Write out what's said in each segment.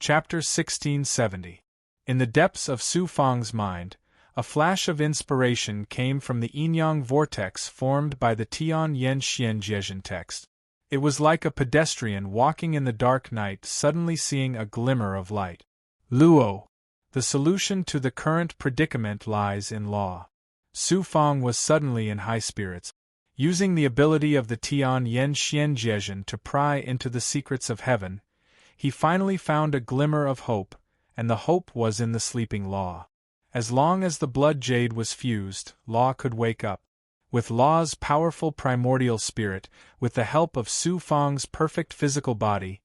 Chapter 1670. In the depths of Su Fang's mind, a flash of inspiration came from the yin-yang vortex formed by the Tian Yen Xian Jiezhen text. It was like a pedestrian walking in the dark night suddenly seeing a glimmer of light. Luo. The solution to the current predicament lies in law. Su Fang was suddenly in high spirits. Using the ability of the Tian Yen Xian Jiezhen to pry into the secrets of heaven, he finally found a glimmer of hope, and the hope was in the sleeping law. As long as the blood jade was fused, law could wake up. With law's powerful primordial spirit, with the help of Su Fang's perfect physical body,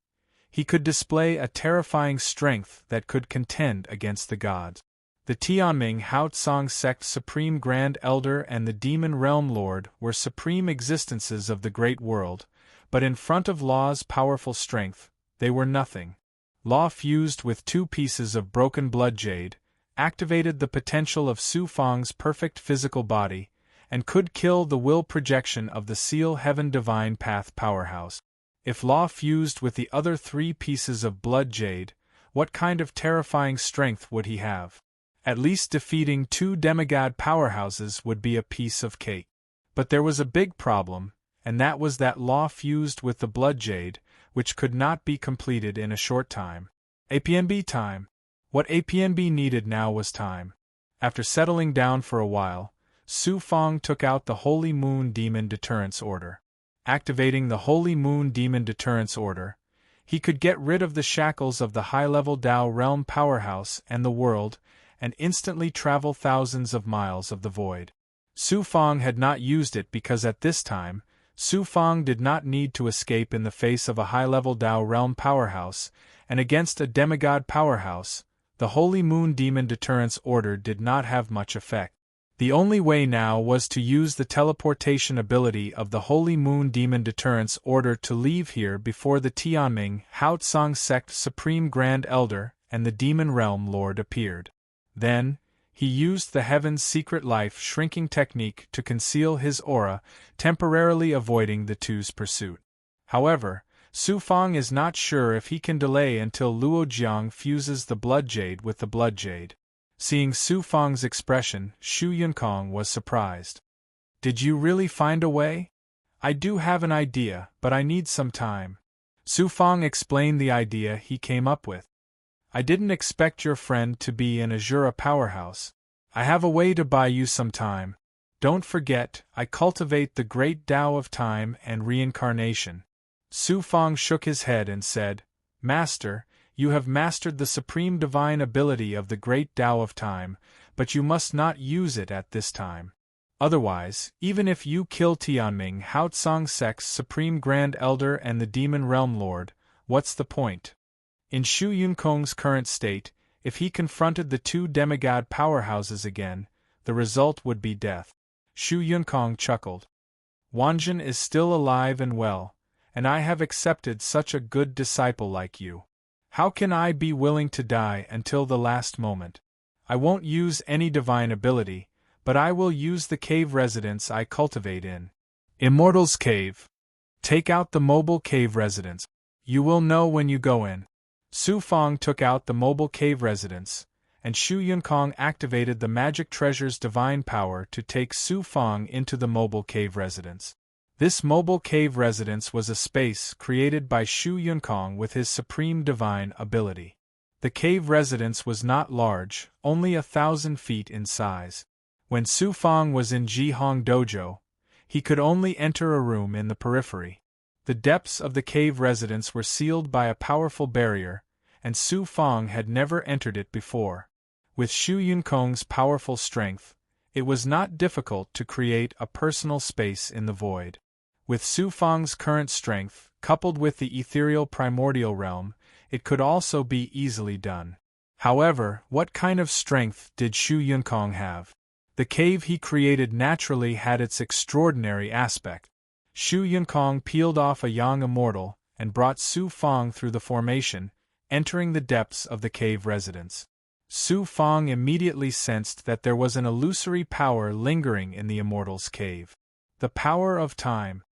he could display a terrifying strength that could contend against the gods. The Tianming Haotsong sect Supreme Grand Elder and the Demon Realm Lord were supreme existences of the great world, but in front of law's powerful strength, they were nothing. Law fused with 2 pieces of broken blood jade, activated the potential of Su Fang's perfect physical body, and could kill the will projection of the Seal Heaven Divine Path powerhouse. If Law fused with the other 3 pieces of blood jade, what kind of terrifying strength would he have? At least defeating 2 demigod powerhouses would be a piece of cake. But there was a big problem, and that was that Law fused with the blood jade, which could not be completed in a short time. APNB time. What APNB needed now was time. After settling down for a while, Su Fang took out the Holy Moon Demon Deterrence Order. Activating the Holy Moon Demon Deterrence Order, he could get rid of the shackles of the high-level Tao Realm powerhouse and the world, and instantly travel thousands of miles of the void. Su Fang had not used it because at this time, Su Fang did not need to escape in the face of a high-level Tao Realm powerhouse, and against a demigod powerhouse, the Holy Moon Demon Deterrence Order did not have much effect. The only way now was to use the teleportation ability of the Holy Moon Demon Deterrence Order to leave here before the Tianming Haotsong sect Supreme Grand Elder and the Demon Realm Lord appeared. Then, he used the Heaven's Secret Life shrinking technique to conceal his aura, temporarily avoiding the two's pursuit. However, Su Fang is not sure if he can delay until Luo Jiang fuses the blood jade with the blood jade. Seeing Su Fang's expression, Shu Yunkong was surprised. "Did you really find a way?" "I do have an idea, but I need some time." Su Fang explained the idea he came up with. "I didn't expect your friend to be an Azura powerhouse. I have a way to buy you some time. Don't forget, I cultivate the great Tao of time and reincarnation." Su Fang shook his head and said, "Master, you have mastered the supreme divine ability of the great Tao of time, but you must not use it at this time. Otherwise, even if you kill Tianming Haotsong sect's Supreme Grand Elder and the Demon Realm Lord, what's the point?" In Shu Yunkong's current state, if he confronted the 2 demigod powerhouses again, the result would be death. Shu Yunkong chuckled. "Wanjin is still alive and well, and I have accepted such a good disciple like you. How can I be willing to die until the last moment? I won't use any divine ability, but I will use the cave residence I cultivate in. Immortal's Cave. Take out the mobile cave residence. You will know when you go in." Su Fang took out the mobile cave residence, and Shu Yunkong activated the magic treasure's divine power to take Su Fang into the mobile cave residence. This mobile cave residence was a space created by Shu Yunkong with his supreme divine ability. The cave residence was not large, only 1,000 feet in size. When Su Fang was in Jihong Dojo, he could only enter a room in the periphery. The depths of the cave residence were sealed by a powerful barrier, and Su Fang had never entered it before. With Shu Yunkong's powerful strength, it was not difficult to create a personal space in the void. With Su Fang's current strength, coupled with the ethereal primordial realm, it could also be easily done. However, what kind of strength did Shu Yunkong have? The cave he created naturally had its extraordinary aspect. Shu Yunkong peeled off a young immortal and brought Su Fang through the formation, entering the depths of the cave residence. Su Fang immediately sensed that there was an illusory power lingering in the immortal's cave. The power of time.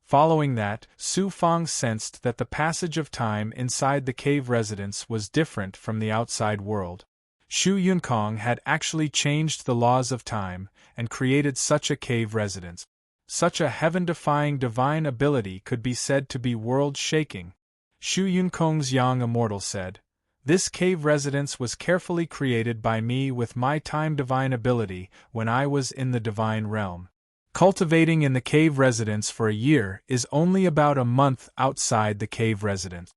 Following that, Su Fang sensed that the passage of time inside the cave residence was different from the outside world. Shu Yunkong had actually changed the laws of time and created such a cave residence. Such a heaven-defying divine ability could be said to be world-shaking. Shu Yunkong's young immortal said, "This cave residence was carefully created by me with my time divine ability when I was in the divine realm. Cultivating in the cave residence for a year is only about a month outside the cave residence.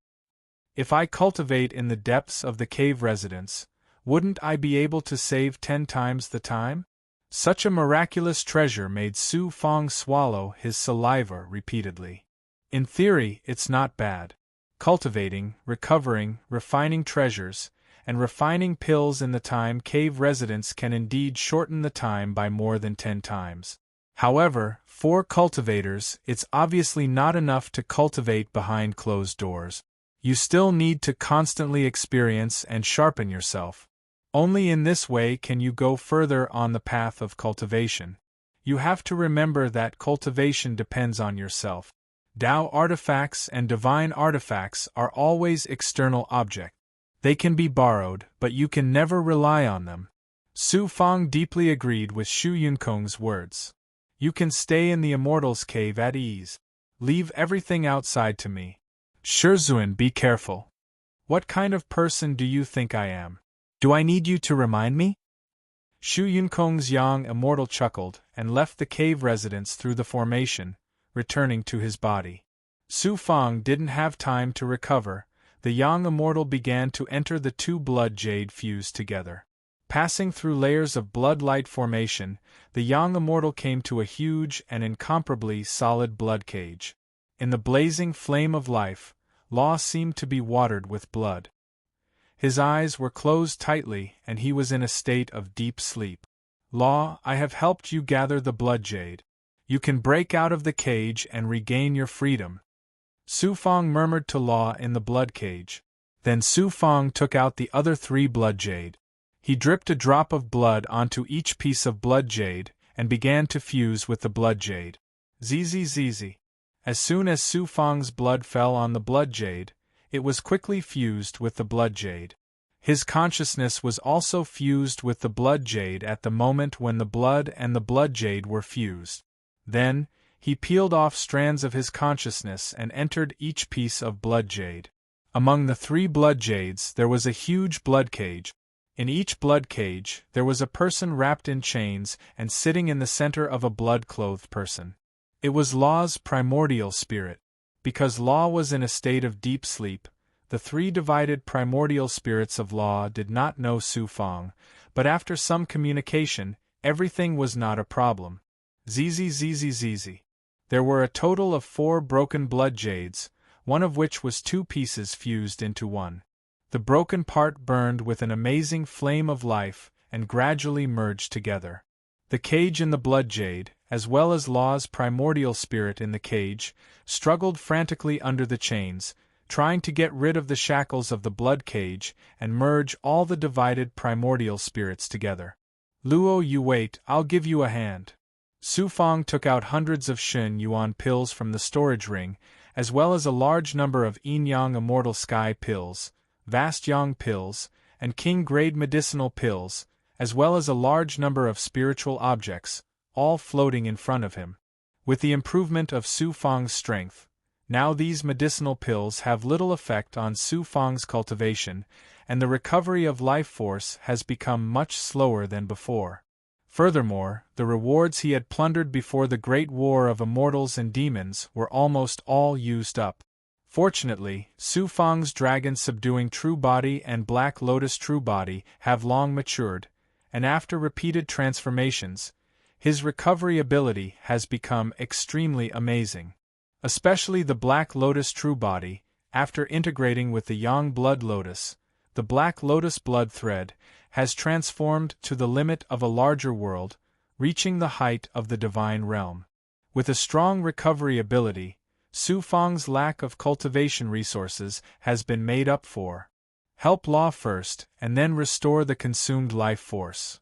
If I cultivate in the depths of the cave residence, wouldn't I be able to save 10 times the time?" Such a miraculous treasure made Su Fang swallow his saliva repeatedly. In theory, it's not bad. Cultivating, recovering, refining treasures, and refining pills in the time cave residence can indeed shorten the time by more than 10 times. However, for cultivators, it's obviously not enough to cultivate behind closed doors. You still need to constantly experience and sharpen yourself. Only in this way can you go further on the path of cultivation. You have to remember that cultivation depends on yourself. Tao artifacts and divine artifacts are always external objects. They can be borrowed, but you can never rely on them. Su Fang deeply agreed with Shu Yunkong's words. You can stay in the Immortal's cave at ease. Leave everything outside to me. Shizhuan, be careful. What kind of person do you think I am? Do I need you to remind me? Shu Yunkong's young immortal chuckled and left the cave residence through the formation, returning to his body. Su Fang didn't have time to recover. The young immortal began to enter the two blood jade fused together. Passing through layers of blood light formation, the young immortal came to a huge and incomparably solid blood cage. In the blazing flame of life, Law seemed to be watered with blood. His eyes were closed tightly and he was in a state of deep sleep. Law, I have helped you gather the blood jade. You can break out of the cage and regain your freedom. Su Fang murmured to Law in the blood cage. Then Su Fang took out the other 3 blood jade. He dripped a drop of blood onto each piece of blood jade and began to fuse with the blood jade. Zzz. As soon as Su Fang's blood fell on the blood jade, it was quickly fused with the blood jade. His consciousness was also fused with the blood jade at the moment when the blood and the blood jade were fused. Then, he peeled off strands of his consciousness and entered each piece of blood jade. Among the 3 blood jades there was a huge blood cage. In each blood cage, there was a person wrapped in chains and sitting in the center of a blood-clothed person. It was Law's primordial spirit. Because Law was in a state of deep sleep, the 3 divided primordial spirits of Law did not know Su Fang, but after some communication, everything was not a problem. Zzz. There were a total of 4 broken blood jades, one of which was 2 pieces fused into one. The broken part burned with an amazing flame of life and gradually merged together. The cage in the blood jade, as well as Law's primordial spirit in the cage, struggled frantically under the chains, trying to get rid of the shackles of the blood cage and merge all the divided primordial spirits together. Luo, you wait, I'll give you a hand. Su Fang took out hundreds of Shen Yuan pills from the storage ring, as well as a large number of Yin Yang Immortal Sky pills, Vast Yang pills, and King-grade medicinal pills, as well as a large number of spiritual objects, all floating in front of him. With the improvement of Su Fang's strength, now these medicinal pills have little effect on Su Fang's cultivation, and the recovery of life force has become much slower than before. Furthermore, the rewards he had plundered before the great war of immortals and demons were almost all used up. Fortunately, Su Fang's dragon subduing true body and Black Lotus true body have long matured, and after repeated transformations, his recovery ability has become extremely amazing. Especially the Black Lotus true body, after integrating with the Yang Blood Lotus, the Black Lotus blood thread, has transformed to the limit of a larger world, reaching the height of the divine realm. With a strong recovery ability, Su Fang's lack of cultivation resources has been made up for. Help Law first, and then restore the consumed life force.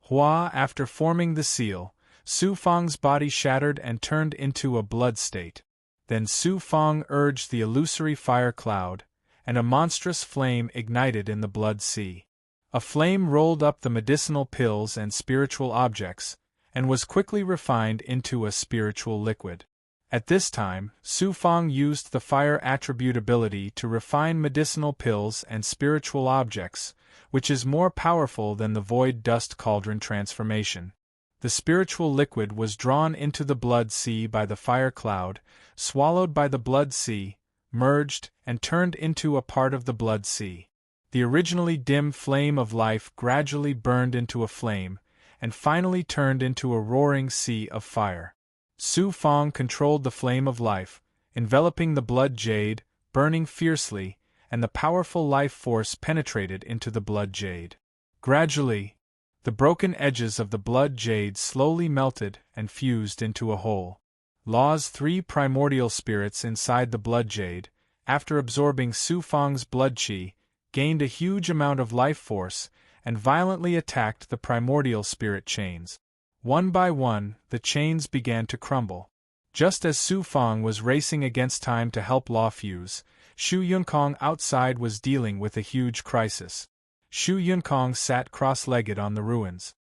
Hua, after forming the seal, Su Fang's body shattered and turned into a blood state. Then Su Fang urged the illusory fire cloud, and a monstrous flame ignited in the blood sea. A flame rolled up the medicinal pills and spiritual objects, and was quickly refined into a spiritual liquid. At this time, Su Fang used the fire attribute ability to refine medicinal pills and spiritual objects, which is more powerful than the void dust cauldron transformation. The spiritual liquid was drawn into the blood sea by the fire cloud, swallowed by the blood sea, merged, and turned into a part of the blood sea. The originally dim flame of life gradually burned into a flame, and finally turned into a roaring sea of fire. Su Fang controlled the flame of life, enveloping the blood jade, burning fiercely, and the powerful life force penetrated into the blood jade. Gradually, the broken edges of the blood jade slowly melted and fused into a whole. Law's 3 primordial spirits inside the blood jade, after absorbing Su Fang's blood qi, gained a huge amount of life force and violently attacked the primordial spirit chains. One by one, the chains began to crumble. Just as Su Fang was racing against time to help Law fuse, Shu Yunkong outside was dealing with a huge crisis. Shu Yunkong sat cross-legged on the ruins.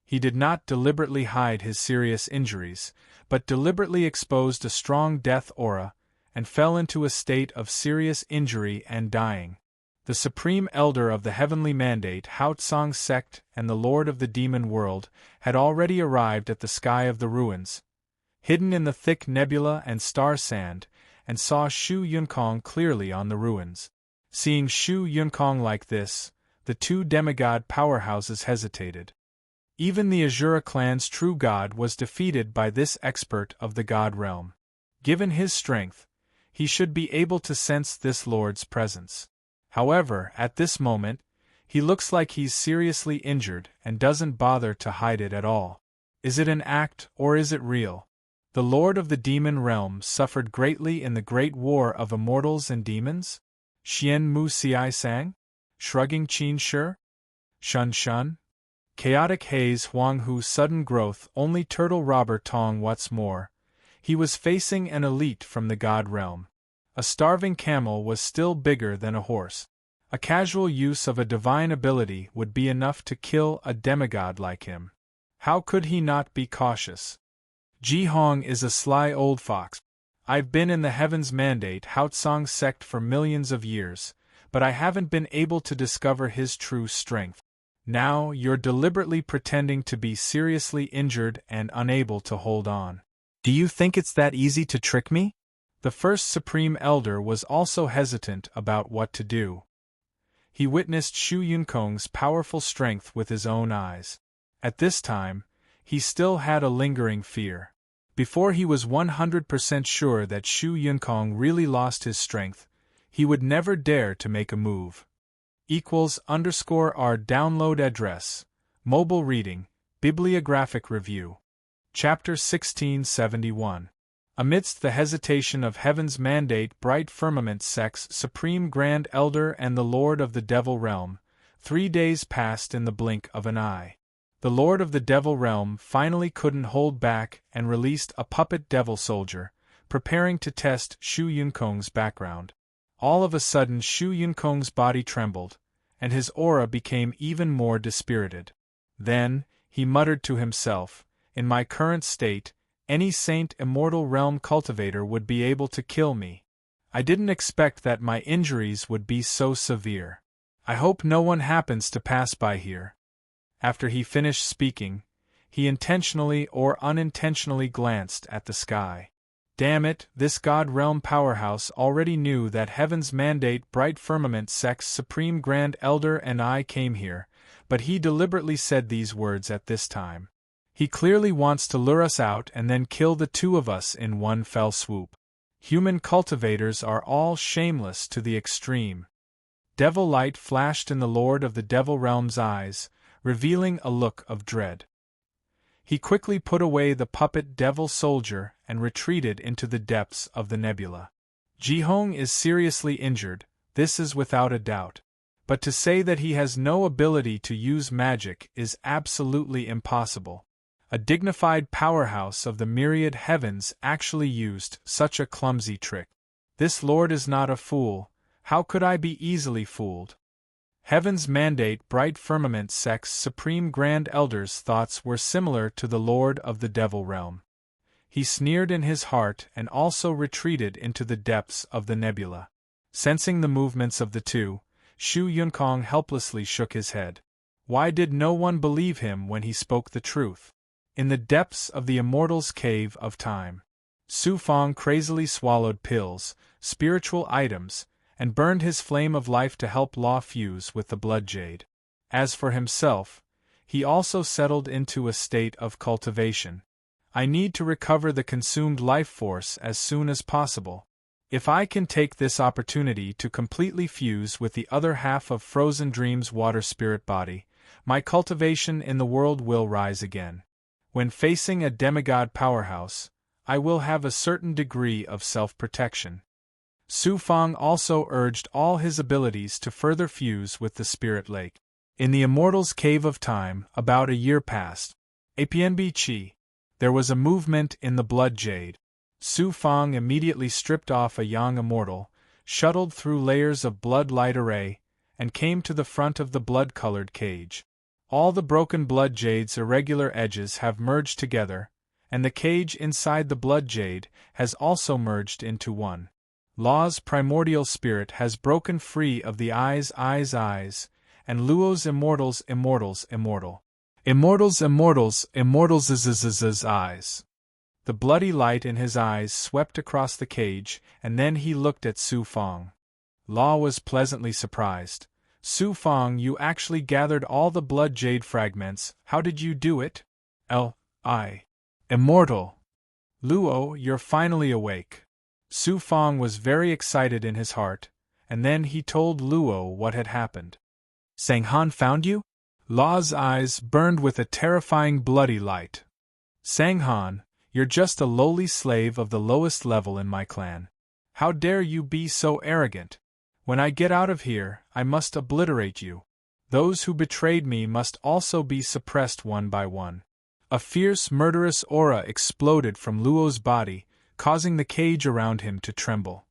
He did not deliberately hide his serious injuries, but deliberately exposed a strong death aura, and fell into a state of serious injury and dying. The Supreme Elder of the Heavenly Mandate Hao Tsang sect and the Lord of the Demon World had already arrived at the sky of the ruins, hidden in the thick nebula and star sand, and saw Shu Yunkong clearly on the ruins. Seeing Shu Yunkong like this, the 2 demigod powerhouses hesitated. Even the Azura clan's true god was defeated by this expert of the god realm. Given his strength, he should be able to sense this lord's presence. However, at this moment, he looks like he's seriously injured and doesn't bother to hide it at all. Is it an act or is it real? The Lord of the Demon Realm suffered greatly in the great war of immortals and demons? Xian Mu Xiai Sang? Shrugging Qin Shi? Shun Shun? Chaotic Haze Huang Hu Sudden Growth Only Turtle Robber Tong. What's more, he was facing an elite from the god realm. A starving camel was still bigger than a horse. A casual use of a divine ability would be enough to kill a demigod like him. How could he not be cautious? Ji Hong is a sly old fox. I've been in the Heaven's Mandate Hao Tsang sect for millions of years, but I haven't been able to discover his true strength. Now you're deliberately pretending to be seriously injured and unable to hold on. Do you think it's that easy to trick me? The first Supreme Elder was also hesitant about what to do. He witnessed Shu Yunkong's powerful strength with his own eyes. At this time, he still had a lingering fear. Before he was 100% sure that Shu Yunkong really lost his strength, he would never dare to make a move. =R download address, mobile reading, bibliographic review. Chapter 1671. Amidst the hesitation of Heaven's Mandate Bright Firmament Sect's Supreme Grand Elder and the Lord of the Devil Realm, 3 days passed in the blink of an eye. The Lord of the Devil Realm finally couldn't hold back and released a puppet devil soldier, preparing to test Shu Yunkong's background. All of a sudden Shu Yunkong's body trembled, and his aura became even more dispirited. Then, he muttered to himself, "In my current state, any saint immortal realm cultivator would be able to kill me. I didn't expect that my injuries would be so severe. I hope no one happens to pass by here." After he finished speaking, he intentionally or unintentionally glanced at the sky. Damn it, this God Realm powerhouse already knew that Heaven's Mandate Bright Firmament Sect's Supreme Grand Elder and I came here, but he deliberately said these words at this time. He clearly wants to lure us out and then kill the 2 of us in one fell swoop. Human cultivators are all shameless to the extreme. Devil light flashed in the Lord of the Devil Realm's eyes, revealing a look of dread. He quickly put away the puppet devil soldier and retreated into the depths of the nebula. Jihong is seriously injured, this is without a doubt. But to say that he has no ability to use magic is absolutely impossible. A dignified powerhouse of the myriad heavens actually used such a clumsy trick. This lord is not a fool, how could I be easily fooled? Heaven's mandate bright firmament sex supreme grand elder's thoughts were similar to the lord of the devil realm. He sneered in his heart and also retreated into the depths of the nebula. Sensing the movements of the two, Shu Yunkong helplessly shook his head. Why did no one believe him when he spoke the truth? In the depths of the immortal's cave of time, Su Fong crazily swallowed pills, spiritual items, and burned his flame of life to help Law fuse with the blood jade. As for himself, he also settled into a state of cultivation. I need to recover the consumed life force as soon as possible. If I can take this opportunity to completely fuse with the other half of Frozen Dream's water spirit body, my cultivation in the world will rise again. When facing a demigod powerhouse, I will have a certain degree of self-protection. Su Fong also urged all his abilities to further fuse with the spirit lake. In the immortal's cave of time, about a year passed. Apnb Chi. There was a movement in the blood jade. Su Fong immediately stripped off a young immortal, shuttled through layers of blood light array, and came to the front of the blood-colored cage. All the broken blood jade's irregular edges have merged together, and the cage inside the blood jade has also merged into one. Law's primordial spirit has broken free of the eyes, and Luo's immortals immortal. Immortals' eyes. The bloody light in his eyes swept across the cage, and then he looked at Su Fong. Law was pleasantly surprised. Su Fong, you actually gathered all the blood jade fragments, how did you do it? Immortal. Luo, you're finally awake. Su Fong was very excited in his heart, and then he told Luo what had happened. Sang Han found you? Law's eyes burned with a terrifying bloody light. Sang Han, you're just a lowly slave of the lowest level in my clan. How dare you be so arrogant? When I get out of here, I must obliterate you. Those who betrayed me must also be suppressed one by one. A fierce, murderous aura exploded from Luo's body, causing the cage around him to tremble.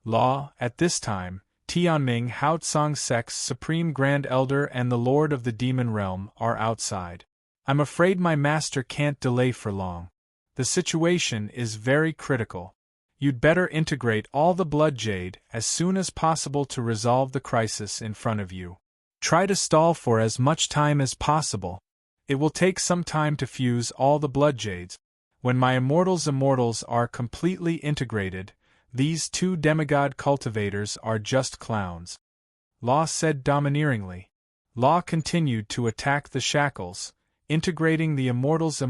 Law, at this time, Tianming Haotsong Sect's Supreme Grand Elder and the Lord of the Demon Realm are outside. I'm afraid my master can't delay for long. The situation is very critical. You'd better integrate all the blood jade as soon as possible to resolve the crisis in front of you. Try to stall for as much time as possible. It will take some time to fuse all the blood jades. When my immortals are completely integrated, these two demigod cultivators are just clowns. Law said domineeringly. Law continued to attack the shackles, integrating the immortals.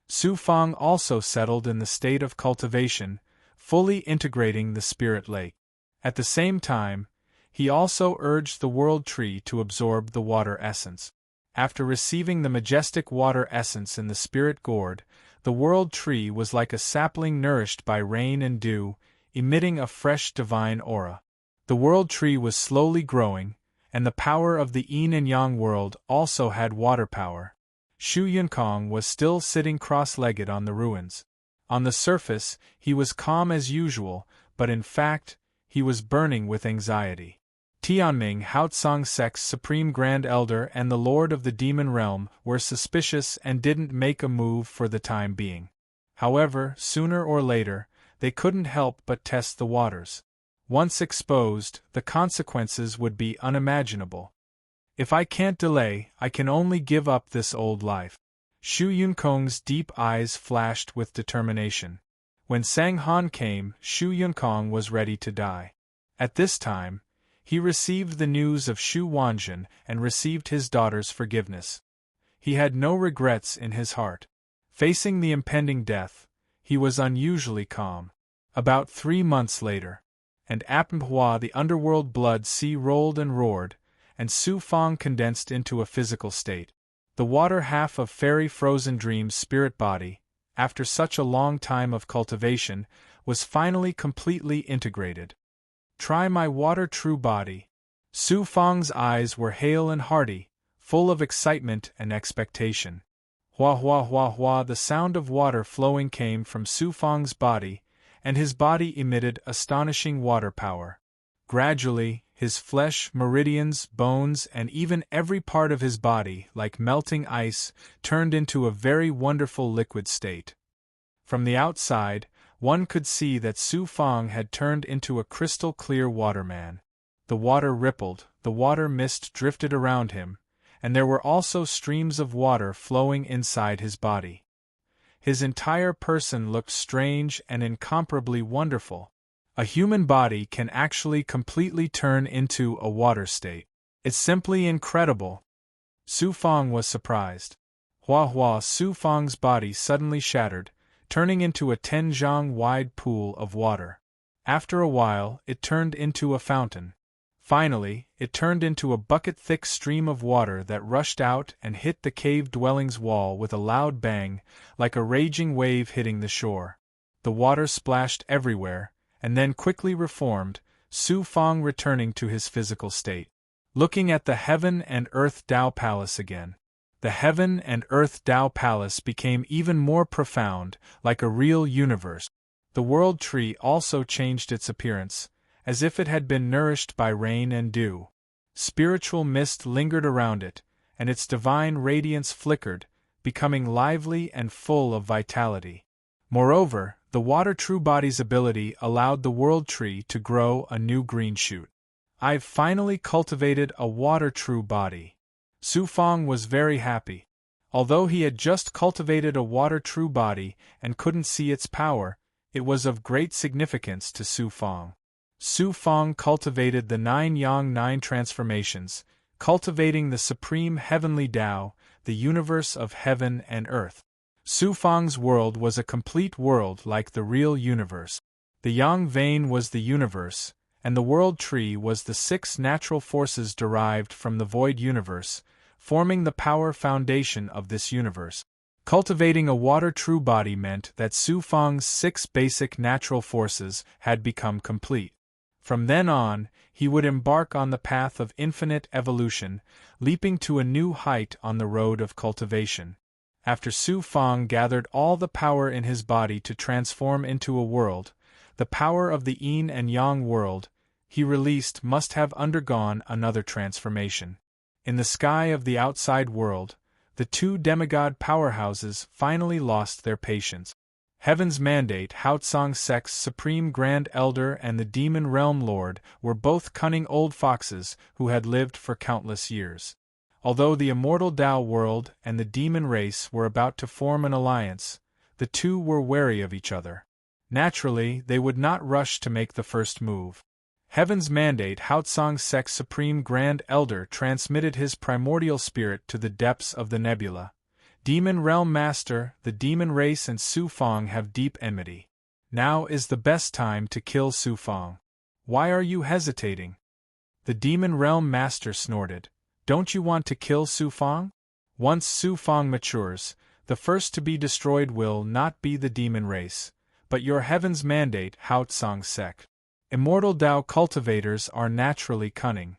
Su Fong also settled in the state of cultivation, fully integrating the spirit lake. At the same time, he also urged the world tree to absorb the water essence. After receiving the majestic water essence in the spirit gourd, the world tree was like a sapling nourished by rain and dew, emitting a fresh divine aura. The world tree was slowly growing, and the power of the yin and yang world also had water power. Shu Yunkong was still sitting cross-legged on the ruins. On the surface, he was calm as usual, but in fact, he was burning with anxiety. Tianming Haotsong Sect's Supreme Grand Elder and the Lord of the Demon Realm were suspicious and didn't make a move for the time being. However, sooner or later, they couldn't help but test the waters. Once exposed, the consequences would be unimaginable. If I can't delay, I can only give up this old life. Shu Yunkong's deep eyes flashed with determination. When Sang Han came, Shu Yunkong was ready to die. At this time, he received the news of Shu Wanjun and received his daughter's forgiveness. He had no regrets in his heart. Facing the impending death, he was unusually calm. About 3 months later, and Apmhua the underworld blood sea rolled and roared, and Su Fong condensed into a physical state. The water half of Fairy Frozen Dream's spirit body, after such a long time of cultivation, was finally completely integrated. Try my water true body. Su Fong's eyes were hale and hearty, full of excitement and expectation. Hua hua hua hua, the sound of water flowing came from Su Fang's body, and his body emitted astonishing water power. Gradually, his flesh, meridians, bones, and even every part of his body, like melting ice, turned into a very wonderful liquid state. From the outside, one could see that Su Fang had turned into a crystal-clear waterman. The water rippled, the water mist drifted around him, and there were also streams of water flowing inside his body. His entire person looked strange and incomparably wonderful. A human body can actually completely turn into a water state. It's simply incredible. Su Fang was surprised. Hua hua, Su Fang's body suddenly shattered, turning into a 10-zhang-wide pool of water. After a while, it turned into a fountain. Finally, it turned into a bucket-thick stream of water that rushed out and hit the cave-dwelling's wall with a loud bang, like a raging wave hitting the shore. The water splashed everywhere, and then quickly reformed, Su Fang returning to his physical state. Looking at the Heaven and Earth Tao Palace again. The Heaven and Earth Tao Palace became even more profound, like a real universe. The World Tree also changed its appearance, as if it had been nourished by rain and dew. Spiritual mist lingered around it, and its divine radiance flickered, becoming lively and full of vitality. Moreover, the water true body's ability allowed the World Tree to grow a new green shoot. I've finally cultivated a water true body. Su Fang was very happy. Although he had just cultivated a water true body and couldn't see its power, it was of great significance to Su Fang. Su Fang cultivated the 9 Yang 9 transformations, cultivating the supreme heavenly Tao, the universe of heaven and earth. Su Fang's world was a complete world like the real universe. The Yang vein was the universe, and the World Tree was the 6 natural forces derived from the void universe, forming the power foundation of this universe. Cultivating a water true body meant that Su Fang's 6 basic natural forces had become complete. From then on, he would embark on the path of infinite evolution, leaping to a new height on the road of cultivation. After Su Fang gathered all the power in his body to transform into a world, the power of the yin and yang world, he released must have undergone another transformation. In the sky of the outside world, the 2 demigod powerhouses finally lost their patience. Heaven's Mandate, Haotsang Sek's Supreme Grand Elder and the Demon Realm Lord were both cunning old foxes who had lived for countless years. Although the immortal Tao world and the demon race were about to form an alliance, the two were wary of each other. Naturally, they would not rush to make the first move. Heaven's Mandate, Haotsang Sek's Supreme Grand Elder transmitted his primordial spirit to the depths of the nebula. Demon Realm Master, the demon race and Su Fang have deep enmity. Now is the best time to kill Su Fang. Why are you hesitating? The Demon Realm Master snorted. Don't you want to kill Su Fang? Once Su Fang matures, the first to be destroyed will not be the demon race, but your Heaven's Mandate, Haotsang Sek. Immortal Tao cultivators are naturally cunning.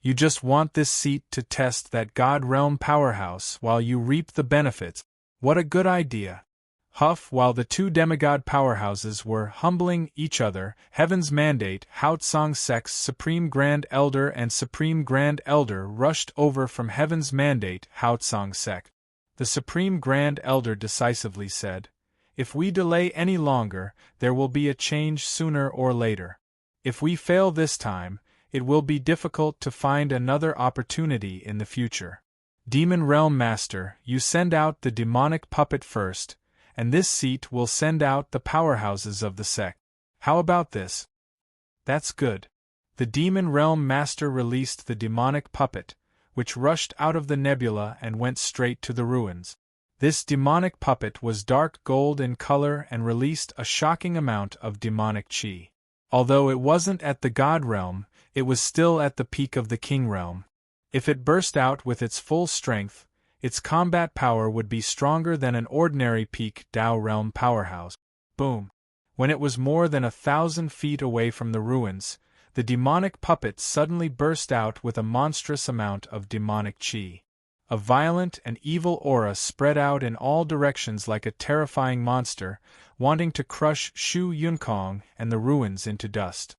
You just want this seat to test that God Realm powerhouse while you reap the benefits. What a good idea. Huff, while the 2 demigod powerhouses were humbling each other, Heaven's Mandate, Haotsang Sek's Supreme Grand Elder and Supreme Grand Elder rushed over from Heaven's Mandate, Haotsang Sek. The Supreme Grand Elder decisively said, "If we delay any longer, there will be a change sooner or later. If we fail this time, it will be difficult to find another opportunity in the future. Demon Realm Master, you send out the demonic puppet first, and this seat will send out the powerhouses of the sect. How about this?" "That's good." The Demon Realm Master released the demonic puppet, which rushed out of the nebula and went straight to the ruins. This demonic puppet was dark gold in color and released a shocking amount of demonic chi. Although it wasn't at the God Realm, it was still at the peak of the King Realm. If it burst out with its full strength, its combat power would be stronger than an ordinary peak Tao Realm powerhouse. Boom! When it was more than 1,000 feet away from the ruins, the demonic puppet suddenly burst out with a monstrous amount of demonic chi. A violent and evil aura spread out in all directions like a terrifying monster, wanting to crush Shu Yunkong and the ruins into dust.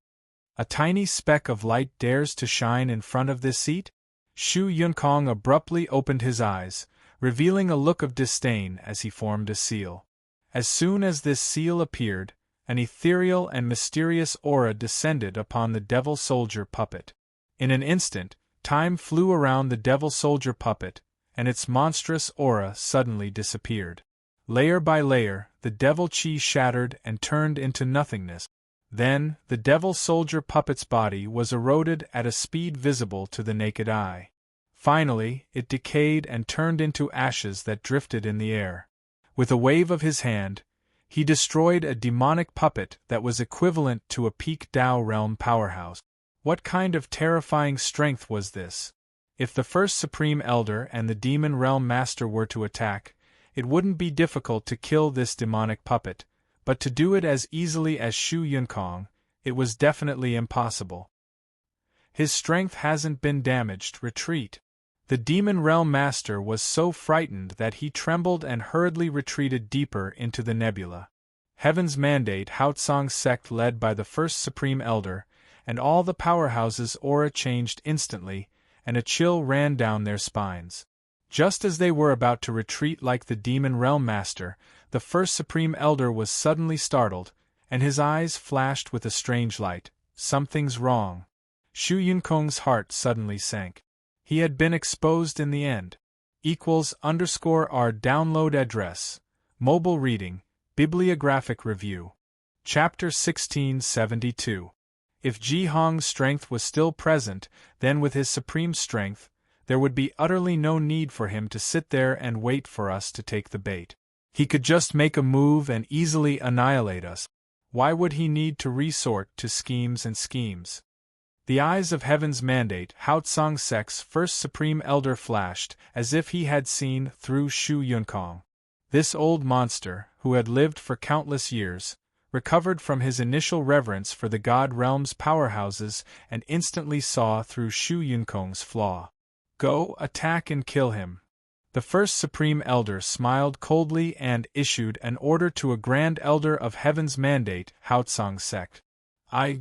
A tiny speck of light dares to shine in front of this seat? Shu Yunkong abruptly opened his eyes, revealing a look of disdain as he formed a seal. As soon as this seal appeared, an ethereal and mysterious aura descended upon the devil soldier puppet. In an instant, time flew around the devil soldier puppet, and its monstrous aura suddenly disappeared. Layer by layer, the devil chi shattered and turned into nothingness. Then, the devil soldier puppet's body was eroded at a speed visible to the naked eye. Finally, it decayed and turned into ashes that drifted in the air. With a wave of his hand, he destroyed a demonic puppet that was equivalent to a peak Dao realm powerhouse. What kind of terrifying strength was this? If the first Supreme Elder and the Demon Realm Master were to attack, it wouldn't be difficult to kill this demonic puppet, but to do it as easily as Shu Yunkong, it was definitely impossible. His strength hasn't been damaged. Retreat. The Demon Realm Master was so frightened that he trembled and hurriedly retreated deeper into the nebula. Heaven's Mandate Haotsong's sect led by the first Supreme Elder, and all the powerhouses' aura changed instantly, and a chill ran down their spines. Just as they were about to retreat like the Demon Realm Master, the first Supreme Elder was suddenly startled, and his eyes flashed with a strange light. Something's wrong. Shu Yunkong's heart suddenly sank. He had been exposed in the end. =R download address. Mobile reading, bibliographic review. Chapter 1672. If Ji Hong's strength was still present, then with his supreme strength, there would be utterly no need for him to sit there and wait for us to take the bait. He could just make a move and easily annihilate us. Why would he need to resort to schemes and schemes? The eyes of Heaven's Mandate Haotsong Sect's first Supreme Elder flashed, as if he had seen through Shu Yunkong. This old monster, who had lived for countless years, recovered from his initial reverence for the God Realm's powerhouses and instantly saw through Shu Yunkong's flaw. Go, attack and kill him. The first Supreme Elder smiled coldly and issued an order to a Grand Elder of Heaven's Mandate Haotsong Sect.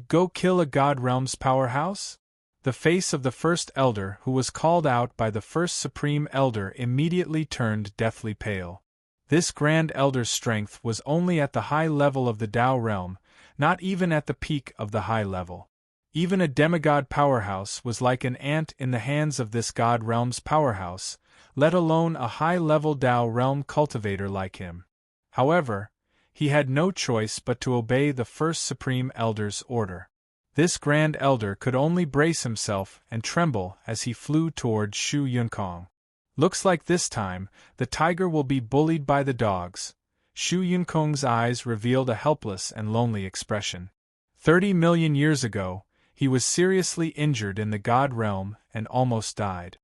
Go kill a God Realm's powerhouse? The face of the first Elder who was called out by the first Supreme Elder immediately turned deathly pale. This Grand Elder's strength was only at the high level of the Dao realm, not even at the peak of the high level. Even a demigod powerhouse was like an ant in the hands of this God realm's powerhouse, let alone a high-level Dao realm cultivator like him. However, he had no choice but to obey the first Supreme Elder's order. This Grand Elder could only brace himself and tremble as he flew toward Shu Yunkong. Looks like this time, the tiger will be bullied by the dogs. Shu Yunkong's eyes revealed a helpless and lonely expression. 30 million years ago, he was seriously injured in the God realm and almost died.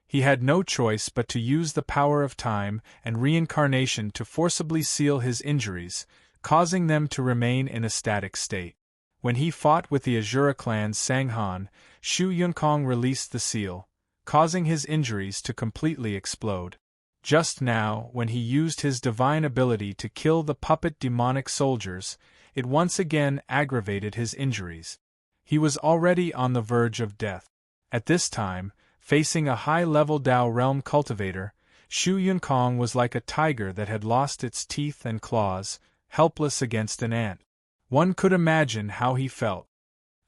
He had no choice but to use the power of time and reincarnation to forcibly seal his injuries, causing them to remain in a static state. When he fought with the Azura clan's Sanghan, Shu Yunkong released the seal, causing his injuries to completely explode. Just now, when he used his divine ability to kill the puppet demonic soldiers, it once again aggravated his injuries. He was already on the verge of death. At this time, facing a high-level Dao realm cultivator, Shu Yunkong was like a tiger that had lost its teeth and claws, helpless against an ant. One could imagine how he felt.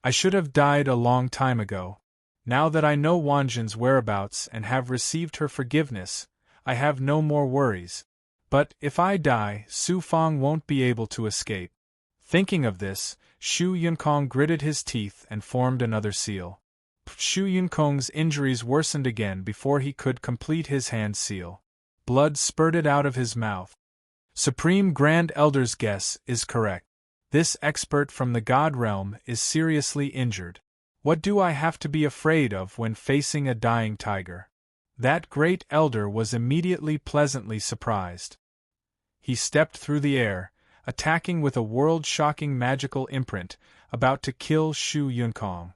I should have died a long time ago. Now that I know Wanjin's whereabouts and have received her forgiveness, I have no more worries. But if I die, Su Fang won't be able to escape. Thinking of this, Shu Yunkong gritted his teeth and formed another seal. Shu Yunkong's injuries worsened again before he could complete his hand seal. Blood spurted out of his mouth. Supreme Grand Elder's guess is correct. This expert from the God realm is seriously injured. What do I have to be afraid of when facing a dying tiger? That great elder was immediately pleasantly surprised. He stepped through the air, attacking with a world-shocking magical imprint, about to kill Shu Yunkong.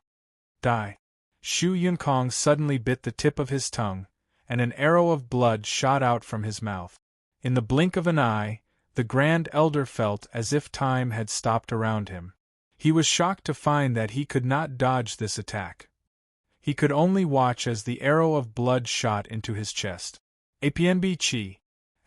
Die. Shu Yunkong suddenly bit the tip of his tongue, and an arrow of blood shot out from his mouth. In the blink of an eye, the Grand Elder felt as if time had stopped around him. He was shocked to find that he could not dodge this attack. He could only watch as the arrow of blood shot into his chest. Apnb chi.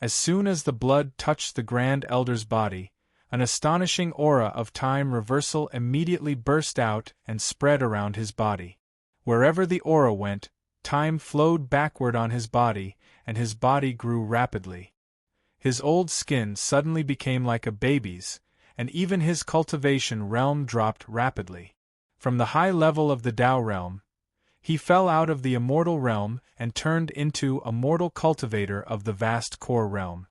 As soon as the blood touched the Grand Elder's body, an astonishing aura of time reversal immediately burst out and spread around his body. Wherever the aura went, time flowed backward on his body, and his body grew rapidly. His old skin suddenly became like a baby's, and even his cultivation realm dropped rapidly. From the high level of the Tao realm, he fell out of the immortal realm and turned into a mortal cultivator of the vast core realm.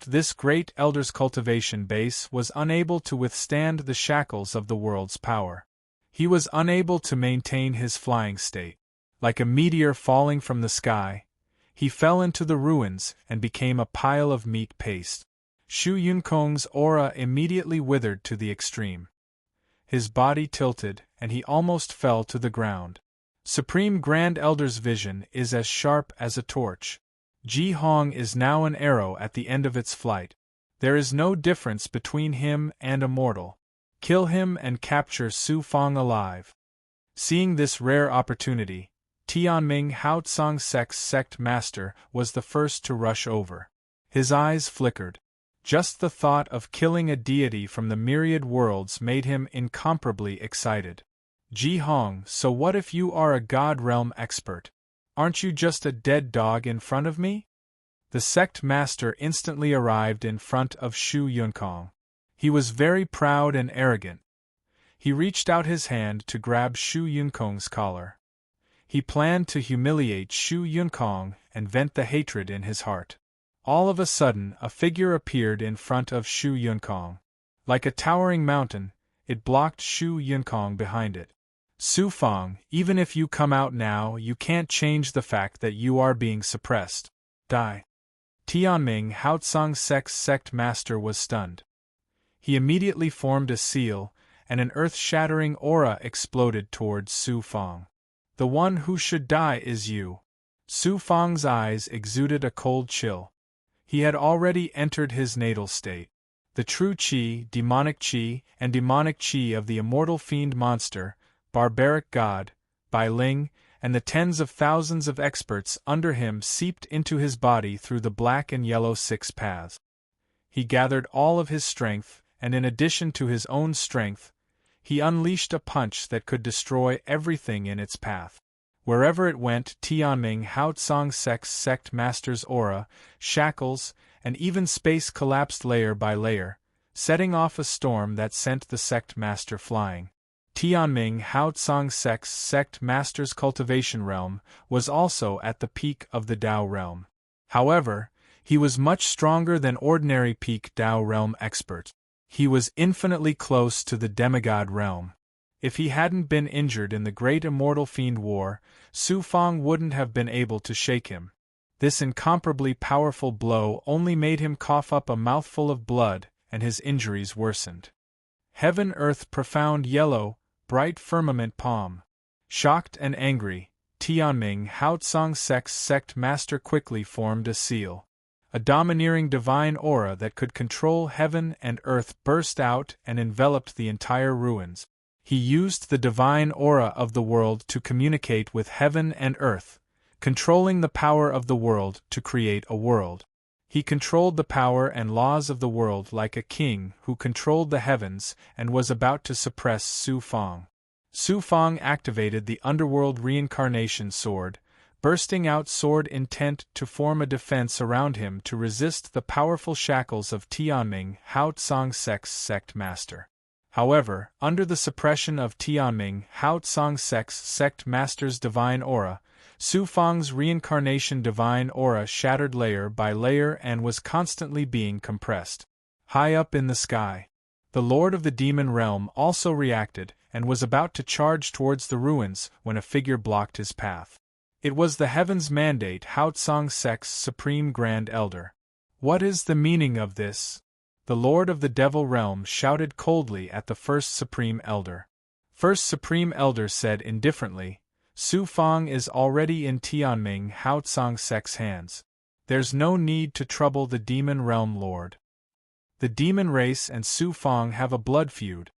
This great elder's cultivation base was unable to withstand the shackles of the world's power. He was unable to maintain his flying state. Like a meteor falling from the sky, he fell into the ruins and became a pile of meat paste. Shu Yunkong's aura immediately withered to the extreme. His body tilted, and he almost fell to the ground. Supreme Grand Elder's vision is as sharp as a torch. Ji Hong is now an arrow at the end of its flight. There is no difference between him and a mortal. Kill him and capture Su Fang alive. Seeing this rare opportunity, Tianming Haotsong sect master was the first to rush over. His eyes flickered. Just the thought of killing a deity from the myriad worlds made him incomparably excited. Ji Hong, so what if you are a God realm expert? Aren't you just a dead dog in front of me? The sect master instantly arrived in front of Shu Yunkong. He was very proud and arrogant. He reached out his hand to grab Shu Yunkong's collar. He planned to humiliate Shu Yunkong and vent the hatred in his heart. All of a sudden, a figure appeared in front of Shu Yunkong. Like a towering mountain, it blocked Shu Yunkong behind it. Su Fang, even if you come out now, you can't change the fact that you are being suppressed. Die. Tianming Haotsong sect master was stunned. He immediately formed a seal, and an earth-shattering aura exploded towards Su Fang. The one who should die is you. Su Fang's eyes exuded a cold chill. He had already entered his natal state. The true chi, and demonic chi of the immortal fiend monster, barbaric god, Bai Ling, and the tens of thousands of experts under him seeped into his body through the black and yellow six paths. He gathered all of his strength, and in addition to his own strength, he unleashed a punch that could destroy everything in its path. Wherever it went, Tianming Haotsong sect master's aura, shackles, and even space collapsed layer by layer, setting off a storm that sent the sect master flying. Tianming Haotsong sect master's cultivation realm was also at the peak of the Tao realm. However, he was much stronger than ordinary peak Tao realm expert. He was infinitely close to the demigod realm. If he hadn't been injured in the great immortal fiend war, Su Fang wouldn't have been able to shake him. This incomparably powerful blow only made him cough up a mouthful of blood, and his injuries worsened. Heaven, earth, profound yellow, bright firmament palm. Shocked and angry, Tianming Haotsong sect master quickly formed a seal. A domineering divine aura that could control heaven and earth burst out and enveloped the entire ruins. He used the divine aura of the world to communicate with heaven and earth, controlling the power of the world to create a world. He controlled the power and laws of the world like a king who controlled the heavens and was about to suppress Su Fang. Su Fang activated the underworld reincarnation sword, bursting out sword intent to form a defense around him to resist the powerful shackles of Tianming Haotsong sect master. However, under the suppression of Tianming Haotsong sect master's divine aura, Su Fang's reincarnation divine aura shattered layer by layer and was constantly being compressed. High up in the sky, the Lord of the Demon Realm also reacted and was about to charge towards the ruins when a figure blocked his path. It was the Heaven's Mandate Haotsong sect's Supreme Grand Elder. What is the meaning of this? The Lord of the Devil Realm shouted coldly at the First Supreme Elder. First Supreme Elder said indifferently, Su Fang is already in Tianming Haotsang Sek's hands. There's no need to trouble the Demon Realm Lord. The demon race and Su Fang have a blood feud.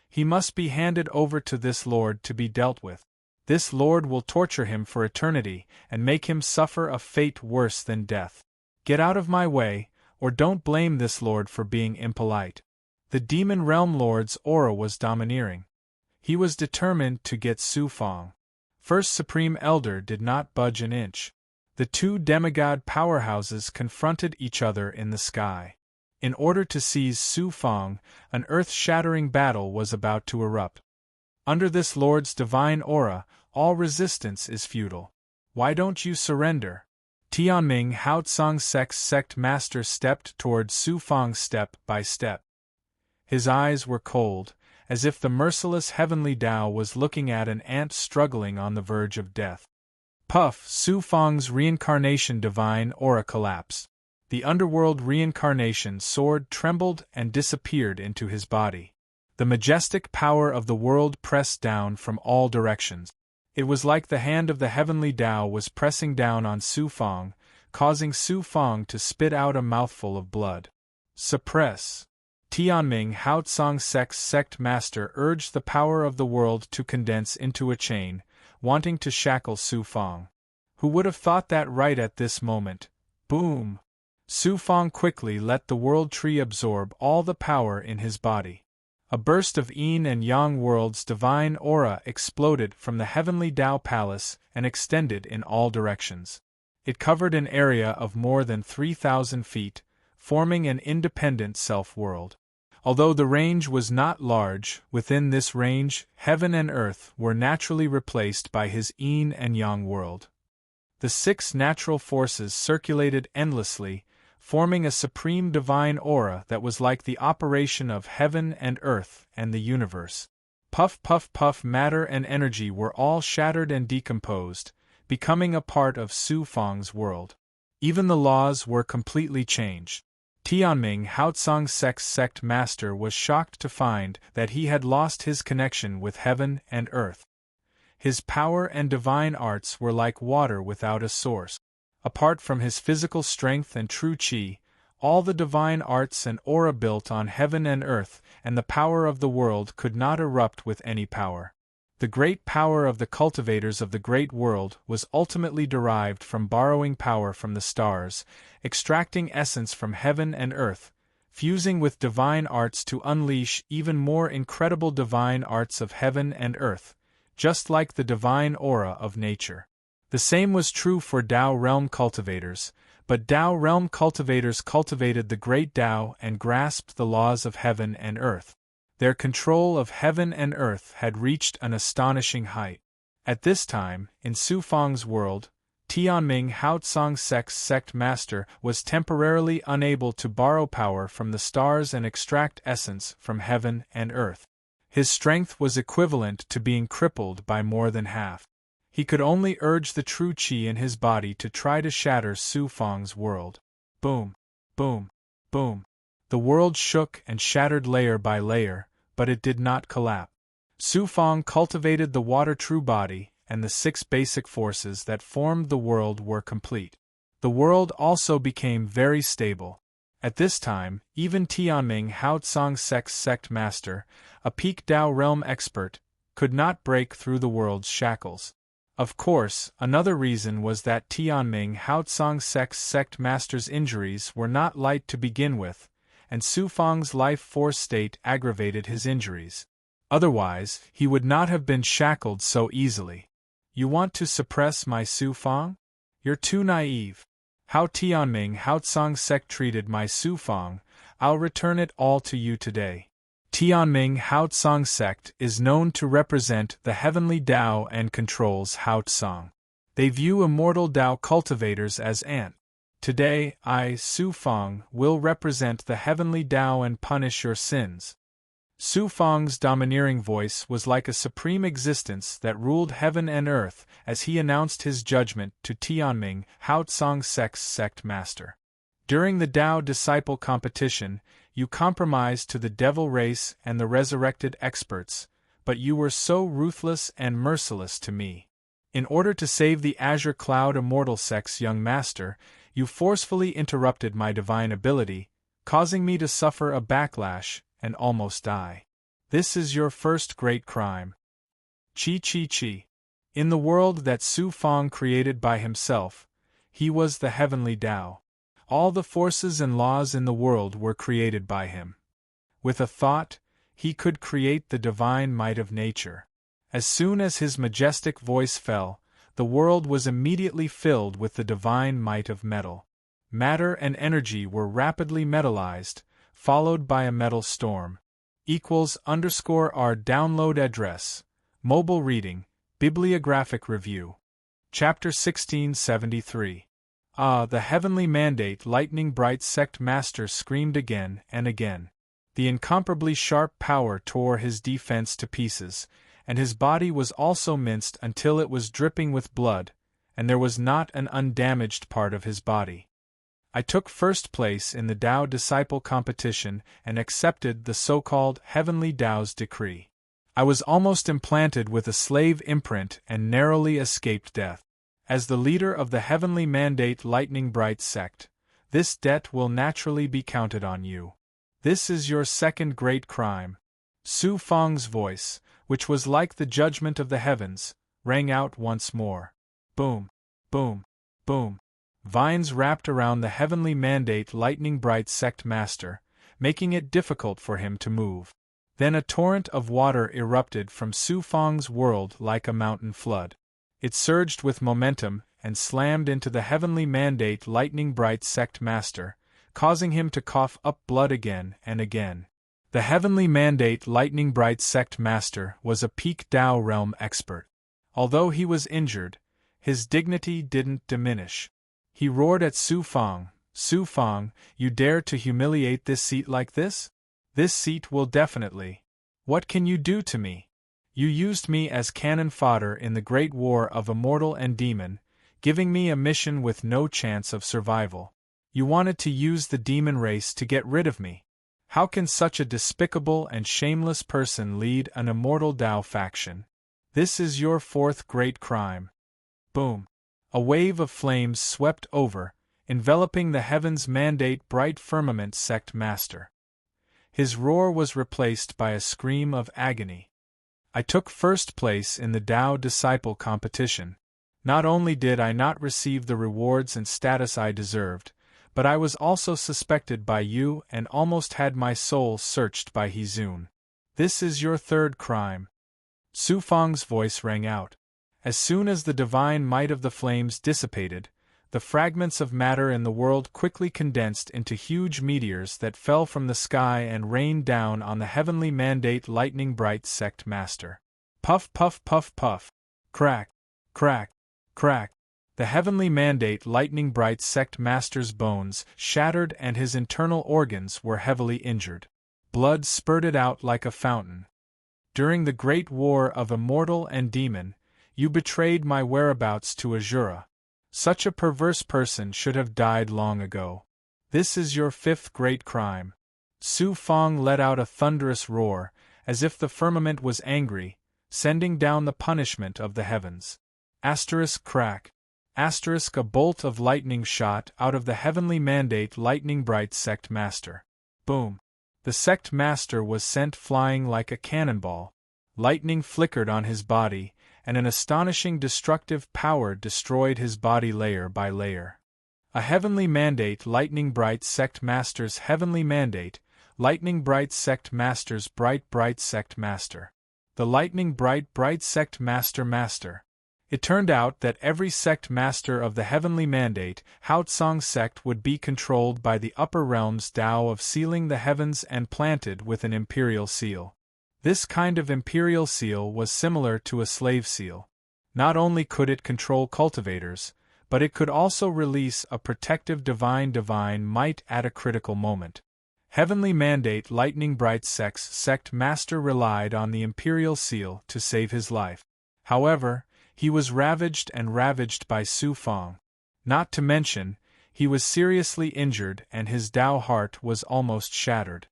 He must be handed over to this lord to be dealt with. This lord will torture him for eternity and make him suffer a fate worse than death. Get out of my way, or don't blame this lord for being impolite. The Demon Realm Lord's aura was domineering. He was determined to get Su Fang. First Supreme Elder did not budge an inch. The two demigod powerhouses confronted each other in the sky. In order to seize Su Fang, an earth-shattering battle was about to erupt. Under this lord's divine aura, all resistance is futile. Why don't you surrender? Tianming Haotsang Sek's sect master stepped toward Su Fang step by step. His eyes were cold, as if the merciless heavenly Tao was looking at an ant struggling on the verge of death. Puff! Su Fang's reincarnation divine aura collapsed. The underworld reincarnation sword trembled and disappeared into his body. The majestic power of the world pressed down from all directions. It was like the hand of the heavenly Tao was pressing down on Su Fang, causing Su Fang to spit out a mouthful of blood. Suppress! Tianming Haotsang Sek's sect master urged the power of the world to condense into a chain, wanting to shackle Su Fang. Who would have thought that right at this moment? Boom! Su Fang quickly let the world tree absorb all the power in his body. A burst of yin and yang world's divine aura exploded from the heavenly Tao palace and extended in all directions. It covered an area of more than 3,000 feet, forming an independent self-world. Although the range was not large, within this range, heaven and earth were naturally replaced by his yin and yang world. The 6 natural forces circulated endlessly, forming a supreme divine aura that was like the operation of heaven and earth and the universe. Puff, puff, puff, matter and energy were all shattered and decomposed, becoming a part of Su Fang's world. Even the laws were completely changed. Tianming Haotsang Sek's sect master was shocked to find that he had lost his connection with heaven and earth. His power and divine arts were like water without a source. Apart from his physical strength and true qi, all the divine arts and aura built on heaven and earth and the power of the world could not erupt with any power. The great power of the cultivators of the great world was ultimately derived from borrowing power from the stars, extracting essence from heaven and earth, fusing with divine arts to unleash even more incredible divine arts of heaven and earth, just like the divine aura of nature. The same was true for Tao realm cultivators, but Tao realm cultivators cultivated the great Tao and grasped the laws of heaven and earth. Their control of heaven and earth had reached an astonishing height. At this time, in Su Fang's world, Tianming Haotsang Sek's sect master was temporarily unable to borrow power from the stars and extract essence from heaven and earth. His strength was equivalent to being crippled by more than half. He could only urge the true qi in his body to try to shatter Su Fang's world. Boom! Boom! Boom! The world shook and shattered layer by layer, but it did not collapse. Su Fang cultivated the water true body, and the 6 basic forces that formed the world were complete. The world also became very stable. At this time, even Tianming Haotsang Sek's sect master, a peak Tao realm expert, could not break through the world's shackles. Of course, another reason was that Tianming Haotsang Sek's sect master's injuries were not light to begin with, and Su Fang's life force state aggravated his injuries. Otherwise, he would not have been shackled so easily. You want to suppress my Su Fang? You're too naive. How Tianming Haotsang Sek treated my Su Fang, I'll return it all to you today. Tianming Haotsang sect is known to represent the heavenly Tao and controls Haotsang. They view immortal Tao cultivators as ant. Today, I, Su Fang, will represent the heavenly Tao and punish your sins. Su Fang's domineering voice was like a supreme existence that ruled heaven and earth as he announced his judgment to Tianming Haotsang sect's sect master. During the Tao disciple competition, you compromised to the devil race and the resurrected experts, but you were so ruthless and merciless to me. In order to save the azure cloud immortal sex young master, you forcefully interrupted my divine ability, causing me to suffer a backlash and almost die. This is your first great crime. Chi Chi Chi. In the world that Su Fang created by himself, he was the heavenly Tao. All the forces and laws in the world were created by him. With a thought, he could create the divine might of nature. As soon as his majestic voice fell, the world was immediately filled with the divine might of metal. Matter and energy were rapidly metallized, followed by a metal storm. =_our download address, mobile reading, bibliographic review. Chapter 1673. The heavenly mandate lightning bright sect master screamed again and again. The incomparably sharp power tore his defense to pieces, and his body was also minced until it was dripping with blood, and there was not an undamaged part of his body. I took first place in the Tao Disciple competition and accepted the so-called Heavenly Tao's decree. I was almost implanted with a slave imprint and narrowly escaped death. As the leader of the Heavenly Mandate Lightning Bright sect, this debt will naturally be counted on you. This is your second great crime. Su Fang's voice, which was like the judgment of the heavens, rang out once more. Boom, boom, boom. Vines wrapped around the Heavenly Mandate Lightning Bright sect master, making it difficult for him to move. Then a torrent of water erupted from Su Fang's world like a mountain flood. It surged with momentum and slammed into the Heavenly Mandate Lightning Bright sect master, causing him to cough up blood again and again. The Heavenly Mandate Lightning Bright sect master was a peak Tao realm expert. Although he was injured, his dignity didn't diminish. He roared at Su Fang, "Su Fang, you dare to humiliate this seat like this? This seat will definitely. What can you do to me? You used me as cannon fodder in the great war of immortal and demon, giving me a mission with no chance of survival. You wanted to use the demon race to get rid of me. How can such a despicable and shameless person lead an immortal Tao faction? This is your fourth great crime." Boom. A wave of flames swept over, enveloping the Heaven's Mandate Bright Firmament sect master. His roar was replaced by a scream of agony. I took first place in the Tao Disciple competition. Not only did I not receive the rewards and status I deserved, but I was also suspected by you and almost had my soul searched by Hizun. This is your third crime. Su Fang's voice rang out. As soon as the divine might of the flames dissipated, the fragments of matter in the world quickly condensed into huge meteors that fell from the sky and rained down on the Heavenly Mandate Lightning Bright sect master. Puff, puff, puff, puff. Crack, crack, crack. The Heavenly Mandate Lightning Bright sect master's bones shattered and his internal organs were heavily injured. Blood spurted out like a fountain. During the great war of immortal and demon, you betrayed my whereabouts to Azura. Such a perverse person should have died long ago. This is your fifth great crime. Su Fang let out a thunderous roar, as if the firmament was angry, sending down the punishment of the heavens. Crack. A bolt of lightning shot out of the Heavenly Mandate Lightning Bright sect master. Boom. The sect master was sent flying like a cannonball. Lightning flickered on his body, and an astonishing destructive power destroyed his body layer by layer. A Heavenly Mandate Lightning Bright sect master's Heavenly Mandate, Lightning Bright sect master's Bright sect master. The Lightning Bright sect master. It turned out that every sect master of the Heavenly Mandate, Haotsong sect, would be controlled by the upper realms Tao of sealing the heavens and planted with an imperial seal. This kind of imperial seal was similar to a slave seal. Not only could it control cultivators, but it could also release a protective divine might at a critical moment. Heavenly Mandate Lightning Bright sect master relied on the imperial seal to save his life. However, he was ravaged by Su Fang. Not to mention, he was seriously injured and his Tao heart was almost shattered.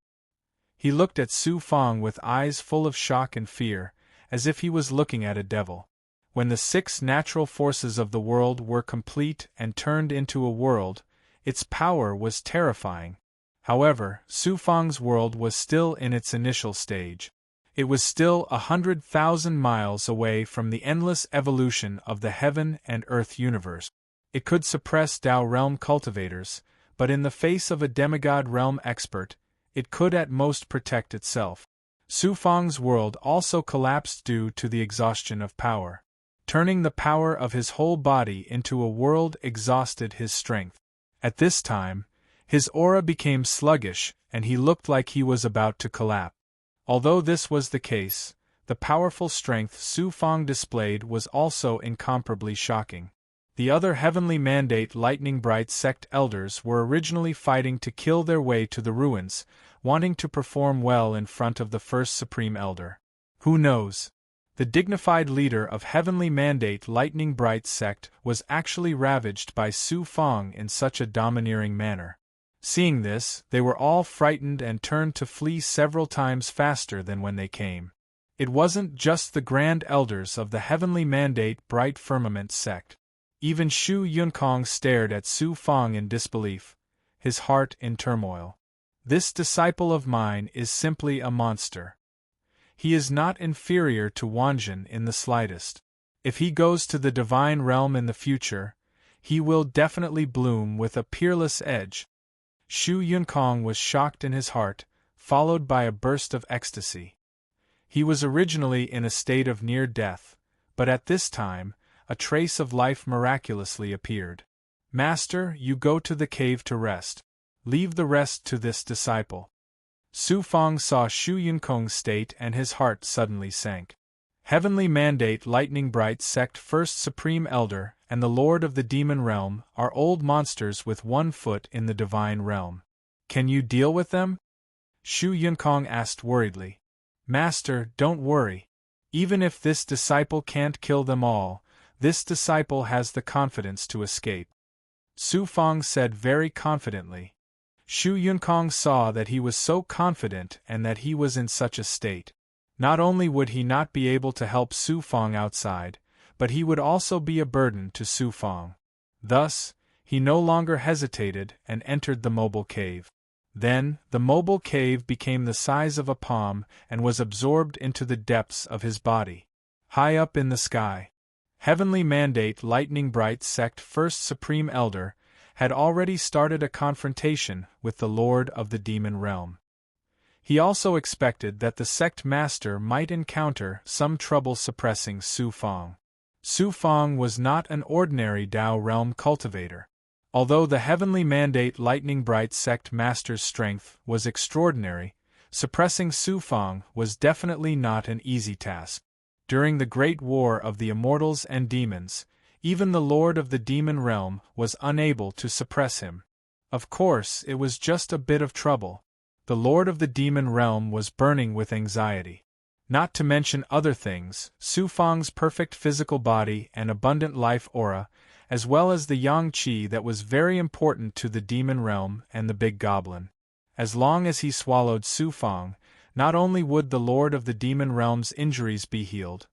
He looked at Su Fang with eyes full of shock and fear, as if he was looking at a devil. When the 6 natural forces of the world were complete and turned into a world, its power was terrifying. However, Su Fang's world was still in its initial stage. It was still 100,000 miles away from the endless evolution of the heaven and earth universe. It could suppress Tao realm cultivators, but in the face of a demigod realm expert, it could at most protect itself. Su Fang's world also collapsed due to the exhaustion of power. Turning the power of his whole body into a world exhausted his strength. At this time, his aura became sluggish and he looked like he was about to collapse. Although this was the case, the powerful strength Su Fang displayed was also incomparably shocking. The other Heavenly Mandate Lightning Bright sect elders were originally fighting to kill their way to the ruins, wanting to perform well in front of the first Supreme Elder. Who knows? The dignified leader of Heavenly Mandate Lightning Bright sect was actually ravaged by Su Fang in such a domineering manner. Seeing this, they were all frightened and turned to flee several times faster than when they came. It wasn't just the Grand Elders of the Heavenly Mandate Bright Firmament sect. Even Shu Yunkong stared at Su Fang in disbelief, his heart in turmoil. This disciple of mine is simply a monster. He is not inferior to Wanjin in the slightest. If he goes to the divine realm in the future, he will definitely bloom with a peerless edge. Shu Yunkong was shocked in his heart, followed by a burst of ecstasy. He was originally in a state of near death, but at this time, a trace of life miraculously appeared. Master, you go to the cave to rest. Leave the rest to this disciple. Su Fang saw Shu Yunkong's state and his heart suddenly sank. Heavenly Mandate Lightning Bright sect First Supreme Elder and the Lord of the Demon Realm are old monsters with 1 foot in the divine realm. Can you deal with them? Shu Yunkong asked worriedly. Master, don't worry. Even if this disciple can't kill them all, this disciple has the confidence to escape. Su Fang said very confidently. Shu Yunkong saw that he was so confident and that he was in such a state. Not only would he not be able to help Su Fang outside, but he would also be a burden to Su Fang. Thus, he no longer hesitated and entered the mobile cave. Then, the mobile cave became the size of a palm and was absorbed into the depths of his body. High up in the sky, Heavenly Mandate Lightning Bright sect First Supreme Elder had already started a confrontation with the Lord of the Demon Realm. He also expected that the sect master might encounter some trouble suppressing Su Fang. Su Fang was not an ordinary Tao realm cultivator. Although the Heavenly Mandate Lightning Bright sect master's strength was extraordinary, suppressing Su Fang was definitely not an easy task. During the Great War of the Immortals and Demons, even the Lord of the Demon Realm was unable to suppress him. Of course, it was just a bit of trouble. The Lord of the Demon Realm was burning with anxiety. Not to mention other things, Su Fang's perfect physical body and abundant life aura, as well as the yang qi that was very important to the Demon Realm and the Big Goblin. As long as he swallowed Su Fang, not only would the Lord of the Demon Realm's injuries be healed,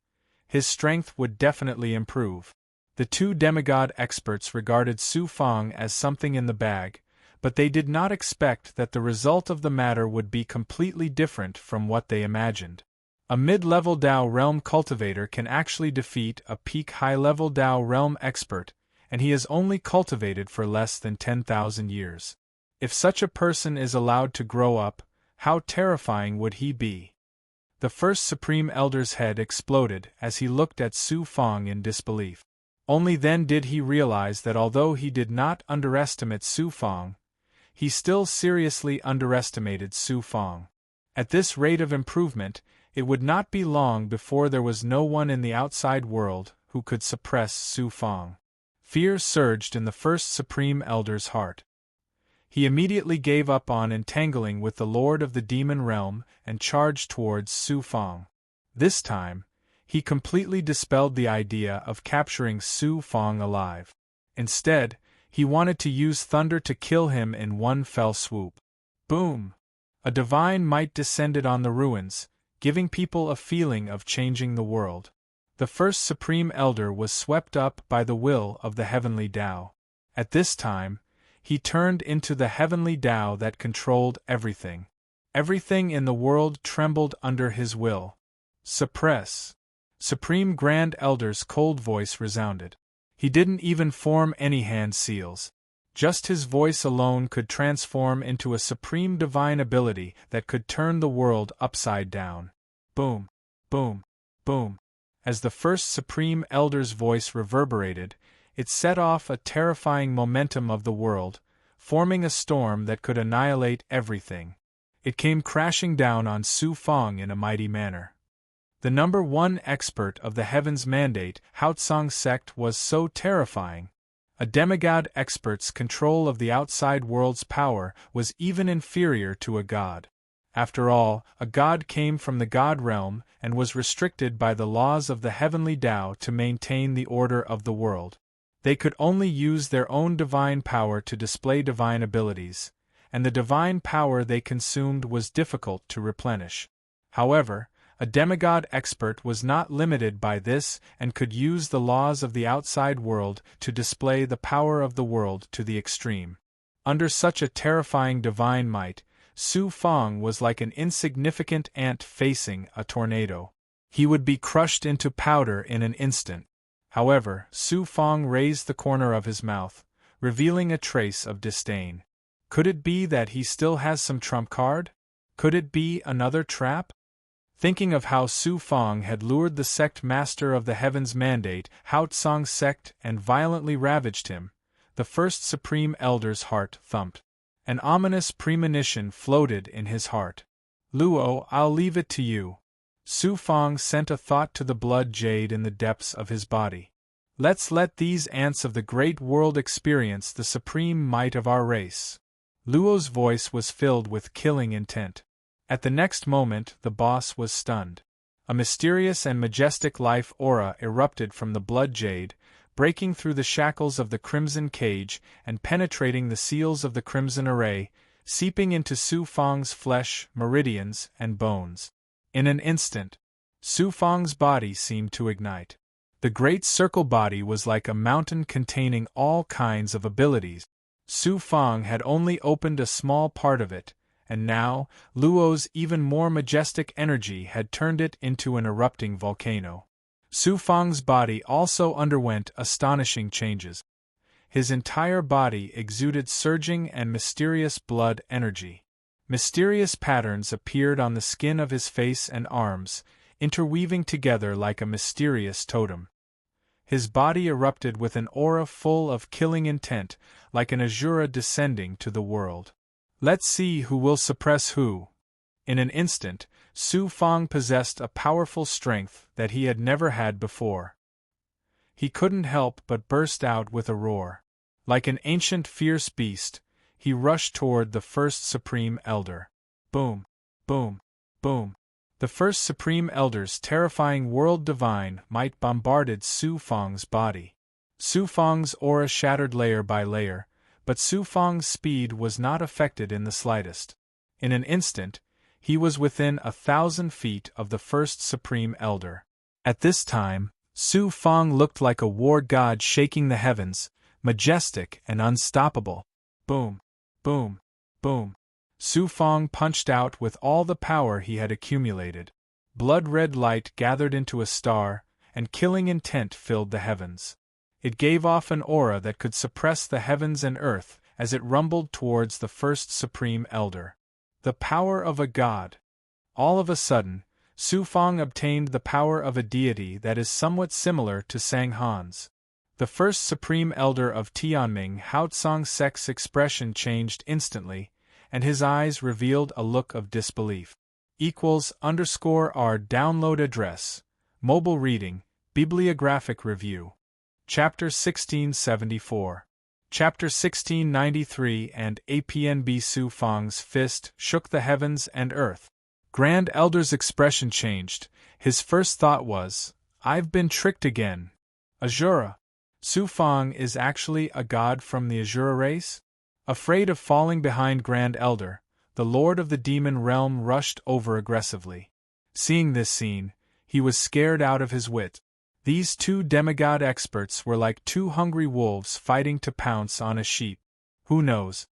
his strength would definitely improve. The 2 demigod experts regarded Su Fang as something in the bag, but they did not expect that the result of the matter would be completely different from what they imagined. A mid-level Tao realm cultivator can actually defeat a peak high-level Tao realm expert, and he is only cultivated for less than 10,000 years. If such a person is allowed to grow up, how terrifying would he be? The first Supreme Elder's head exploded as he looked at Su Fang in disbelief. Only then did he realize that although he did not underestimate Su Fang, he still seriously underestimated Su Fang. At this rate of improvement, it would not be long before there was no one in the outside world who could suppress Su Fang. Fear surged in the first Supreme Elder's heart. He immediately gave up on entangling with the Lord of the Demon Realm and charged towards Su Fang. This time, he completely dispelled the idea of capturing Su Fang alive. Instead, he wanted to use thunder to kill him in one fell swoop. Boom! A divine might descended on the ruins, giving people a feeling of changing the world. The first Supreme Elder was swept up by the will of the heavenly Tao. At this time, he turned into the heavenly Tao that controlled everything. Everything in the world trembled under his will. Suppress. Supreme Grand Elder's cold voice resounded. He didn't even form any hand seals. Just his voice alone could transform into a supreme divine ability that could turn the world upside down. Boom, boom, boom. As the first Supreme Elder's voice reverberated, it set off a terrifying momentum of the world, forming a storm that could annihilate everything. It came crashing down on Su Fang in a mighty manner. The number one expert of the Heaven's Mandate, Haotsong sect, was so terrifying. A demigod expert's control of the outside world's power was even inferior to a god. After all, a god came from the god realm and was restricted by the laws of the heavenly Tao to maintain the order of the world. They could only use their own divine power to display divine abilities, and the divine power they consumed was difficult to replenish. However, a demigod expert was not limited by this and could use the laws of the outside world to display the power of the world to the extreme. Under such a terrifying divine might, Su Fang was like an insignificant ant facing a tornado. He would be crushed into powder in an instant. However, Su Fang raised the corner of his mouth, revealing a trace of disdain. Could it be that he still has some trump card? Could it be another trap? Thinking of how Su Fang had lured the sect master of the Heaven's Mandate, Haotsong sect, and violently ravaged him, the first Supreme Elder's heart thumped. An ominous premonition floated in his heart. Luo, I'll leave it to you. Su Fang sent a thought to the blood jade in the depths of his body. Let's let these ants of the great world experience the supreme might of our race. Luo's voice was filled with killing intent. At the next moment, the boss was stunned. A mysterious and majestic life aura erupted from the blood jade, breaking through the shackles of the crimson cage and penetrating the seals of the crimson array, seeping into Su Fang's flesh, meridians, and bones. In an instant, Su Fang's body seemed to ignite. The great circle body was like a mountain containing all kinds of abilities. Su Fang had only opened a small part of it, and now, Luo's even more majestic energy had turned it into an erupting volcano. Su Fang's body also underwent astonishing changes. His entire body exuded surging and mysterious blood energy. Mysterious patterns appeared on the skin of his face and arms, interweaving together like a mysterious totem. His body erupted with an aura full of killing intent, like an azura descending to the world. Let's see who will suppress who. In an instant, Su Fang possessed a powerful strength that he had never had before. He couldn't help but burst out with a roar. Like an ancient fierce beast, he rushed toward the first Supreme Elder. Boom, boom, boom. The first Supreme Elder's terrifying world divine might bombarded Su Fang's body. Su Fang's aura shattered layer by layer, but Su Fang's speed was not affected in the slightest. In an instant, he was within 1,000 feet of the first Supreme Elder. At this time, Su Fang looked like a war god shaking the heavens, majestic and unstoppable. Boom, boom, boom. Su Fang punched out with all the power he had accumulated. Blood-red light gathered into a star, and killing intent filled the heavens. It gave off an aura that could suppress the heavens and earth as it rumbled towards the first Supreme Elder. The power of a god. All of a sudden, Su Fang obtained the power of a deity that is somewhat similar to Sang Han's. The first Supreme Elder of Tianming Haotsong sect's expression changed instantly, and his eyes revealed a look of disbelief. =R download address, mobile reading, bibliographic review. Chapter 1674. Chapter 1693 and APNB Su Fang's fist shook the heavens and earth. Grand Elder's expression changed. His first thought was, I've been tricked again. Azura. Su Fang is actually a god from the Azura race? Afraid of falling behind Grand Elder, the Lord of the Demon Realm rushed over aggressively. Seeing this scene, he was scared out of his wit. These two demigod experts were like two hungry wolves fighting to pounce on a sheep. Who knows?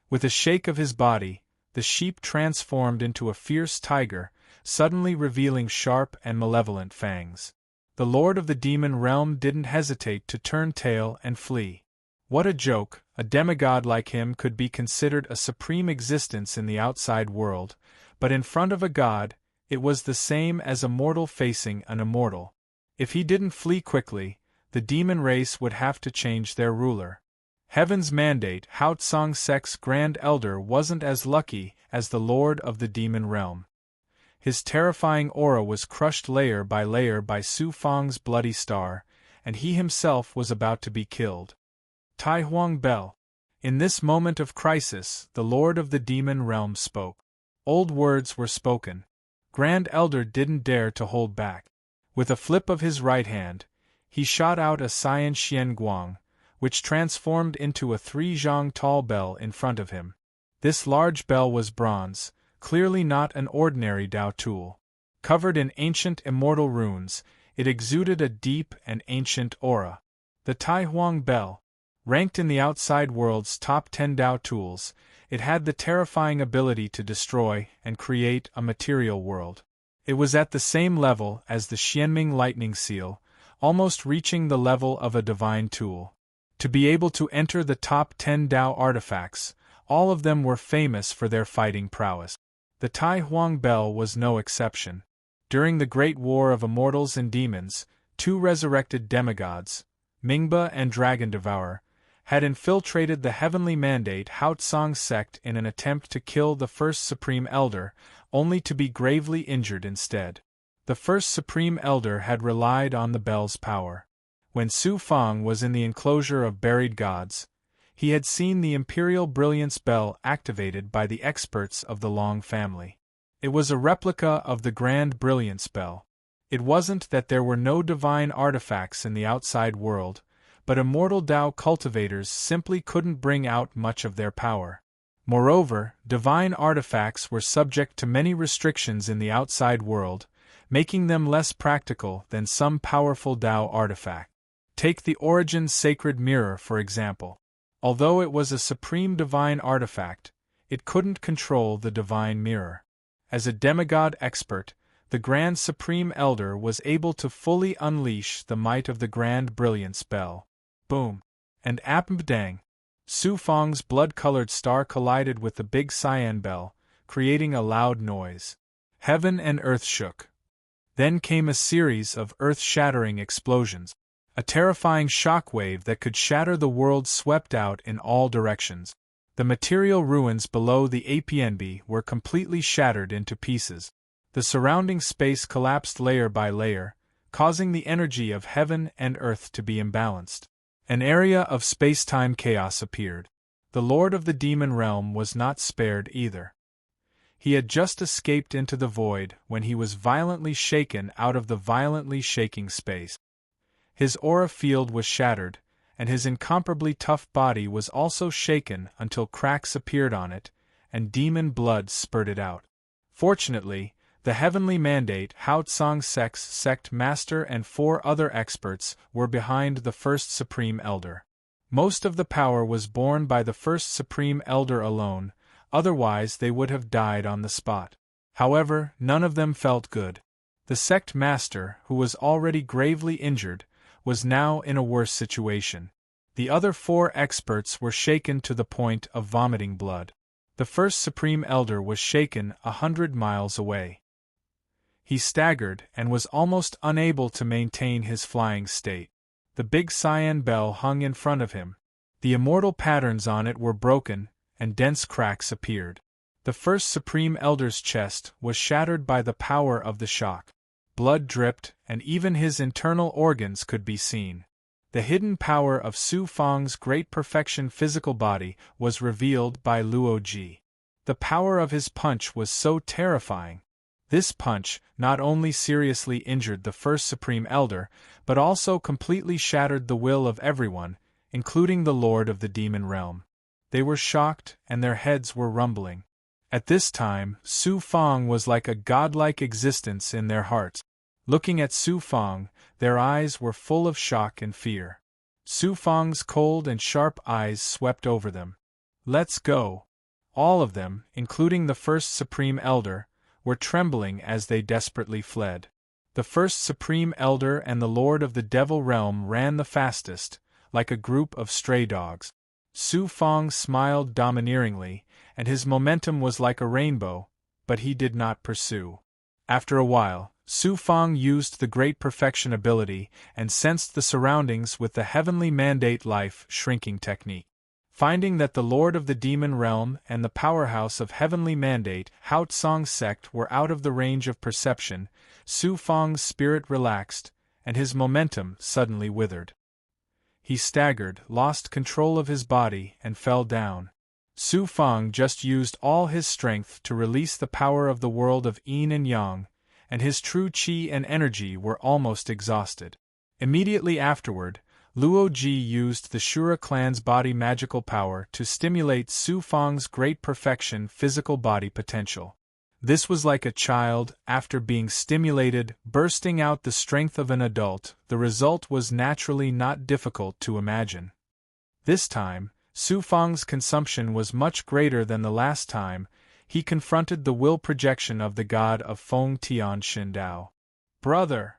With a shake of his body, the sheep transformed into a fierce tiger, suddenly revealing sharp and malevolent fangs. The lord of the demon realm didn't hesitate to turn tail and flee. What a joke! A demigod like him could be considered a supreme existence in the outside world, but in front of a god, it was the same as a mortal facing an immortal. If he didn't flee quickly, the demon race would have to change their ruler. Heaven's mandate, Hao Tsang Sek's Grand Elder, wasn't as lucky as the lord of the demon realm. His terrifying aura was crushed layer by layer by Su Fang's bloody star, and he himself was about to be killed. Tai Huang Bell. In this moment of crisis, the lord of the demon realm spoke. Old words were spoken. Grand Elder didn't dare to hold back. With a flip of his right hand, he shot out a cyan Xian Guang, which transformed into a 3-zhang tall bell in front of him. This large bell was bronze, clearly not an ordinary Dao tool. Covered in ancient immortal runes, it exuded a deep and ancient aura. The Tai Huang Bell. Ranked in the outside world's top 10 Dao tools, it had the terrifying ability to destroy and create a material world. It was at the same level as the Xianming lightning seal, almost reaching the level of a divine tool. To be able to enter the top 10 Dao artifacts, all of them were famous for their fighting prowess. The Tai Huang Bell was no exception. During the Great War of Immortals and Demons, two resurrected demigods, Mingba and Dragon Devourer, had infiltrated the heavenly mandate Hao Tsang sect in an attempt to kill the first Supreme Elder, only to be gravely injured instead. The first Supreme Elder had relied on the bell's power. When Su Fang was in the enclosure of buried gods, he had seen the Imperial Brilliance Bell activated by the experts of the Long family. It was a replica of the Grand Brilliance Bell. It wasn't that there were no divine artifacts in the outside world, but immortal Dao cultivators simply couldn't bring out much of their power. Moreover, divine artifacts were subject to many restrictions in the outside world, making them less practical than some powerful Dao artifact. Take the Origin Sacred Mirror for example. Although it was a supreme divine artifact, it couldn't control the divine mirror. As a demigod expert, the Grand Supreme Elder was able to fully unleash the might of the Grand Brilliance Bell. Boom! And apmdang! Su Fang's blood-colored star collided with the big cyan bell, creating a loud noise. Heaven and earth shook. Then came a series of earth-shattering explosions. A terrifying shockwave that could shatter the world swept out in all directions. The material ruins below the APNB were completely shattered into pieces. The surrounding space collapsed layer by layer, causing the energy of heaven and earth to be imbalanced. An area of space-time chaos appeared. The Lord of the Demon Realm was not spared either. He had just escaped into the void when he was violently shaken out of the violently shaking space. His aura field was shattered, and his incomparably tough body was also shaken until cracks appeared on it, and demon blood spurted out. Fortunately, the heavenly mandate Hao Tsang Sek's sect master and 4 other experts were behind the first Supreme Elder. Most of the power was borne by the first Supreme Elder alone, otherwise they would have died on the spot. However, none of them felt good. The sect master, who was already gravely injured, was now in a worse situation. The other 4 experts were shaken to the point of vomiting blood. The first Supreme Elder was shaken 100 miles away. He staggered and was almost unable to maintain his flying state. The big cyan bell hung in front of him. The immortal patterns on it were broken, and dense cracks appeared. The first Supreme Elder's chest was shattered by the power of the shock. Blood dripped, and even his internal organs could be seen. The hidden power of Su Fang's great perfection physical body was revealed by Luo Ji. The power of his punch was so terrifying. This punch not only seriously injured the first Supreme Elder, but also completely shattered the will of everyone, including the Lord of the Demon Realm. They were shocked, and their heads were rumbling. At this time, Su Fang was like a godlike existence in their hearts. Looking at Su Fang, their eyes were full of shock and fear. Su Fang's cold and sharp eyes swept over them. "Let's go!" All of them, including the first Supreme Elder, were trembling as they desperately fled. The first Supreme Elder and the Lord of the Devil Realm ran the fastest, like a group of stray dogs. Su Fang smiled domineeringly, and his momentum was like a rainbow, but he did not pursue. After a while, Su Fang used the Great Perfection ability and sensed the surroundings with the Heavenly Mandate Life Shrinking technique. Finding that the Lord of the Demon Realm and the powerhouse of Heavenly Mandate Hao Tsang sect were out of the range of perception, Su Fang's spirit relaxed, and his momentum suddenly withered. He staggered, lost control of his body, and fell down. Su Fang just used all his strength to release the power of the world of yin and yang, and his true qi and energy were almost exhausted. Immediately afterward, Luo Ji used the Shura clan's body magical power to stimulate Su Fang's great perfection physical body potential. This was like a child, after being stimulated, bursting out the strength of an adult. The result was naturally not difficult to imagine. This time, Su Fang's consumption was much greater than the last time he confronted the will projection of the god of Feng Tian Shindao. "Brother!"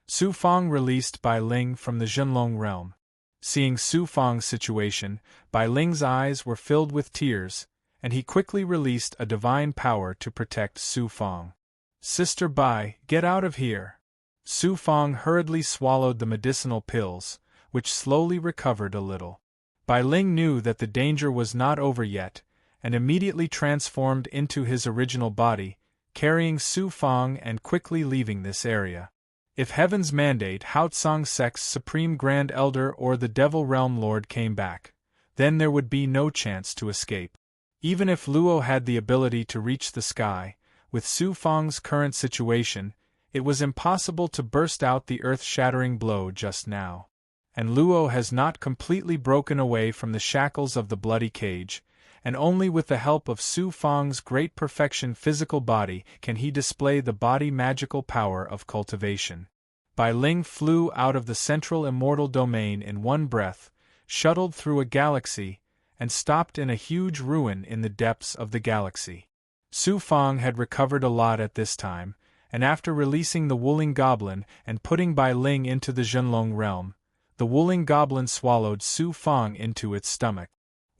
Su Fang released Bai Ling from the Zhenlong realm. Seeing Su Fang's situation, Bai Ling's eyes were filled with tears, and he quickly released a divine power to protect Su Fang. "Sister Bai, get out of here!" Su Fang hurriedly swallowed the medicinal pills, which slowly recovered a little. Bai Ling knew that the danger was not over yet, and immediately transformed into his original body, carrying Su Fang and quickly leaving this area. If Heaven's Mandate Hao Tsang sect's Supreme Grand Elder or the Devil Realm Lord came back, then there would be no chance to escape. Even if Luo had the ability to reach the sky, with Su Fang's current situation, it was impossible to burst out the earth-shattering blow just now. And Luo has not completely broken away from the shackles of the bloody cage, and only with the help of Su Fang's great perfection physical body can he display the body magical power of cultivation. Bai Ling flew out of the central immortal domain in one breath, shuttled through a galaxy, and stopped in a huge ruin in the depths of the galaxy. Su Fang had recovered a lot at this time, and after releasing the Wuling Goblin and putting Bai Ling into the Zhenlong realm, the Wuling Goblin swallowed Su Fang into its stomach.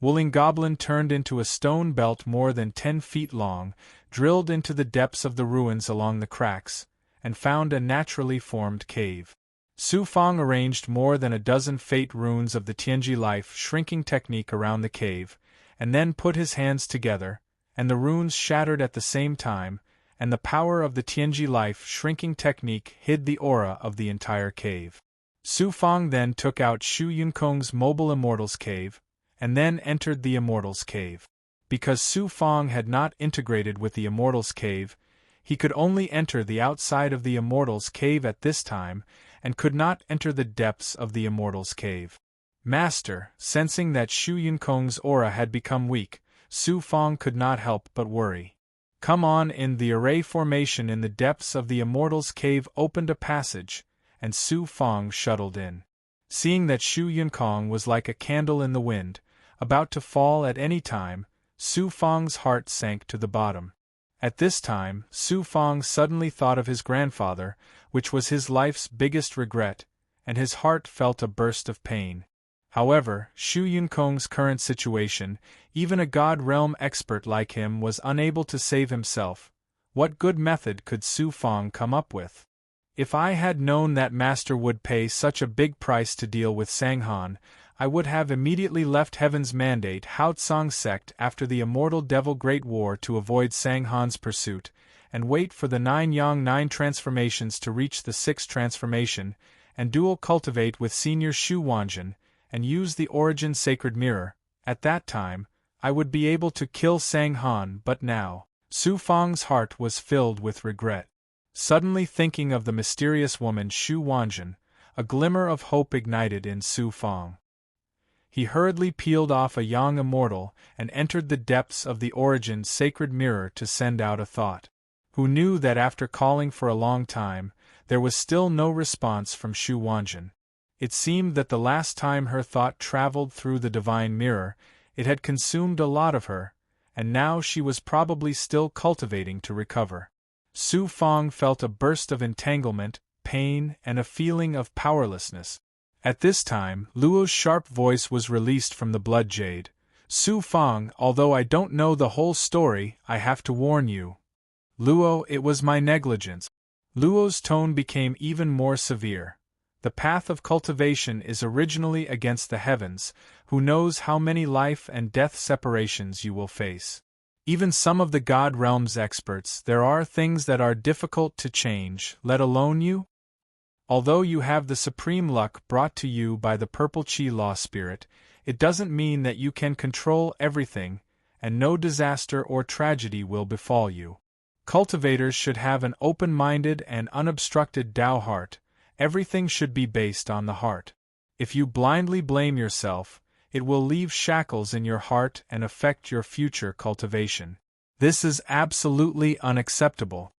Wuling Goblin turned into a stone belt more than 10 feet long, drilled into the depths of the ruins along the cracks, and found a naturally formed cave. Su Fang arranged more than a dozen fate runes of the Tianji life shrinking technique around the cave, and then put his hands together, and the runes shattered at the same time, and the power of the Tianji life shrinking technique hid the aura of the entire cave. Su Fang then took out Shu Yunkong's mobile Immortals Cave, and then entered the Immortals Cave. Because Su Fang had not integrated with the Immortals Cave, he could only enter the outside of the Immortals Cave at this time, and could not enter the depths of the Immortals Cave. Master, sensing that Shu Yunkong's aura had become weak, Su Fang could not help but worry. Come on in. The array formation in the depths of the Immortals Cave opened a passage, and Su Fang shuttled in. Seeing that Shu Yunkong was like a candle in the wind, about to fall at any time, Su Fang's heart sank to the bottom. At this time, Su Fang suddenly thought of his grandfather, which was his life's biggest regret, and his heart felt a burst of pain. However, Shu Yunkong's current situation, even a God Realm expert like him was unable to save himself. What good method could Su Fang come up with? If I had known that Master would pay such a big price to deal with Sanghan, I would have immediately left Heaven's Mandate Hao Tsang sect after the Immortal Devil Great War to avoid Sanghan's pursuit, and wait for the 9 Yang 9 transformations to reach the 6th transformation, and dual cultivate with Senior Shu Wanjin, and use the Origin Sacred Mirror. At that time, I would be able to kill Sanghan, but now, Su Fang's heart was filled with regret. Suddenly thinking of the mysterious woman Shu Wanjin, a glimmer of hope ignited in Su Fang. He hurriedly peeled off a Yang Immortal and entered the depths of the Origin Sacred Mirror to send out a thought. Who knew that after calling for a long time, There was still no response from Shu Wanjin. It seemed that the last time her thought traveled through the divine mirror, it had consumed a lot of her, and now she was probably still cultivating to recover. Su Fang felt a burst of entanglement, pain, and a feeling of powerlessness. At this time, Luo's sharp voice was released from the blood jade. Su Fang, although I don't know the whole story, I have to warn you. Luo, it was my negligence. Luo's tone became even more severe. The path of cultivation is originally against the heavens, who knows how many life and death separations you will face. Even some of the God Realm's experts, there are things that are difficult to change, let alone you. Although you have the supreme luck brought to you by the Purple Chi Law Spirit, it doesn't mean that you can control everything, and no disaster or tragedy will befall you. Cultivators should have an open-minded and unobstructed Tao heart. Everything should be based on the heart. If you blindly blame yourself, it will leave shackles in your heart and affect your future cultivation. This is absolutely unacceptable.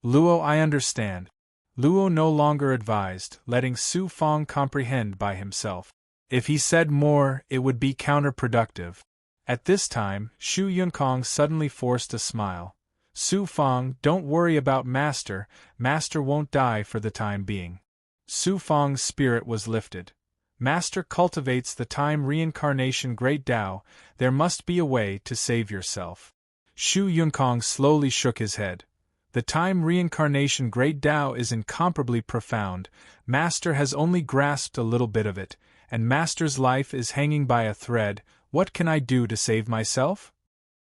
Luo, I understand. Luo no longer advised, letting Su Fang comprehend by himself. If he said more, it would be counterproductive. At this time, Shu Yunkong suddenly forced a smile. Su Fang, don't worry about Master, Master won't die for the time being. Su Fang's spirit was lifted. Master cultivates the time reincarnation great Tao, there must be a way to save yourself. Shu Yunkong slowly shook his head. The time reincarnation great Tao is incomparably profound, Master has only grasped a little bit of it, and Master's life is hanging by a thread. What can I do to save myself?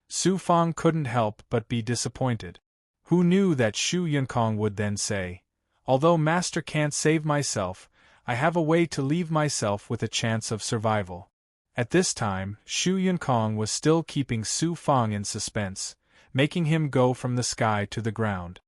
Su Fang couldn't help but be disappointed. Who knew that Shu Yunkong would then say, although Master can't save myself, I have a way to leave myself with a chance of survival. At this time, Shu Yunkong was still keeping Su Fang in suspense, making him go from the sky to the ground.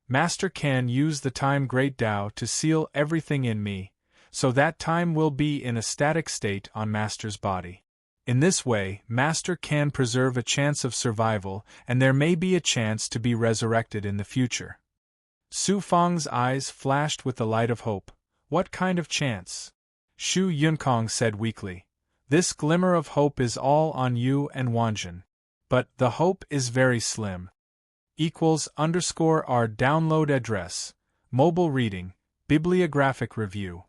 Master can use the time great Tao to seal everything in me, so that time will be in a static state on Master's body. In this way, Master can preserve a chance of survival, and there may be a chance to be resurrected in the future. Su Fang's eyes flashed with the light of hope. What kind of chance? Shu Yunkong said weakly. This glimmer of hope is all on you and Wanjin. But the hope is very slim. =our download address. Mobile reading, bibliographic review.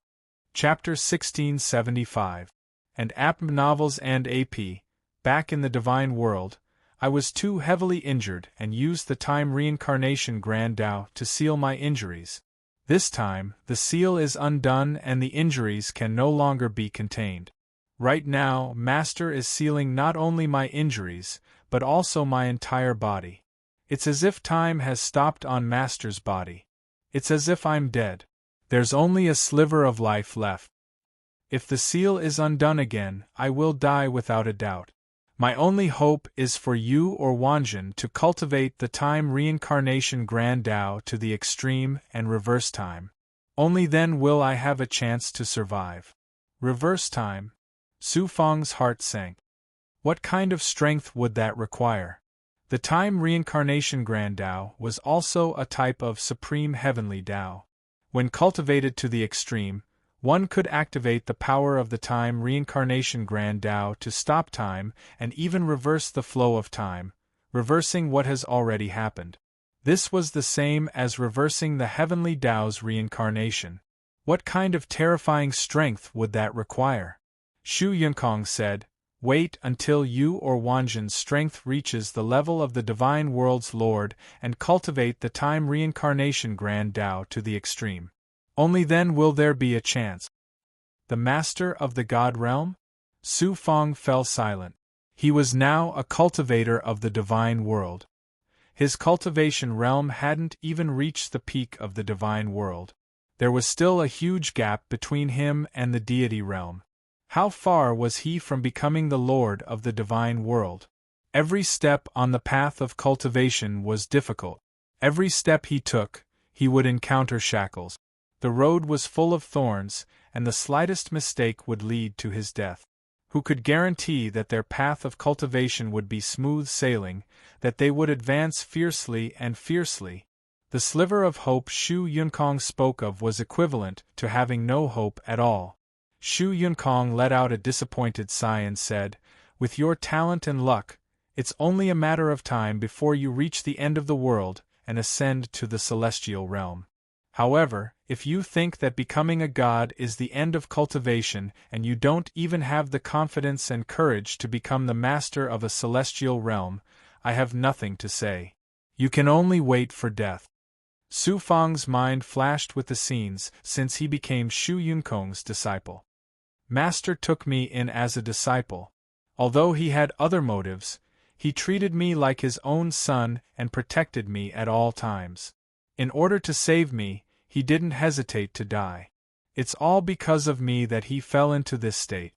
Chapter 1675. And app novels and AP, back in the divine world, I was too heavily injured and used the time reincarnation grand Tao to seal my injuries. This time, the seal is undone and the injuries can no longer be contained. Right now, Master is sealing not only my injuries, but also my entire body. It's as if time has stopped on Master's body. It's as if I'm dead. There's only a sliver of life left. If the seal is undone again, I will die without a doubt. My only hope is for you or Wanjin to cultivate the time reincarnation grand Tao to the extreme and reverse time. Only then will I have a chance to survive. Reverse time? Su Fang's heart sank. What kind of strength would that require? The time reincarnation grand Tao was also a type of supreme heavenly Tao. When cultivated to the extreme, one could activate the power of the time reincarnation grand Tao to stop time and even reverse the flow of time, reversing what has already happened. This was the same as reversing the heavenly Tao's reincarnation. What kind of terrifying strength would that require? Shu Yunkong said, wait until you or Wanjin's strength reaches the level of the divine world's lord and cultivate the time reincarnation grand Tao to the extreme. Only then will there be a chance. The master of the God realm? Su Fang fell silent. He was now a cultivator of the divine world. His cultivation realm hadn't even reached the peak of the divine world. There was still a huge gap between him and the deity realm. How far was he from becoming the lord of the divine world? Every step on the path of cultivation was difficult. Every step he took, he would encounter shackles. The road was full of thorns, and the slightest mistake would lead to his death. Who could guarantee that their path of cultivation would be smooth sailing, that they would advance fiercely and fiercely? The sliver of hope Shu Yunkong spoke of was equivalent to having no hope at all. Shu Yunkong let out a disappointed sigh and said, "With your talent and luck, it's only a matter of time before you reach the end of the world and ascend to the celestial realm. However, if you think that becoming a god is the end of cultivation and you don't even have the confidence and courage to become the master of a celestial realm, I have nothing to say. You can only wait for death." Su Fang's mind flashed with the scenes since he became Shu Yunkong's disciple. Master took me in as a disciple. Although he had other motives, he treated me like his own son and protected me at all times. In order to save me, he didn't hesitate to die. It's all because of me that he fell into this state.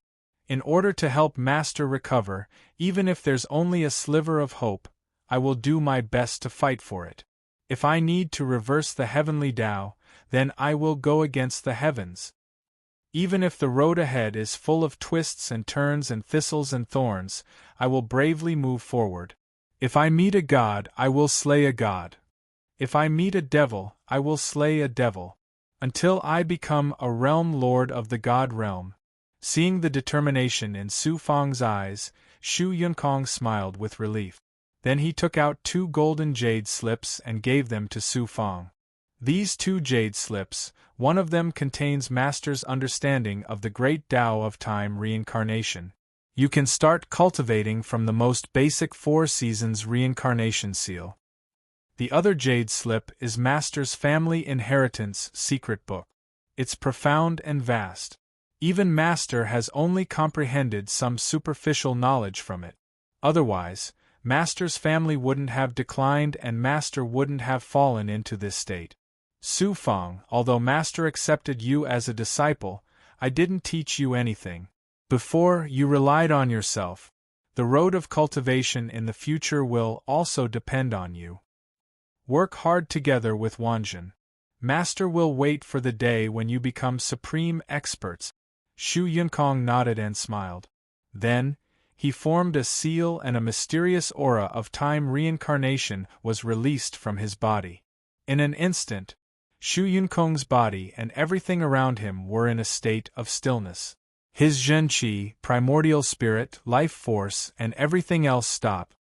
In order to help Master recover, even if there's only a sliver of hope, I will do my best to fight for it. If I need to reverse the heavenly Tao, then I will go against the heavens. Even if the road ahead is full of twists and turns and thistles and thorns, I will bravely move forward. If I meet a god, I will slay a god. If I meet a devil, I will slay a devil. Until I become a realm lord of the god realm. Seeing the determination in Su Fang's eyes, Shu Yunkong smiled with relief. Then he took out 2 golden jade slips and gave them to Su Fang. These 2 jade slips, one of them contains Master's understanding of the great Tao of time reincarnation. You can start cultivating from the most basic 4 seasons reincarnation seal. The other jade slip is Master's family inheritance secret book. It's profound and vast. Even Master has only comprehended some superficial knowledge from it. Otherwise, Master's family wouldn't have declined and Master wouldn't have fallen into this state. Su Fang, although Master accepted you as a disciple, I didn't teach you anything. Before, you relied on yourself. The road of cultivation in the future will also depend on you. Work hard together with Wanjin. Master will wait for the day when you become supreme experts. Shu Yunkong nodded and smiled. Then, he formed a seal and a mysterious aura of time reincarnation was released from his body. In an instant, Shu Yunkong's body and everything around him were in a state of stillness. His Zhenqi, primordial spirit, life force, and everything else stopped.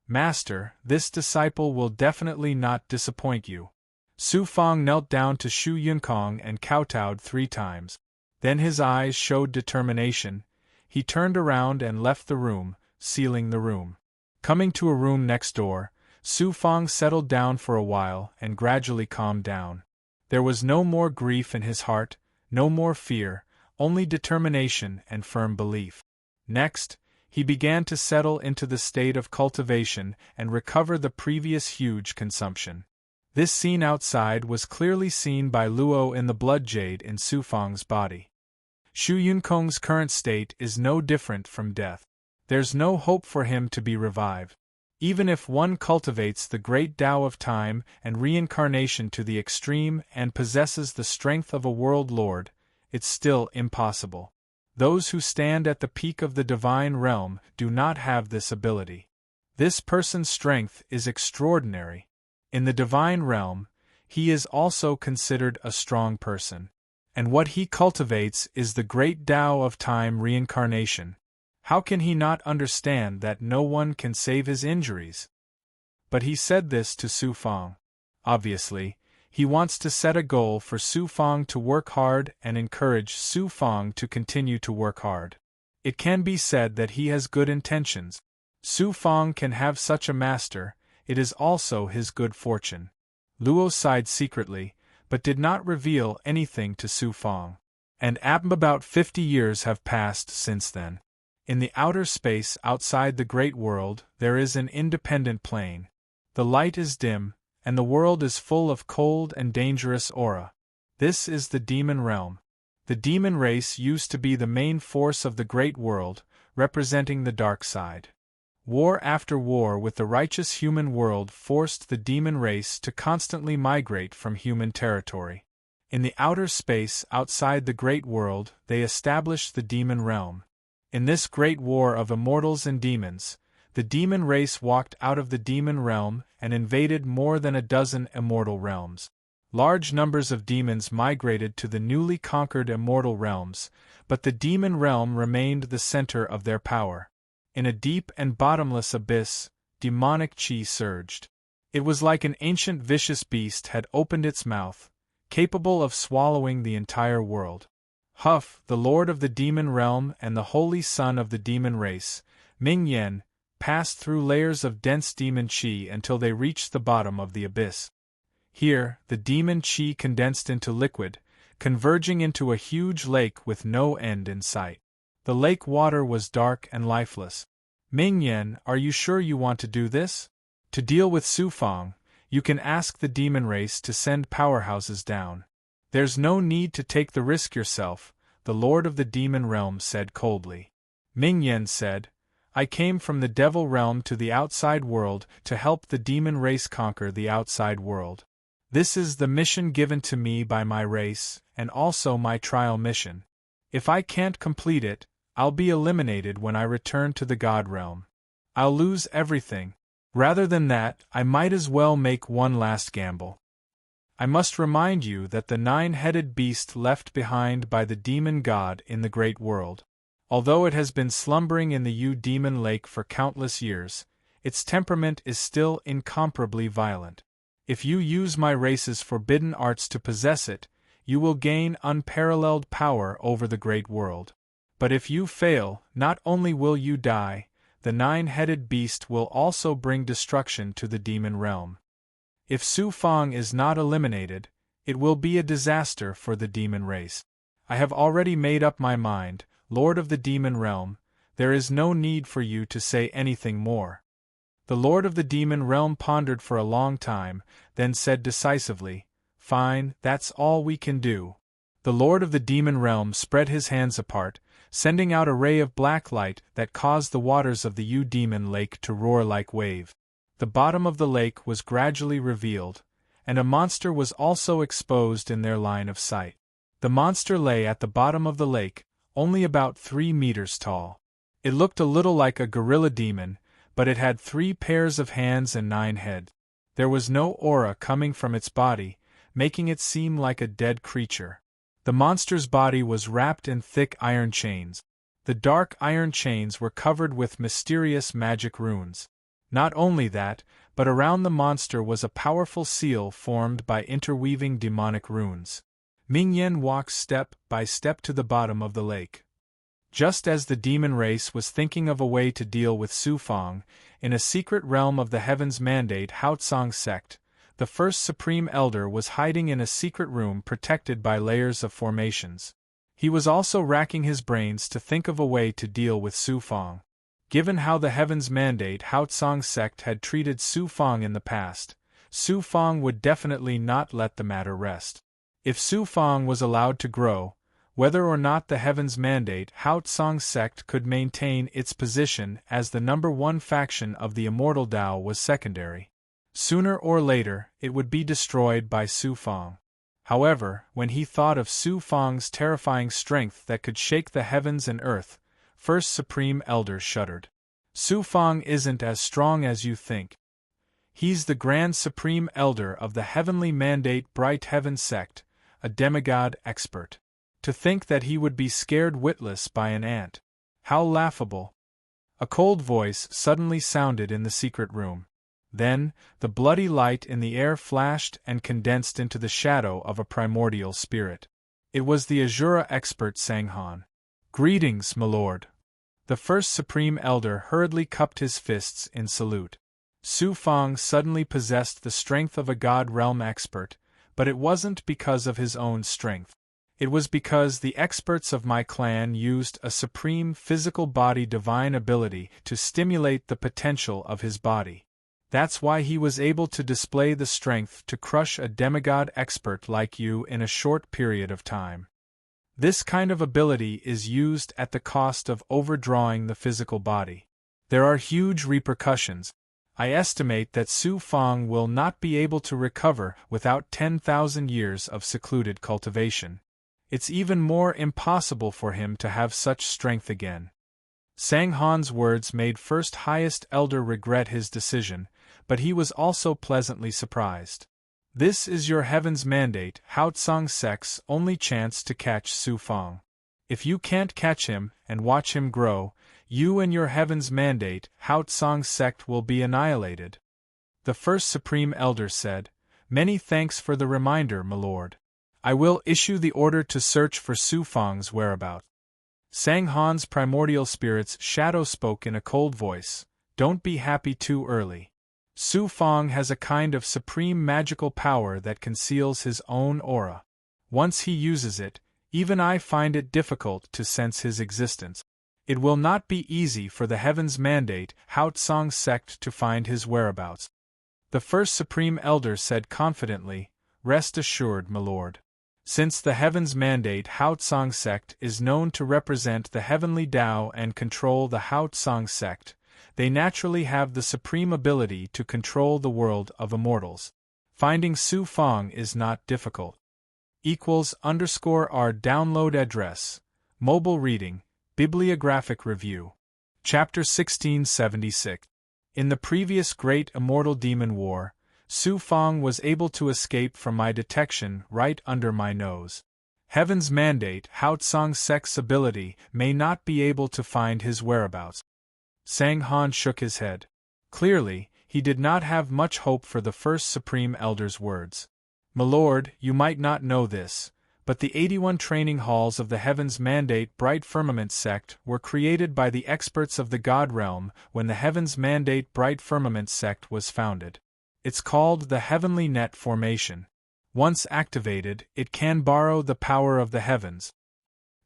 Master, this disciple will definitely not disappoint you. Su Fang knelt down to Shu Yunkong and kowtowed 3 times. Then his eyes showed determination. He turned around and left the room, sealing the room. Coming to a room next door, Su Fang settled down for a while and gradually calmed down. There was no more grief in his heart, no more fear, only determination and firm belief. Next, he began to settle into the state of cultivation and recover the previous huge consumption. This scene outside was clearly seen by Luo in the blood jade in Su Fang's body. Shu Yunkong's current state is no different from death. There's no hope for him to be revived. Even if one cultivates the great Tao of time and reincarnation to the extreme and possesses the strength of a world lord, it's still impossible. Those who stand at the peak of the divine realm do not have this ability. This person's strength is extraordinary. In the divine realm, he is also considered a strong person. And what he cultivates is the great Tao of time reincarnation. How can he not understand that no one can save his injuries? But he said this to Su Fang. Obviously, he wants to set a goal for Su Fang to work hard and encourage Su Fang to continue to work hard. It can be said that he has good intentions. Su Fang can have such a master, it is also his good fortune. Luo sighed secretly, but did not reveal anything to Su Fang. And about 50 years have passed since then. In the outer space outside the great world, there is an independent plane. The light is dim, and the world is full of cold and dangerous aura. This is the demon realm. The demon race used to be the main force of the great world, representing the dark side. War after war with the righteous human world forced the demon race to constantly migrate from human territory. In the outer space outside the great world, they established the demon realm. In this great war of immortals and demons, the demon race walked out of the demon realm and invaded more than a dozen immortal realms. Large numbers of demons migrated to the newly conquered immortal realms, but the demon realm remained the center of their power. In a deep and bottomless abyss, demonic chi surged. It was like an ancient vicious beast had opened its mouth, capable of swallowing the entire world. Huff, the lord of the demon realm and the holy son of the demon race, Ming Yen, passed through layers of dense demon chi until they reached the bottom of the abyss. Here, the demon chi condensed into liquid, converging into a huge lake with no end in sight. The lake water was dark and lifeless. Ming Yen, are you sure you want to do this? To deal with Su Fang, you can ask the demon race to send powerhouses down. There's no need to take the risk yourself, the lord of the demon realm said coldly. Ming Yen said, I came from the devil realm to the outside world to help the demon race conquer the outside world. This is the mission given to me by my race, and also my trial mission. If I can't complete it, I'll be eliminated when I return to the God realm. I'll lose everything. Rather than that, I might as well make one last gamble. I must remind you that the nine-headed beast left behind by the demon god in the great world. Although it has been slumbering in the demon lake for countless years, its temperament is still incomparably violent. If you use my race's forbidden arts to possess it, you will gain unparalleled power over the great world. But if you fail, not only will you die, the nine-headed beast will also bring destruction to the demon realm. If Su Fang is not eliminated, it will be a disaster for the demon race. I have already made up my mind, Lord of the demon realm, there is no need for you to say anything more. The lord of the demon realm pondered for a long time, then said decisively, Fine, that's all we can do. The lord of the demon realm spread his hands apart, sending out a ray of black light that caused the waters of the demon lake to roar like wave. The bottom of the lake was gradually revealed, and a monster was also exposed in their line of sight. The monster lay at the bottom of the lake, only about 3 meters tall. It looked a little like a gorilla demon, but it had 3 pairs of hands and 9 heads. There was no aura coming from its body, making it seem like a dead creature. The monster's body was wrapped in thick iron chains. The dark iron chains were covered with mysterious magic runes. Not only that, but around the monster was a powerful seal formed by interweaving demonic runes. Ming Yen walked step by step to the bottom of the lake. Just as the demon race was thinking of a way to deal with Su Fang, in a secret realm of the Heaven's Mandate Haotsong sect, the first Supreme Elder was hiding in a secret room protected by layers of formations. He was also racking his brains to think of a way to deal with Su Fang. Given how the Heaven's Mandate Haotsong sect had treated Su Fang in the past, Su Fang would definitely not let the matter rest. If Su Fang was allowed to grow, whether or not the Heaven's Mandate Haotsong sect could maintain its position as the #1 faction of the Immortal Tao was secondary. Sooner or later, it would be destroyed by Su Fang. However, when he thought of Su Fang's terrifying strength that could shake the heavens and earth, First Supreme Elder shuddered. Su Fang isn't as strong as you think. He's the Grand Supreme Elder of the Heavenly Mandate Bright Heaven sect, a demigod expert. To think that he would be scared witless by an ant. How laughable. A cold voice suddenly sounded in the secret room. Then, the bloody light in the air flashed and condensed into the shadow of a primordial spirit. It was the Azura expert Sanghan. Greetings, my lord. The first Supreme Elder hurriedly cupped his fists in salute. Su Fang suddenly possessed the strength of a God Realm expert, but it wasn't because of his own strength. It was because the experts of my clan used a supreme physical body divine ability to stimulate the potential of his body. That's why he was able to display the strength to crush a demigod expert like you in a short period of time. This kind of ability is used at the cost of overdrawing the physical body. There are huge repercussions. I estimate that Su Fang will not be able to recover without 10,000 years of secluded cultivation. It's even more impossible for him to have such strength again. Sang Han's words made First Highest Elder regret his decision, but he was also pleasantly surprised. This is your heaven's mandate, Hao Tsang Sek's only chance to catch Su Fang. If you can't catch him and watch him grow, you and your heaven's mandate, Hao Tsang sect, will be annihilated. The First Supreme Elder said, "Many thanks for the reminder, my lord. I will issue the order to search for Su Fang's whereabouts." Sang Han's primordial spirit's shadow spoke in a cold voice, "Don't be happy too early. Su Fang has a kind of supreme magical power that conceals his own aura. Once he uses it, even I find it difficult to sense his existence. It will not be easy for the Heaven's Mandate, Hao Tsang sect, to find his whereabouts." The First Supreme Elder said confidently, "Rest assured, my lord. Since the Heaven's Mandate, Hao Tsang sect, is known to represent the heavenly Tao and control the Hao Tsang sect, they naturally have the supreme ability to control the world of immortals. Finding Su Fang is not difficult. =_our download address, mobile reading, bibliographic review. Chapter 1676. In the previous Great Immortal Demon War, Su Fang was able to escape from my detection right under my nose. Heaven's Mandate, Hao Tsang sect's ability, may not be able to find his whereabouts." Sang Han shook his head. Clearly, he did not have much hope for the First Supreme Elder's words. "My lord, you might not know this, but the 81 training halls of the Heaven's Mandate Bright Firmament sect were created by the experts of the God Realm when the Heaven's Mandate Bright Firmament sect was founded. It's called the Heavenly Net Formation. Once activated, it can borrow the power of the heavens.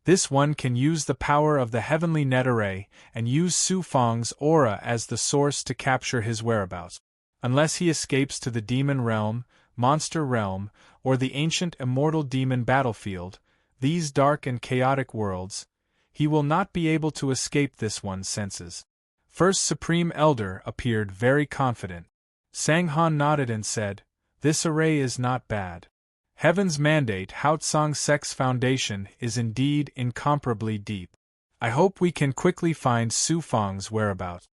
This one can use the power of the Heavenly Net Array and use Su Fang's aura as the source to capture his whereabouts. Unless he escapes to the demon realm, monster realm, or the ancient immortal demon battlefield, these dark and chaotic worlds, he will not be able to escape this one's senses." First Supreme Elder appeared very confident. Sang Han nodded and said, "This array is not bad. Heaven's Mandate, Hao Tsang sect's foundation, is indeed incomparably deep. I hope we can quickly find Su Fang's whereabouts."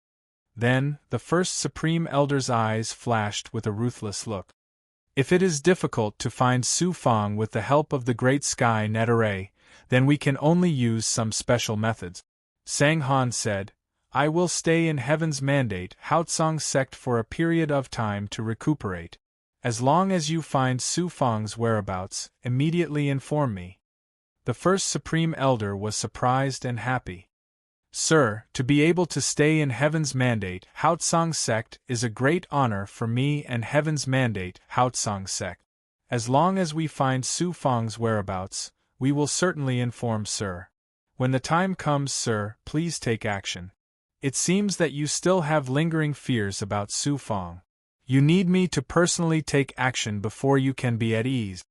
Then, the First Supreme Elder's eyes flashed with a ruthless look. "If it is difficult to find Su Fang with the help of the Great Sky Net Array, then we can only use some special methods." Sang Han said, "I will stay in Heaven's Mandate, Hao Tsang sect, for a period of time to recuperate. As long as you find Su Fang's whereabouts, immediately inform me." The First Supreme Elder was surprised and happy. "Sir, to be able to stay in Heaven's Mandate, Hao Tsang sect, is a great honor for me and Heaven's Mandate, Hao Tsang sect. As long as we find Su Fang's whereabouts, we will certainly inform sir. When the time comes, sir, please take action. It seems that you still have lingering fears about Su Fang. You need me to personally take action before you can be at ease."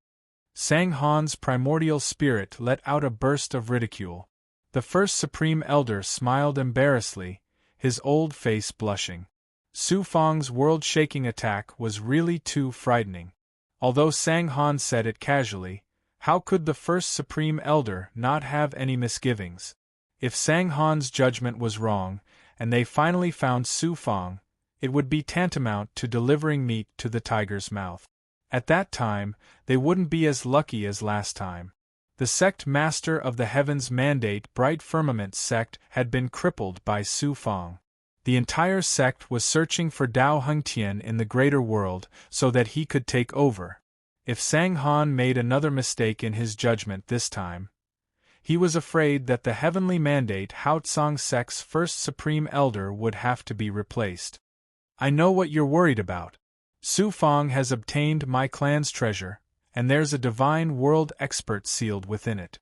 Sang Han's primordial spirit let out a burst of ridicule. The First Supreme Elder smiled embarrassedly, his old face blushing. Su Fang's world-shaking attack was really too frightening. Although Sang Han said it casually, how could the First Supreme Elder not have any misgivings? If Sang Han's judgment was wrong, and they finally found Su Fang, it would be tantamount to delivering meat to the tiger's mouth. At that time, they wouldn't be as lucky as last time. The sect master of the Heaven's Mandate Bright Firmament sect had been crippled by Su Fang. The entire sect was searching for Dao Hengtian in the greater world so that he could take over. If Sang Han made another mistake in his judgment this time, he was afraid that the Heavenly Mandate Hao Tsang sect's First Supreme Elder would have to be replaced. "I know what you're worried about. Su Fang has obtained my clan's treasure, and there's a divine world expert sealed within it.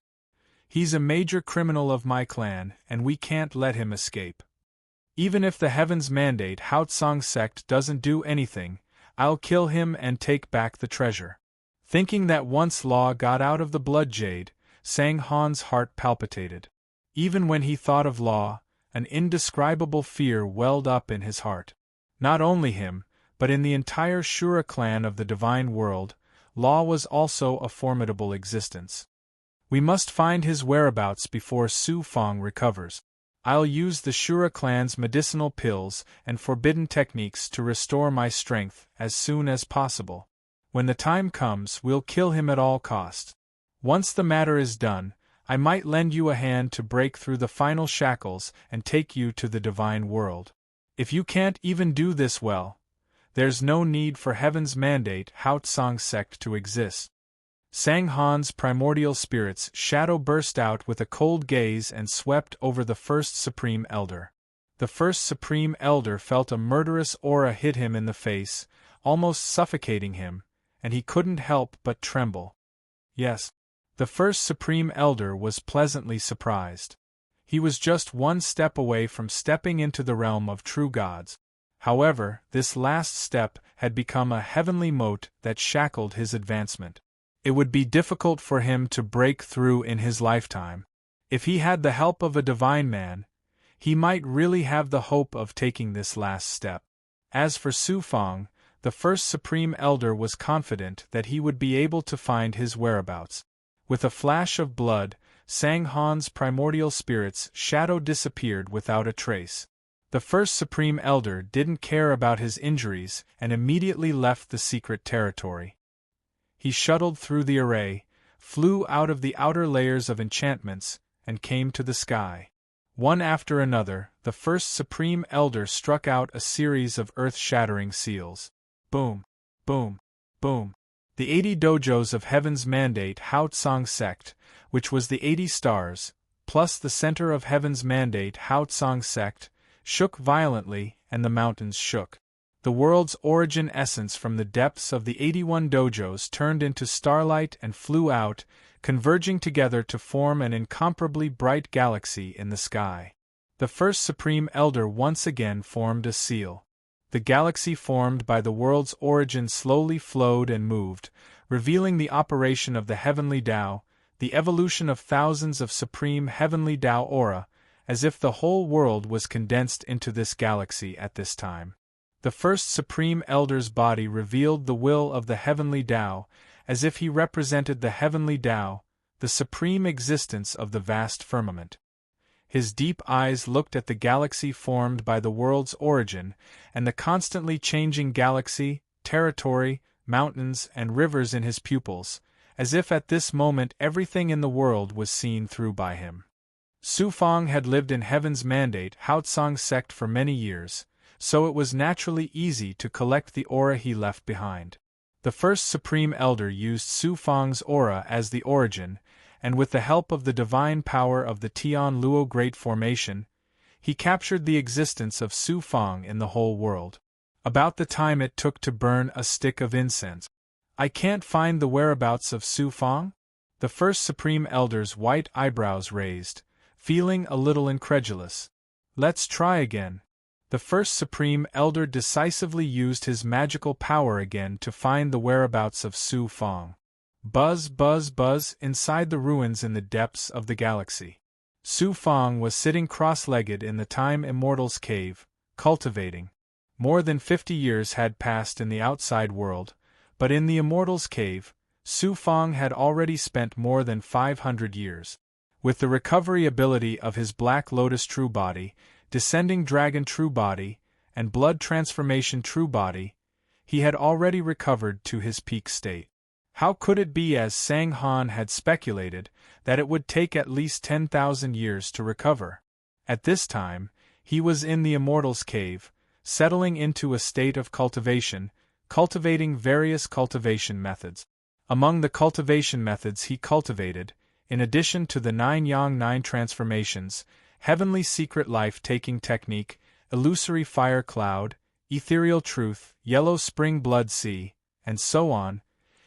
He's a major criminal of my clan, and we can't let him escape. Even if the Heaven's Mandate Hao Tsang sect doesn't do anything, I'll kill him and take back the treasure." Thinking that once Law got out of the Blood Jade, Sang Han's heart palpitated. Even when he thought of Law, an indescribable fear welled up in his heart. Not only him, but in the entire Shura clan of the divine world, Law was also a formidable existence. "We must find his whereabouts before Su Fang recovers. I'll use the Shura clan's medicinal pills and forbidden techniques to restore my strength as soon as possible. When the time comes, we'll kill him at all costs. Once the matter is done, I might lend you a hand to break through the final shackles and take you to the divine world. If you can't even do this well, there's no need for heaven's mandate Haotsang sect to exist. Sang Han's primordial spirit's shadow burst out with a cold gaze and swept over the first Supreme Elder. The first Supreme Elder felt a murderous aura hit him in the face, almost suffocating him, and he couldn't help but tremble. Yes, the first Supreme Elder was pleasantly surprised. He was just one step away from stepping into the realm of true gods. However, this last step had become a heavenly moat that shackled his advancement. It would be difficult for him to break through in his lifetime. If he had the help of a divine man, he might really have the hope of taking this last step. As for Su Fang, the first Supreme Elder was confident that he would be able to find his whereabouts. With a flash of blood, Sang Han's primordial spirit's shadow disappeared without a trace. The first Supreme Elder didn't care about his injuries and immediately left the secret territory. He shuttled through the array, flew out of the outer layers of enchantments, and came to the sky. One after another, the first Supreme Elder struck out a series of earth-shattering seals. Boom, boom, boom. The 80 dojos of Heaven's Mandate Haotsang sect, which was the 80 stars, plus the center of Heaven's Mandate Haotsang sect, shook violently, and the mountains shook. The world's origin essence from the depths of the 81 dojos turned into starlight and flew out, converging together to form an incomparably bright galaxy in the sky. The first Supreme Elder once again formed a seal. The galaxy formed by the world's origin slowly flowed and moved, revealing the operation of the heavenly Tao, the evolution of thousands of supreme heavenly Tao aura, as if the whole world was condensed into this galaxy at this time. The first Supreme Elder's body revealed the will of the heavenly Tao, as if he represented the heavenly Tao, the supreme existence of the vast firmament. His deep eyes looked at the galaxy formed by the world's origin, and the constantly changing galaxy, territory, mountains, and rivers in his pupils, as if at this moment everything in the world was seen through by him. Su Fang had lived in Heaven's Mandate Haotsang sect for many years, so it was naturally easy to collect the aura he left behind. The first Supreme Elder used Su Fang's aura as the origin, and with the help of the divine power of the Tian Luo Great Formation, he captured the existence of Su Fang in the whole world. About the time it took to burn a stick of incense. I can't find the whereabouts of Su Fang? The first Supreme Elder's white eyebrows raised, feeling a little incredulous. Let's try again. The first Supreme Elder decisively used his magical power again to find the whereabouts of Su Fang. Buzz, buzz, buzz inside the ruins in the depths of the galaxy. Su Fang was sitting cross-legged in the Time Immortal's cave, cultivating. More than 50 years had passed in the outside world, but in the Immortal's cave, Su Fang had already spent more than 500 years. With the recovery ability of his Black Lotus True Body, Descending Dragon True Body, and Blood Transformation True Body, he had already recovered to his peak state. How could it be, as Sang Han had speculated, that it would take at least 10,000 years to recover? At this time, he was in the Immortal's cave, settling into a state of cultivation, cultivating various cultivation methods. Among the cultivation methods he cultivated, in addition to the 9 Yang 9 transformations, Heavenly Secret Life-Taking Technique, Illusory Fire Cloud, Ethereal Truth, Yellow Spring Blood Sea, and so on,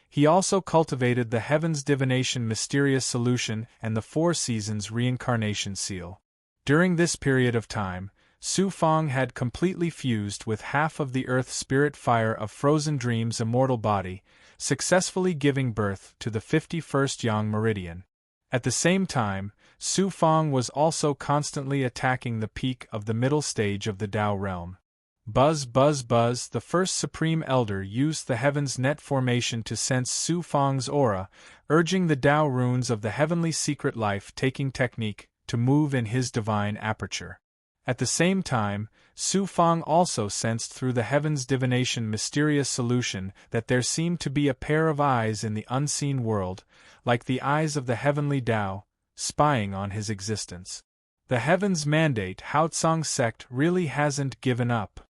he also cultivated the Heaven's Divination Mysterious Solution and the 4 Seasons Reincarnation Seal. During this period of time, Su Fang had completely fused with half of the Earth Spirit Fire of Frozen Dream's immortal body, successfully giving birth to the 51st Yang Meridian. At the same time, Su Fang was also constantly attacking the peak of the middle stage of the Tao realm. Buzz, buzz, buzz, the first Supreme Elder used the Heaven's Net formation to sense Su Fang's aura, urging the Tao runes of the Heavenly Secret Life-Taking Technique to move in his divine aperture. At the same time, Su Fang also sensed through the heavens' divination mysterious solution that there seemed to be a pair of eyes in the unseen world, like the eyes of the heavenly Tao, spying on his existence. The heavens' mandate Haotsang sect really hasn't given up.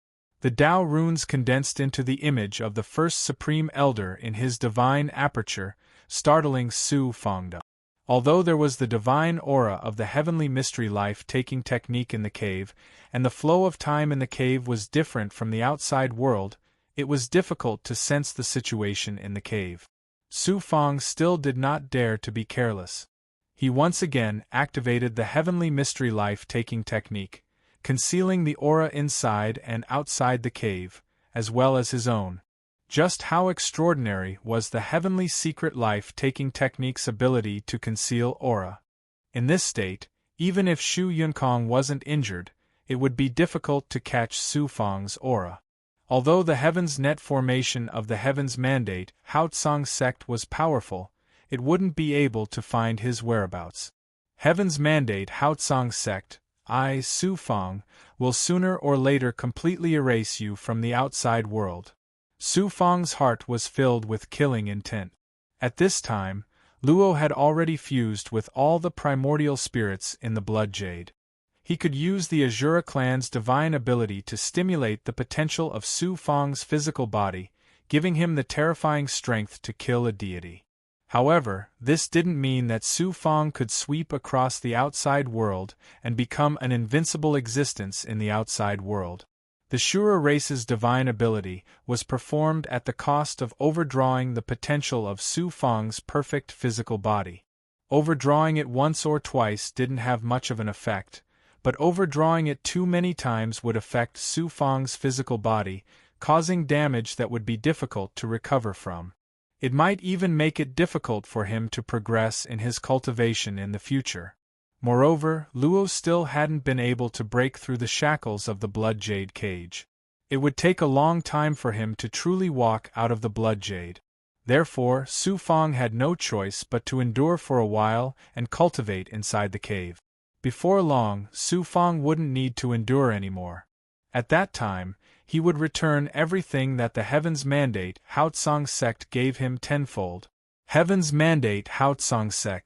The Tao runes condensed into the image of the first Supreme Elder in his divine aperture, startling Su Fangda. Although there was the divine aura of the heavenly mystery life-taking technique in the cave, and the flow of time in the cave was different from the outside world, it was difficult to sense the situation in the cave. Su Fang still did not dare to be careless. He once again activated the heavenly mystery life-taking technique, concealing the aura inside and outside the cave, as well as his own. Just how extraordinary was the heavenly secret life-taking technique's ability to conceal aura. In this state, even if Shu Yunkong wasn't injured, it would be difficult to catch Su Fang's aura. Although the Heaven's Net formation of the Heaven's Mandate Haotsang sect was powerful, it wouldn't be able to find his whereabouts. Heaven's Mandate Haotsang sect, I, Su Fang, will sooner or later completely erase you from the outside world. Su Fang's heart was filled with killing intent. At this time, Luo had already fused with all the primordial spirits in the blood jade. He could use the Azura clan's divine ability to stimulate the potential of Su Fang's physical body, giving him the terrifying strength to kill a deity. However, this didn't mean that Su Fang could sweep across the outside world and become an invincible existence in the outside world. The Shura race's divine ability was performed at the cost of overdrawing the potential of Su Fang's perfect physical body. Overdrawing it once or twice didn't have much of an effect, but overdrawing it too many times would affect Su Fang's physical body, causing damage that would be difficult to recover from. It might even make it difficult for him to progress in his cultivation in the future. Moreover, Luo still hadn't been able to break through the shackles of the blood jade cage. It would take a long time for him to truly walk out of the blood jade. Therefore, Su Fang had no choice but to endure for a while and cultivate inside the cave. Before long, Su Fang wouldn't need to endure anymore. At that time, he would return everything that the Heaven's Mandate Haotsang sect gave him tenfold. Heaven's Mandate Haotsang sect.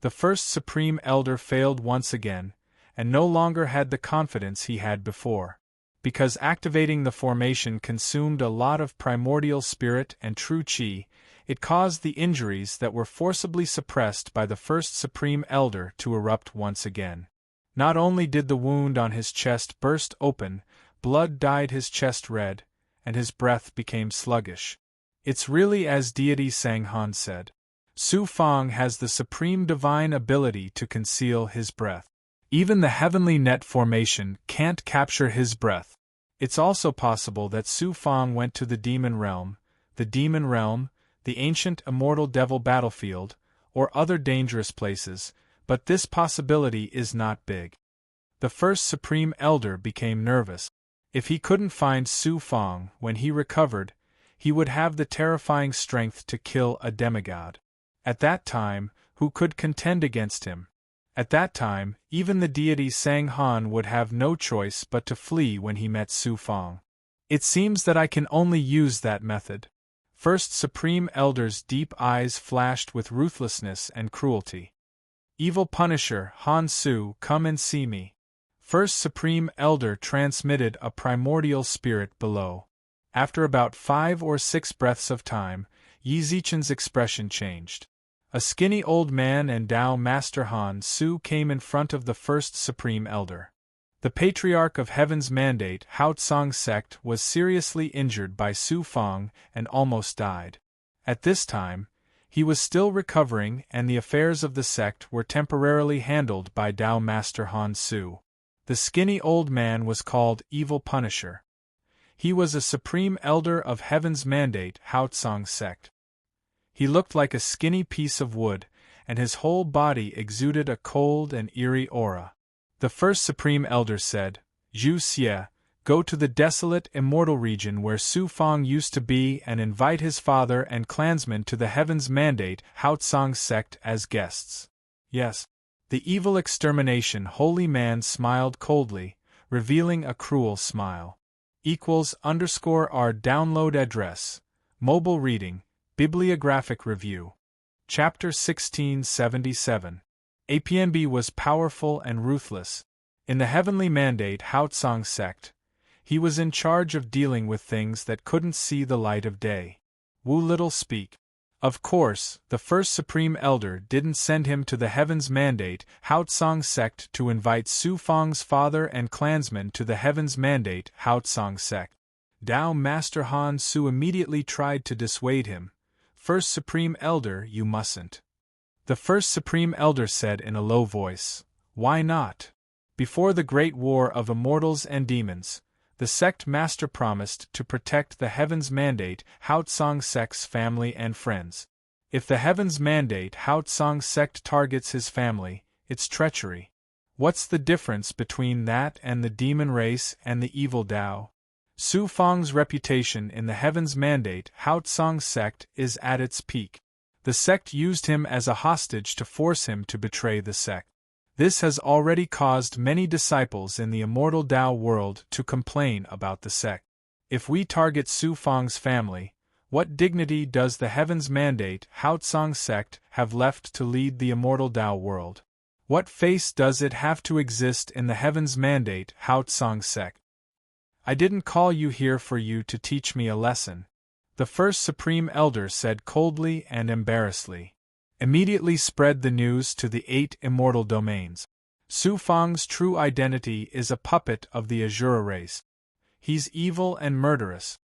The first Supreme Elder failed once again, and no longer had the confidence he had before. Because activating the formation consumed a lot of primordial spirit and true qi, it caused the injuries that were forcibly suppressed by the first Supreme Elder to erupt once again. Not only did the wound on his chest burst open, blood dyed his chest red, and his breath became sluggish. It's really as deity Sanghan said. Su Fang has the supreme divine ability to conceal his breath. Even the heavenly net formation can't capture his breath. It's also possible that Su Fang went to the demon realm, the ancient immortal devil battlefield, or other dangerous places, but this possibility is not big. The first Supreme Elder became nervous. If he couldn't find Su Fang when he recovered, he would have the terrifying strength to kill a demigod. At that time, who could contend against him? At that time, even the deity Sanghan would have no choice but to flee when he met Su Fang. It seems that I can only use that method. First Supreme Elder's deep eyes flashed with ruthlessness and cruelty. Evil Punisher, Han Su, come and see me. First Supreme Elder transmitted a primordial spirit below. After about 5 or 6 breaths of time, Yi Zichen's expression changed. A skinny old man and Tao Master Han Su came in front of the first Supreme Elder. The Patriarch of Heaven's Mandate Haotsang sect was seriously injured by Su Fang and almost died. At this time, he was still recovering and the affairs of the sect were temporarily handled by Tao Master Han Su. The skinny old man was called Evil Punisher. He was a Supreme Elder of Heaven's Mandate Haotsang sect. He looked like a skinny piece of wood, and his whole body exuded a cold and eerie aura. The first Supreme Elder said, Zhu Xie, go to the desolate immortal region where Su Fang used to be and invite his father and clansmen to the Heaven's Mandate Haotsang sect as guests. Yes. The evil extermination holy man smiled coldly, revealing a cruel smile. =_our download address, mobile reading, bibliographic review. Chapter 1677. APNB was powerful and ruthless. In the heavenly mandate Haotsong sect, he was in charge of dealing with things that couldn't see the light of day. Wu little speak. Of course, the first Supreme Elder didn't send him to the Heavens Mandate Haotsong sect to invite Su Fang's father and clansmen to the Heavens Mandate Haotsong sect. Dao Master Han Su immediately tried to dissuade him. First Supreme Elder, you mustn't. The first Supreme Elder said in a low voice. Why not? Before the great war of immortals and demons, the sect master promised to protect the Heavens Mandate Haotsong sect's family and friends. If the Heavens Mandate Haotsong sect targets his family, it's treachery. What's the difference between that and the demon race and the evil Dao? Su Fang's reputation in the Heavens Mandate Haotsong sect is at its peak. The sect used him as a hostage to force him to betray the sect. This has already caused many disciples in the immortal Dao world to complain about the sect. If we target Su Fang's family, what dignity does the Heavens Mandate Haotsong sect have left to lead the immortal Dao world? What face does it have to exist in the Heavens Mandate Haotsong sect? I didn't call you here for you to teach me a lesson, the first Supreme Elder said coldly and embarrassedly. Immediately spread the news to the 8 immortal domains. Su Fang's true identity is a puppet of the Azura race. He's evil and murderous.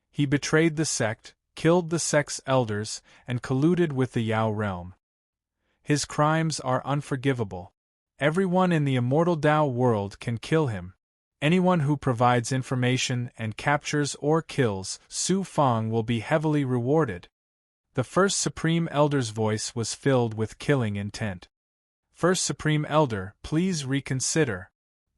He betrayed the sect, killed the sect's elders, and colluded with the Yao realm. His crimes are unforgivable. Everyone in the immortal Dao world can kill him. Anyone who provides information and captures or kills Su Fang will be heavily rewarded. The first Supreme Elder's voice was filled with killing intent. First Supreme Elder, please reconsider.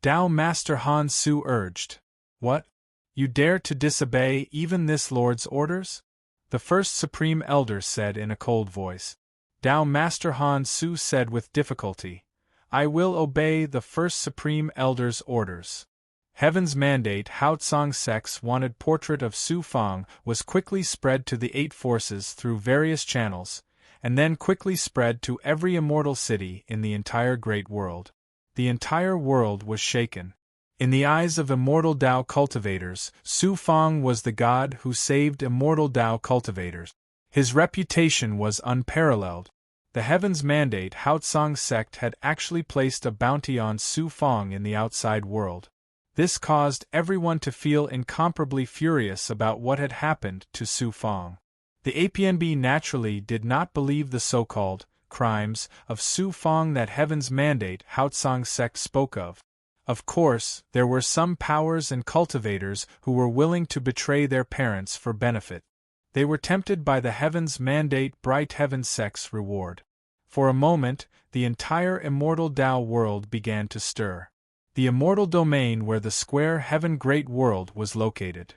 Dao Master Han Su urged. What? You dare to disobey even this Lord's orders? The first Supreme Elder said in a cold voice. Dao Master Han Su said with difficulty, I will obey the first Supreme Elder's orders. Heaven's Mandate Haotsong sect's wanted portrait of Su Fang was quickly spread to the 8 forces through various channels, and then quickly spread to every immortal city in the entire great world. The entire world was shaken. In the eyes of immortal Dao cultivators, Su Fang was the god who saved immortal Dao cultivators. His reputation was unparalleled. The Heavens Mandate Haotsong sect had actually placed a bounty on Su Fang in the outside world. This caused everyone to feel incomparably furious about what had happened to Su Fang. The APNB naturally did not believe the so-called crimes of Su Fang that Heaven's Mandate Haotsong sect spoke of. Of course, there were some powers and cultivators who were willing to betray their parents for benefit. They were tempted by the Heaven's Mandate Bright Heaven sect's reward. For a moment, the entire immortal Dao world began to stir. The immortal domain where the square heaven great world was located.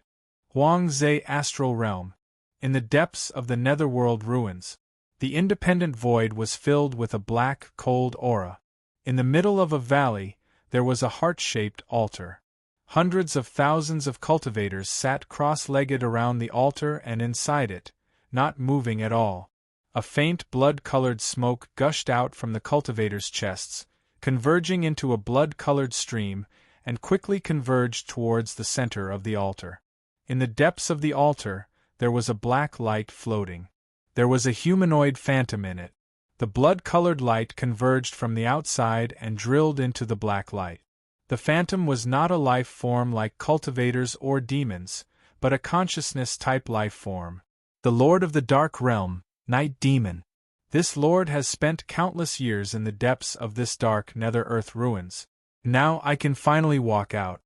Huangze Astral Realm. In the depths of the netherworld ruins, the independent void was filled with a black, cold aura. In the middle of a valley, there was a heart-shaped altar. Hundreds of thousands of cultivators sat cross-legged around the altar and inside it, not moving at all. A faint blood-colored smoke gushed out from the cultivators' chests, converging into a blood-colored stream, and quickly converged towards the center of the altar. In the depths of the altar, there was a black light floating. There was a humanoid phantom in it. The blood-colored light converged from the outside and drilled into the black light. The phantom was not a life form like cultivators or demons, but a consciousness-type life form. The Lord of the Dark Realm, Night Demon. This lord has spent countless years in the depths of this dark nether-earth ruins. Now I can finally walk out.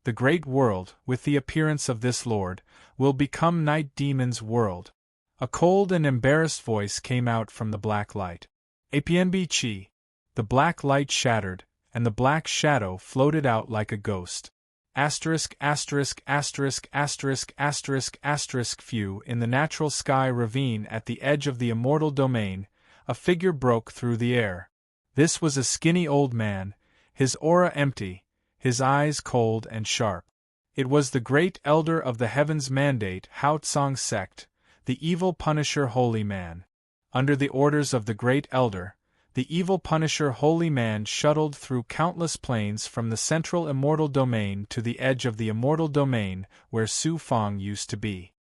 The great world, with the appearance of this lord, will become Night Demon's world. A cold and embarrassed voice came out from the black light. APNB Chi. The black light shattered, and the black shadow floated out like a ghost. Asterisk asterisk asterisk asterisk asterisk asterisk few in the natural sky ravine at the edge of the immortal domain, a figure broke through the air. This was a skinny old man, his aura empty, his eyes cold and sharp. It was the great elder of the Heaven's Mandate Hao Tsang sect, the evil Punisher Holy Man. Under the orders of the great elder, the evil Punisher Holy Man shuttled through countless planes from the central immortal domain to the edge of the immortal domain where Su Fang used to be.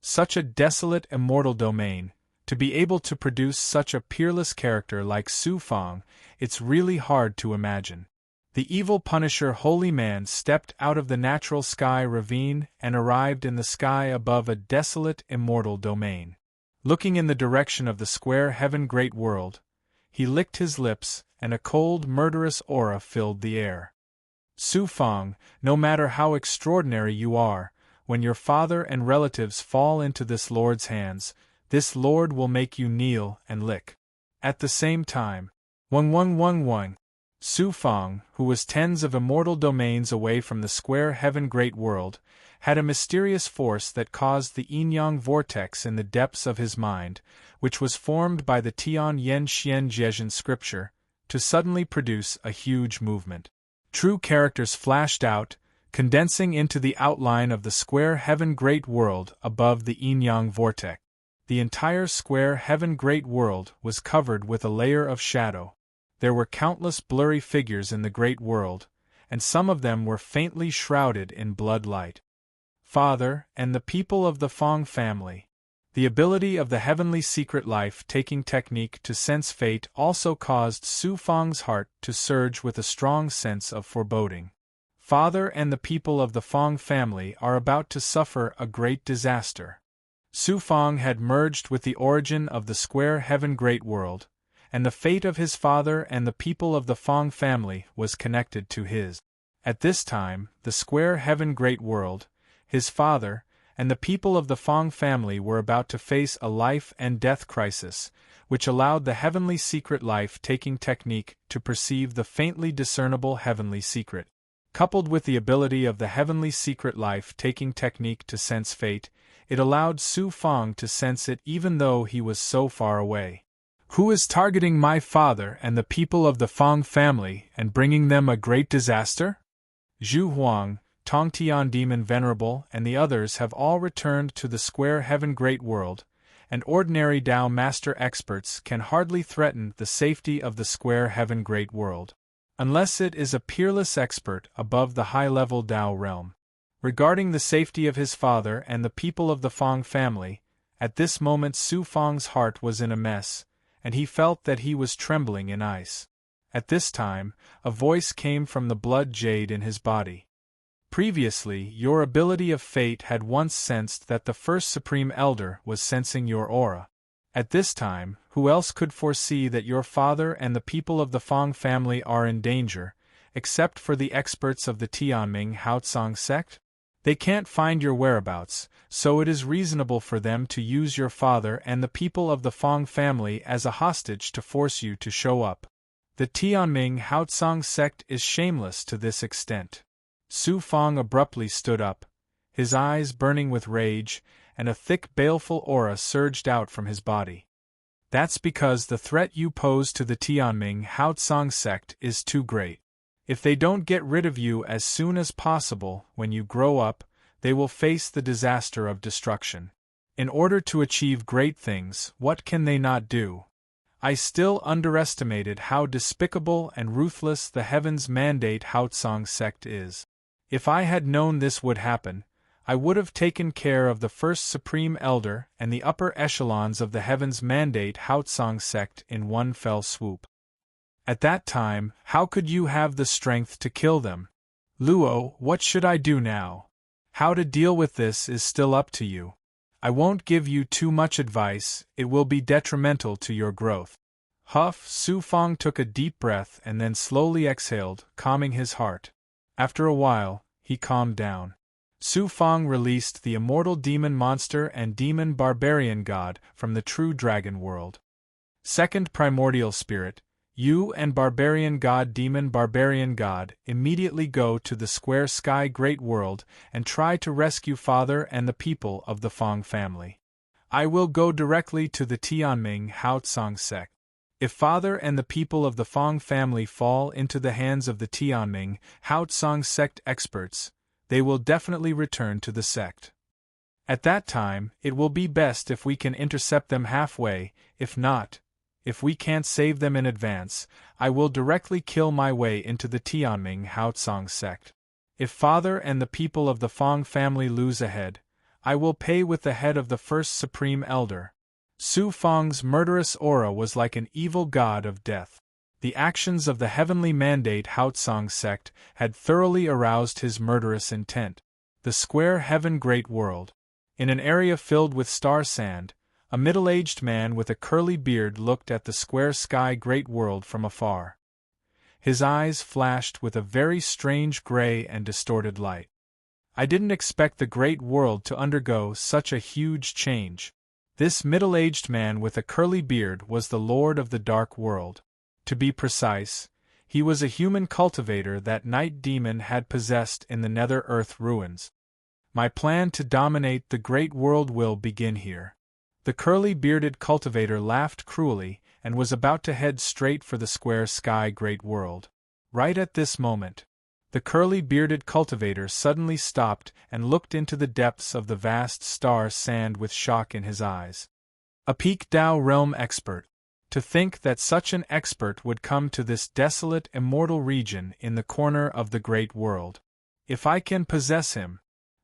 Such a desolate immortal domain, to be able to produce such a peerless character like Su Fang, it's really hard to imagine. The evil Punisher Holy Man stepped out of the natural sky ravine and arrived in the sky above a desolate immortal domain. Looking in the direction of the square heaven great world, he licked his lips, and a cold, murderous aura filled the air. Su Fang, no matter how extraordinary you are, when your father and relatives fall into this Lord's hands, this Lord will make you kneel and lick. At the same time, Wang. Su Fang, who was tens of immortal domains away from the square heaven great world, had a mysterious force that caused the yin-yang vortex in the depths of his mind, which was formed by the Tian Yen Xian Jiezhen scripture, to suddenly produce a huge movement. True characters flashed out, condensing into the outline of the square heaven great world above the yin-yang vortex. The entire square heaven great world was covered with a layer of shadow. There were countless blurry figures in the great world, and some of them were faintly shrouded in blood light. Father, and the people of the Fang family. The ability of the heavenly secret life-taking technique to sense fate also caused Su Fang's heart to surge with a strong sense of foreboding. Father and the people of the Fang family are about to suffer a great disaster. Su Fang had merged with the origin of the square heaven great world, and the fate of his father and the people of the Fang family was connected to his. At this time, the square heaven great world, his father, and the people of the Fang family were about to face a life and death crisis, which allowed the heavenly secret life-taking technique to perceive the faintly discernible heavenly secret. Coupled with the ability of the heavenly secret life-taking technique to sense fate, it allowed Su Fang to sense it even though he was so far away. Who is targeting my father and the people of the Fang family and bringing them a great disaster? Zhu Huang, Tong Tian Demon Venerable, and the others have all returned to the square heaven great world, and ordinary Tao master experts can hardly threaten the safety of the square heaven great world, unless it is a peerless expert above the high-level Tao realm. Regarding the safety of his father and the people of the Fang family, at this moment Su Fang's heart was in a mess, and he felt that he was trembling in ice. At this time, a voice came from the blood jade in his body. Previously, your ability of fate had once sensed that the first Supreme Elder was sensing your aura. At this time, who else could foresee that your father and the people of the Fang family are in danger, except for the experts of the Tianming Haotsang sect? They can't find your whereabouts, so it is reasonable for them to use your father and the people of the Fang family as a hostage to force you to show up. The Tianming Haotsang sect is shameless to this extent. Su Fang abruptly stood up, his eyes burning with rage, and a thick baleful aura surged out from his body. That's because the threat you pose to the Tianming Haotsang sect is too great. If they don't get rid of you as soon as possible when you grow up, they will face the disaster of destruction. In order to achieve great things, what can they not do? I still underestimated how despicable and ruthless the Heaven's Mandate Haotsang sect is. If I had known this would happen, I would have taken care of the first Supreme Elder and the upper echelons of the Heaven's Mandate Haotsang sect in one fell swoop. At that time, how could you have the strength to kill them? Luo, what should I do now? How to deal with this is still up to you. I won't give you too much advice, it will be detrimental to your growth. Huff, Su Fang took a deep breath and then slowly exhaled, calming his heart. After a while, he calmed down. Su Fang released the immortal demon monster and demon barbarian god from the true dragon world. Second primordial spirit, you and barbarian god demon barbarian god immediately go to the square sky great world and try to rescue father and the people of the Fang family. I will go directly to the Tianming Haotsang sect. If Father and the people of the Fong family fall into the hands of the Tianming Haotsong sect experts, they will definitely return to the sect. At that time, it will be best if we can intercept them halfway. If not, if we can't save them in advance, I will directly kill my way into the Tianming Haotsong sect. If Father and the people of the Fong family lose a head, I will pay with the head of the first Supreme Elder. Su Fang's murderous aura was like an evil god of death. The actions of the heavenly mandate Haotsong sect had thoroughly aroused his murderous intent. The square heaven great world. In an area filled with star sand, a middle-aged man with a curly beard looked at the square sky great world from afar. His eyes flashed with a very strange gray and distorted light. I didn't expect the great world to undergo such a huge change. This middle-aged man with a curly beard was the Lord of the Dark World. To be precise, he was a human cultivator that Night Demon had possessed in the Nether Earth ruins. My plan to dominate the great world will begin here. The curly-bearded cultivator laughed cruelly and was about to head straight for the square sky great world. Right at this moment, the curly-bearded cultivator suddenly stopped and looked into the depths of the vast star sand with shock in his eyes. A Peak Dao realm expert. To think that such an expert would come to this desolate immortal region in the corner of the great world. If I can possess him.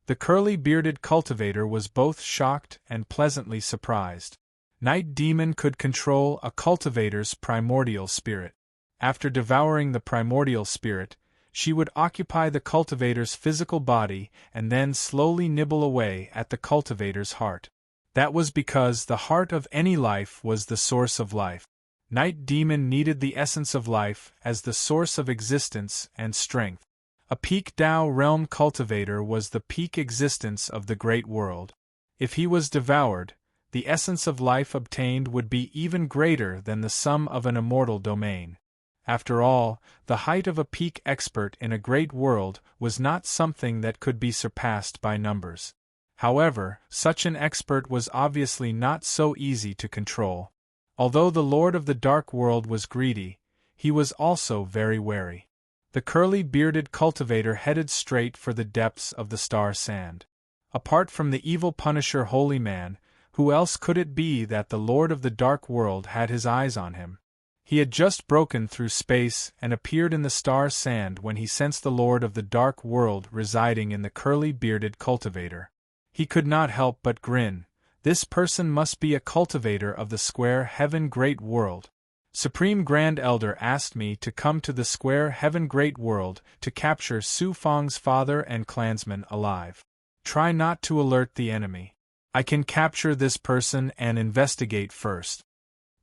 The curly-bearded cultivator was both shocked and pleasantly surprised. Night Demon could control a cultivator's primordial spirit. After devouring the primordial spirit, she would occupy the cultivator's physical body and then slowly nibble away at the cultivator's heart. That was because the heart of any life was the source of life. Night Demon needed the essence of life as the source of existence and strength. A Peak Dao realm cultivator was the peak existence of the great world. If he was devoured, the essence of life obtained would be even greater than the sum of an immortal domain. After all, the height of a peak expert in a great world was not something that could be surpassed by numbers. However, such an expert was obviously not so easy to control. Although the Lord of the Dark World was greedy, he was also very wary. The curly-bearded cultivator headed straight for the depths of the star sand. Apart from the evil Punisher Holy Man, who else could it be that the Lord of the Dark World had his eyes on him? He had just broken through space and appeared in the star sand when he sensed the Lord of the Dark World residing in the curly-bearded cultivator. He could not help but grin. This person must be a cultivator of the square heaven great world. Supreme Grand Elder asked me to come to the square heaven great world to capture Su Fang's father and clansmen alive. Try not to alert the enemy. I can capture this person and investigate first.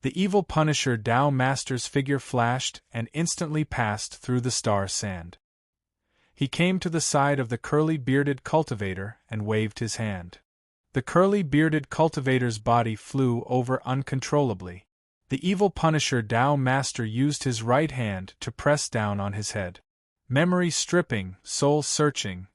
The evil Punisher Dao Master's figure flashed and instantly passed through the star sand. He came to the side of the curly-bearded cultivator and waved his hand. The curly-bearded cultivator's body flew over uncontrollably. The evil Punisher Dao Master used his right hand to press down on his head. Memory-stripping, soul-searching.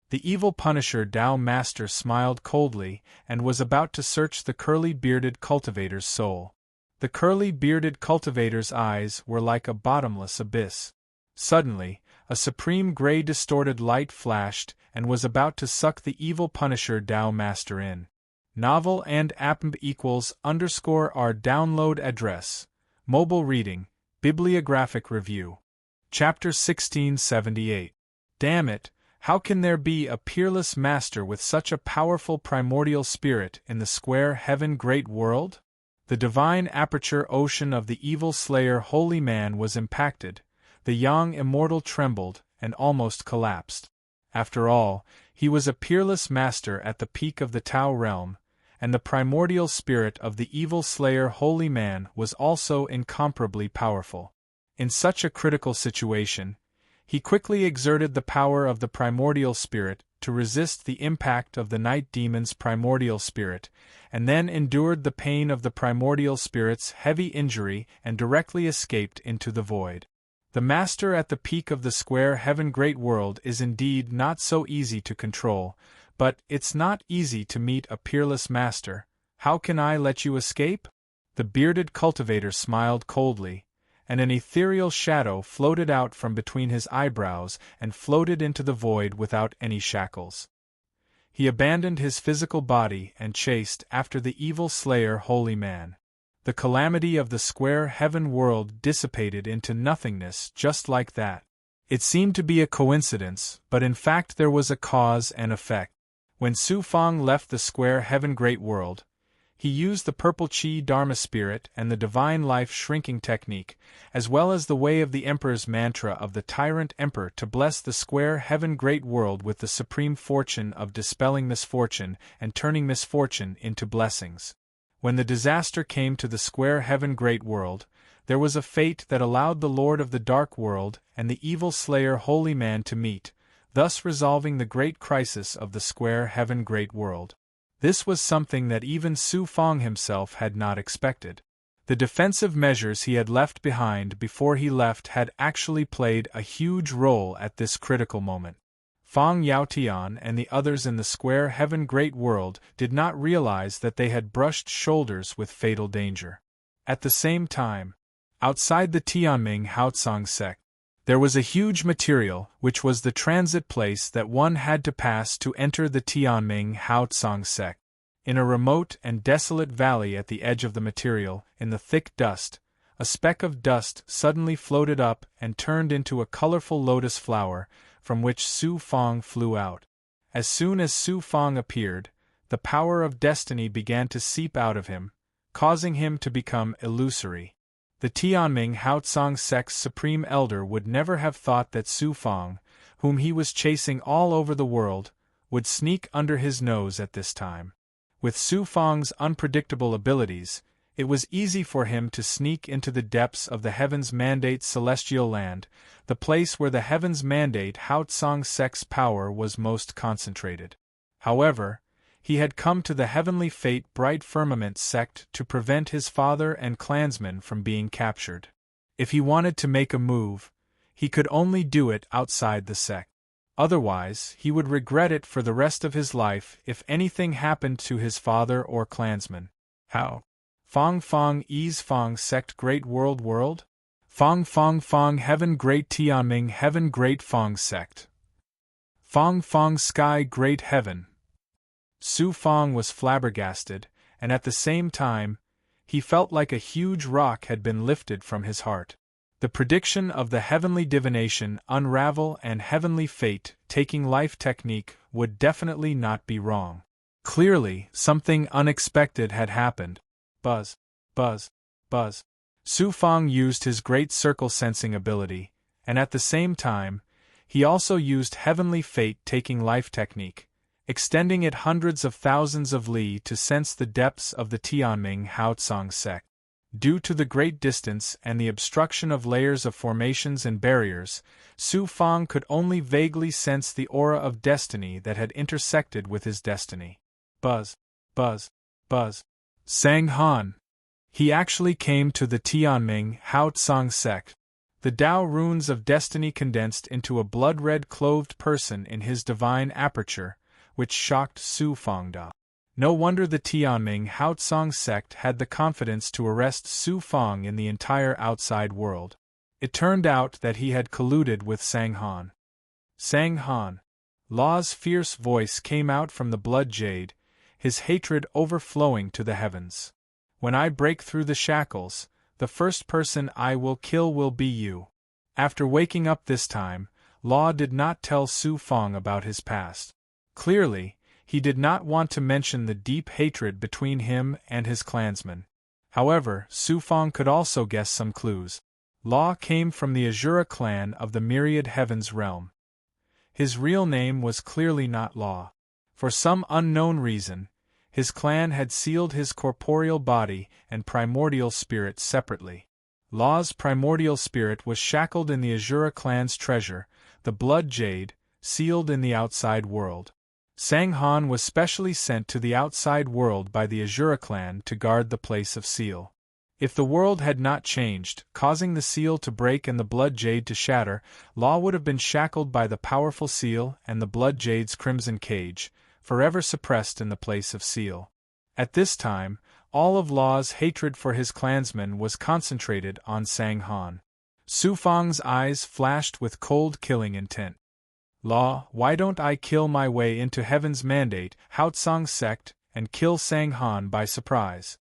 The evil Punisher Dao Master smiled coldly and was about to search the curly-bearded cultivator's soul. The curly-bearded cultivator's eyes were like a bottomless abyss. Suddenly, a supreme gray distorted light flashed and was about to suck the evil Punisher Dao Master in. Novel and app equals _ our download address. Mobile reading, bibliographic review. Chapter 1678. Damn it, how can there be a peerless master with such a powerful primordial spirit in the square heaven great world? The divine aperture ocean of the evil slayer holy man was impacted, the young immortal trembled and almost collapsed. After all, he was a peerless master at the peak of the Tao realm, and the primordial spirit of the evil slayer holy man was also incomparably powerful. In such a critical situation, he quickly exerted the power of the primordial spirit to resist the impact of the night demon's primordial spirit, and then endured the pain of the primordial spirit's heavy injury and directly escaped into the void. The master at the peak of the square heaven great world is indeed not so easy to control, but it's not easy to meet a peerless master. How can I let you escape? The bearded cultivator smiled coldly, and an ethereal shadow floated out from between his eyebrows and floated into the void without any shackles. He abandoned his physical body and chased after the evil slayer holy man. The calamity of the square heaven world dissipated into nothingness just like that. It seemed to be a coincidence, but in fact there was a cause and effect. When Su Fang left the square heaven great world, he used the purple chi dharma spirit and the divine life shrinking technique, as well as the way of the emperor's mantra of the tyrant emperor to bless the square heaven great world with the supreme fortune of dispelling misfortune and turning misfortune into blessings. When the disaster came to the square heaven great world, there was a fate that allowed the Lord of the Dark World and the evil slayer holy man to meet, thus resolving the great crisis of the square heaven great world. This was something that even Su Fang himself had not expected. The defensive measures he had left behind before he left had actually played a huge role at this critical moment. Fang Yaotian and the others in the square heaven great world did not realize that they had brushed shoulders with fatal danger. At the same time, outside the Tianming Haotsong sect, there was a huge material which was the transit place that one had to pass to enter the Tianming Haotsong sect. In a remote and desolate valley at the edge of the material, in the thick dust, a speck of dust suddenly floated up and turned into a colorful lotus flower, from which Su Fang flew out. As soon as Su Fang appeared, the power of destiny began to seep out of him, causing him to become illusory. The Tianming Haotsong sect's supreme elder would never have thought that Su Fang, whom he was chasing all over the world, would sneak under his nose at this time. With Su Fang's unpredictable abilities, it was easy for him to sneak into the depths of the Heaven's Mandate Celestial Land, the place where the Heaven's Mandate Haotsong sect's power was most concentrated. However, he had come to the Heavenly Fate Bright Firmament sect to prevent his father and clansmen from being captured. If he wanted to make a move, he could only do it outside the sect. Otherwise, he would regret it for the rest of his life if anything happened to his father or clansmen. How? Fang Fang Ease Fang Sect Great World? Fang Fang Fang Heaven Great Tianming Heaven Great Fang Sect. Fang Fang Sky Great Heaven. Su Fang was flabbergasted, and at the same time, he felt like a huge rock had been lifted from his heart. The prediction of the heavenly divination unravel and heavenly fate taking life technique would definitely not be wrong. Clearly, something unexpected had happened. Buzz, buzz, buzz. Su Fang used his great circle sensing ability, and at the same time, he also used heavenly fate taking life technique, extending it hundreds of thousands of li to sense the depths of the Tianming Haotsong sect. Due to the great distance and the obstruction of layers of formations and barriers, Su Fang could only vaguely sense the aura of destiny that had intersected with his destiny. Buzz, buzz, buzz. Sang Han. He actually came to the Tianming Haotsong sect. The Tao runes of destiny condensed into a blood-red clothed person in his divine aperture, which shocked Su Fangda. No wonder the Tianming Haotsong sect had the confidence to arrest Su Fang in the entire outside world. It turned out that he had colluded with Sang Han. Sang Han. Law's fierce voice came out from the blood jade, his hatred overflowing to the heavens. When I break through the shackles, the first person I will kill will be you. After waking up this time, Law did not tell Su Fang about his past. Clearly, he did not want to mention the deep hatred between him and his clansmen. However, Su Fang could also guess some clues. Law came from the Azura clan of the Myriad Heavens realm. His real name was clearly not Law. For some unknown reason, his clan had sealed his corporeal body and primordial spirit separately. Law's primordial spirit was shackled in the Azura clan's treasure, the blood jade, sealed in the outside world. Sang Han was specially sent to the outside world by the Azura clan to guard the place of seal. If the world had not changed, causing the seal to break and the blood jade to shatter, Law would have been shackled by the powerful seal and the blood jade's crimson cage, forever suppressed in the place of seal. At this time, all of Law's hatred for his clansmen was concentrated on Sang Han. Su Fang's eyes flashed with cold killing intent. Law, why don't I kill my way into Heaven's Mandate, Haotsang sect, and kill Sang Han by surprise?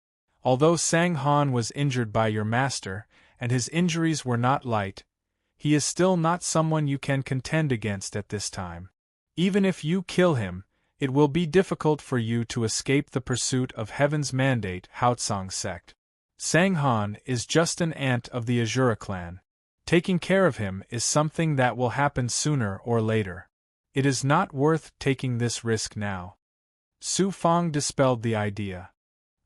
Although Sang Han was injured by your master, and his injuries were not light, he is still not someone you can contend against at this time. Even if you kill him, it will be difficult for you to escape the pursuit of Heaven's Mandate, Haotsang sect. Sang Han is just an ant of the Azura clan. Taking care of him is something that will happen sooner or later. It is not worth taking this risk now. Su Fang dispelled the idea.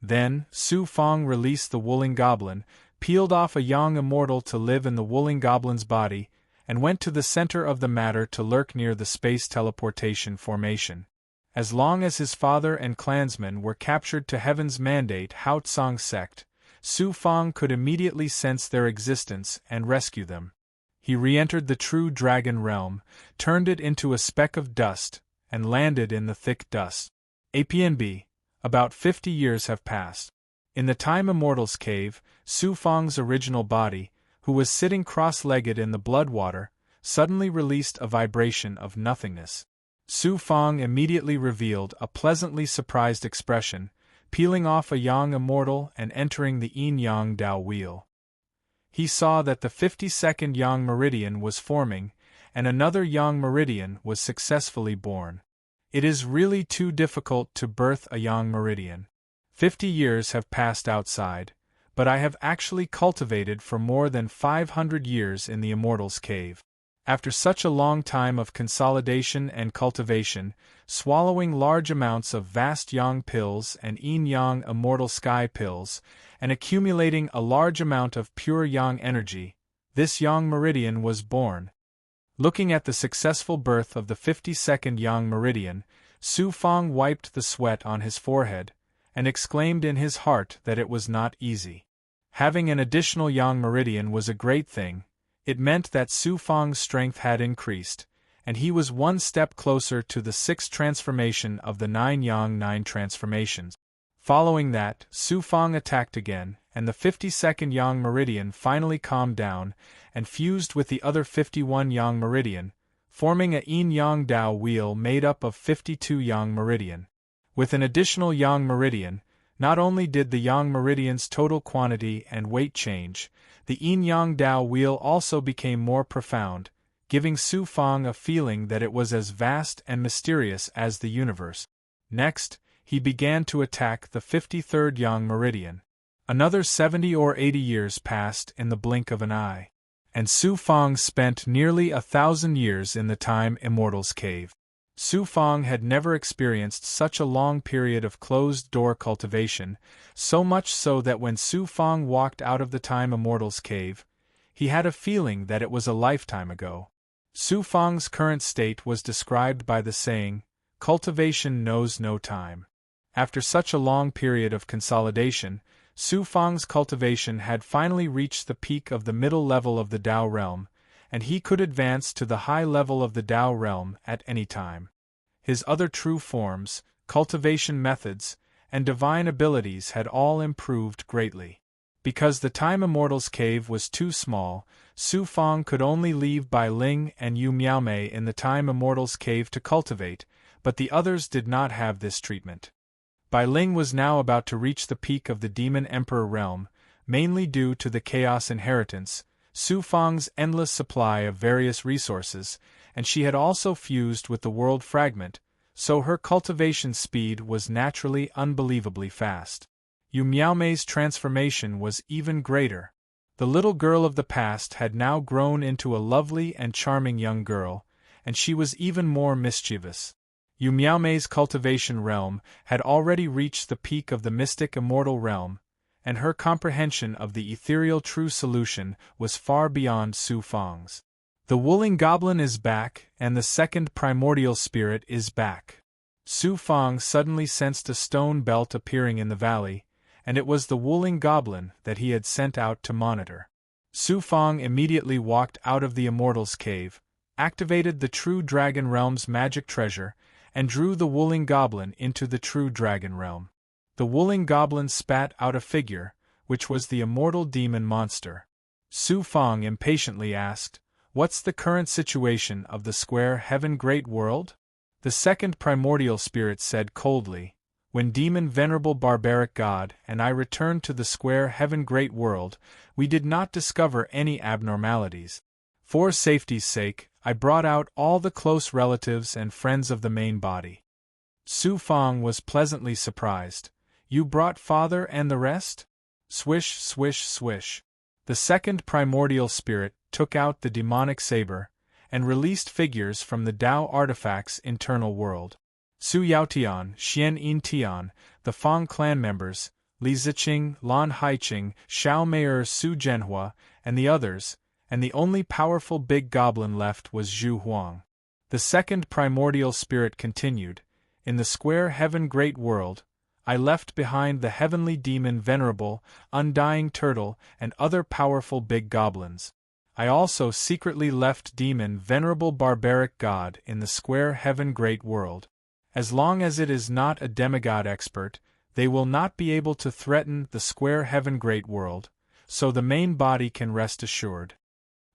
Then, Su Fang released the Wooling Goblin, peeled off a young immortal to live in the Wooling Goblin's body, and went to the center of the matter to lurk near the space teleportation formation. As long as his father and clansmen were captured to Heaven's Mandate, Haotsang sect, Su Fang could immediately sense their existence and rescue them. He re-entered the true dragon realm, turned it into a speck of dust, and landed in the thick dust. APNB. About 50 years have passed. In the Time Immortal's cave, Su Fang's original body, who was sitting cross-legged in the blood water, suddenly released a vibration of nothingness. Su Fang immediately revealed a pleasantly surprised expression, peeling off a Yang immortal and entering the Yin-Yang Dao wheel. He saw that the 52nd Yang meridian was forming, and another Yang meridian was successfully born. It is really too difficult to birth a Yang meridian. 50 years have passed outside, but I have actually cultivated for more than 500 years in the Immortal's cave. After such a long time of consolidation and cultivation, swallowing large amounts of vast Yang pills and Yin-Yang immortal sky pills, and accumulating a large amount of pure Yang energy, this Yang meridian was born. Looking at the successful birth of the 52nd Yang meridian, Su Fang wiped the sweat on his forehead, and exclaimed in his heart that it was not easy. Having an additional Yang meridian was a great thing. It meant that Su Fang's strength had increased, and he was one step closer to the 6th transformation of the 9 Yang 9 transformations. Following that, Su Fang attacked again, and the 52nd Yang meridian finally calmed down and fused with the other 51 Yang meridian, forming a Yin-Yang Dao wheel made up of 52 Yang meridian. With an additional Yang meridian, not only did the Yang meridian's total quantity and weight change, the Yin-Yang Dao wheel also became more profound, giving Su Fang a feeling that it was as vast and mysterious as the universe. Next, he began to attack the 53rd Yang meridian. Another 70 or 80 years passed in the blink of an eye, and Su Fang spent nearly 1,000 years in the Time Immortal's cave. Su Fang had never experienced such a long period of closed-door cultivation, so much so that when Su Fang walked out of the Time Immortal's cave, he had a feeling that it was a lifetime ago. Su Fang's current state was described by the saying, "Cultivation knows no time." After such a long period of consolidation, Su Fang's cultivation had finally reached the peak of the middle level of the Dao realm, and he could advance to the high level of the Dao realm at any time. His other true forms, cultivation methods, and divine abilities had all improved greatly. Because the Time Immortal's cave was too small, Su Fang could only leave Bai Ling and Yu Miaomei in the Time Immortal's cave to cultivate, but the others did not have this treatment. Bai Ling was now about to reach the peak of the Demon Emperor realm, mainly due to the Chaos Inheritance, Su Fang's endless supply of various resources, and she had also fused with the World Fragment, so her cultivation speed was naturally unbelievably fast. Yu Miaomei's transformation was even greater. The little girl of the past had now grown into a lovely and charming young girl, and she was even more mischievous. Yu Miaomei's cultivation realm had already reached the peak of the mystic immortal realm, and her comprehension of the ethereal true solution was far beyond Su Fang's. The Wooling Goblin is back, and the second primordial spirit is back. Su Fang suddenly sensed a stone belt appearing in the valley, and it was the Wooling Goblin that he had sent out to monitor. Su Fang immediately walked out of the Immortal's cave, activated the True Dragon Realm's magic treasure, and drew the Wooling Goblin into the True Dragon Realm. The wooling goblin spat out a figure, which was the immortal demon monster. Su Fang impatiently asked, "What's the current situation of the square heaven great world?" The second primordial spirit said coldly, "When demon venerable barbaric god and I returned to the square heaven great world, we did not discover any abnormalities. For safety's sake, I brought out all the close relatives and friends of the main body." Su Fang was pleasantly surprised. "You brought father and the rest?" Swish, swish, swish. The second primordial spirit took out the demonic saber, and released figures from the Tao artifact's internal world. Su Yaotian, Xian Yin Tian, the Fang clan members, Li Ziqing, Lan Haiqing, Xiao Mei'er, Su Zhenhua, and the others, and the only powerful big goblin left was Zhu Huang. The second primordial spirit continued, "In the square heaven great world, I left behind the heavenly demon venerable, undying turtle, and other powerful big goblins. I also secretly left demon venerable barbaric god in the square heaven great world. As long as it is not a demigod expert, they will not be able to threaten the square heaven great world, so the main body can rest assured."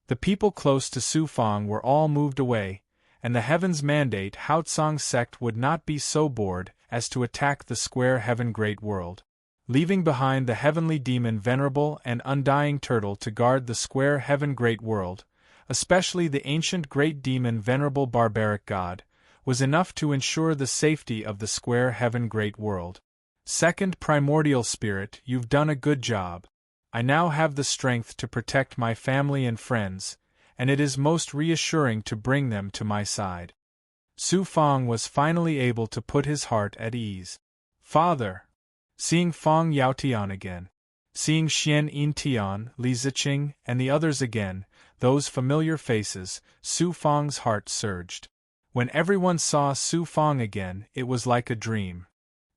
The people close to Su Fang were all moved away, and the Heaven's Mandate Haotsong sect would not be so bored as to attack the square heaven great world. Leaving behind the heavenly demon venerable and undying turtle to guard the square heaven great world, especially the ancient great demon venerable barbaric god, was enough to ensure the safety of the square heaven great world. Second primordial spirit, you've done a good job. I now have the strength to protect my family and friends, and it is most reassuring to bring them to my side. Su Fang was finally able to put his heart at ease. "Father!" Seeing Fang Yaotian again. Seeing Xian Yin Tian, Li Ziqing, and the others again, those familiar faces, Su Fang's heart surged. When everyone saw Su Fang again, it was like a dream.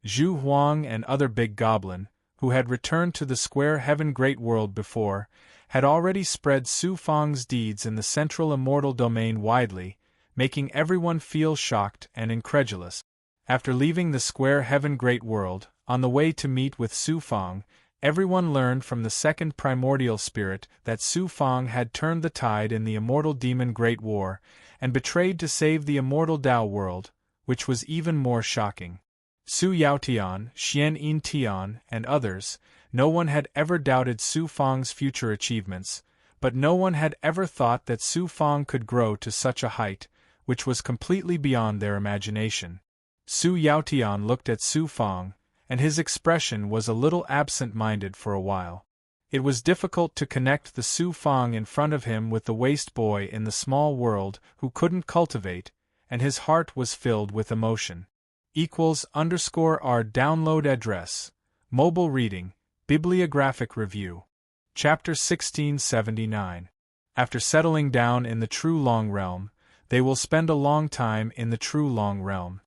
Zhu Huang and other big goblin, who had returned to the square heaven great world before, had already spread Su Fang's deeds in the central immortal domain widely, making everyone feel shocked and incredulous. After leaving the square heaven great world, on the way to meet with Su Fang, everyone learned from the second primordial spirit that Su Fang had turned the tide in the immortal demon great war, and betrayed to save the immortal Tao world, which was even more shocking. Su Yaotian, Xian Yin Tian, and others, no one had ever doubted Su Fang's future achievements, but no one had ever thought that Su Fang could grow to such a height, which was completely beyond their imagination. Su Yaotian looked at Su Fang, and his expression was a little absent-minded for a while. It was difficult to connect the Su Fang in front of him with the waste boy in the small world who couldn't cultivate, and his heart was filled with emotion. =R download address. Mobile reading, bibliographic review. Chapter 1679. After settling down in the True Long Realm, they will spend a long time in the True Long Realm.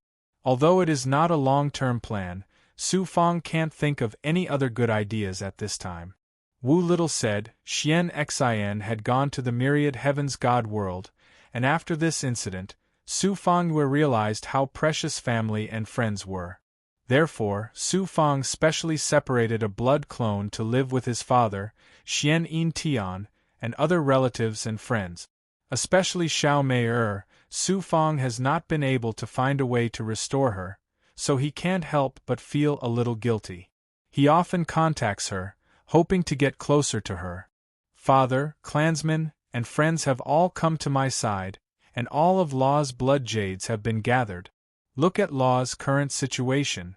Although it is not a long-term plan, Su Fang can't think of any other good ideas at this time. Wu Little said Xian Xin had gone to the myriad heavens god world, and after this incident, Su Fang realized how precious family and friends were. Therefore, Su Fang specially separated a blood clone to live with his father, Xian Yin Tian, and other relatives and friends. Especially Xiao Mei'er, Su Fang has not been able to find a way to restore her, so he can't help but feel a little guilty. He often contacts her, hoping to get closer to her. Father, clansmen, and friends have all come to my side, and all of Law's blood jades have been gathered. Look at Law's current situation.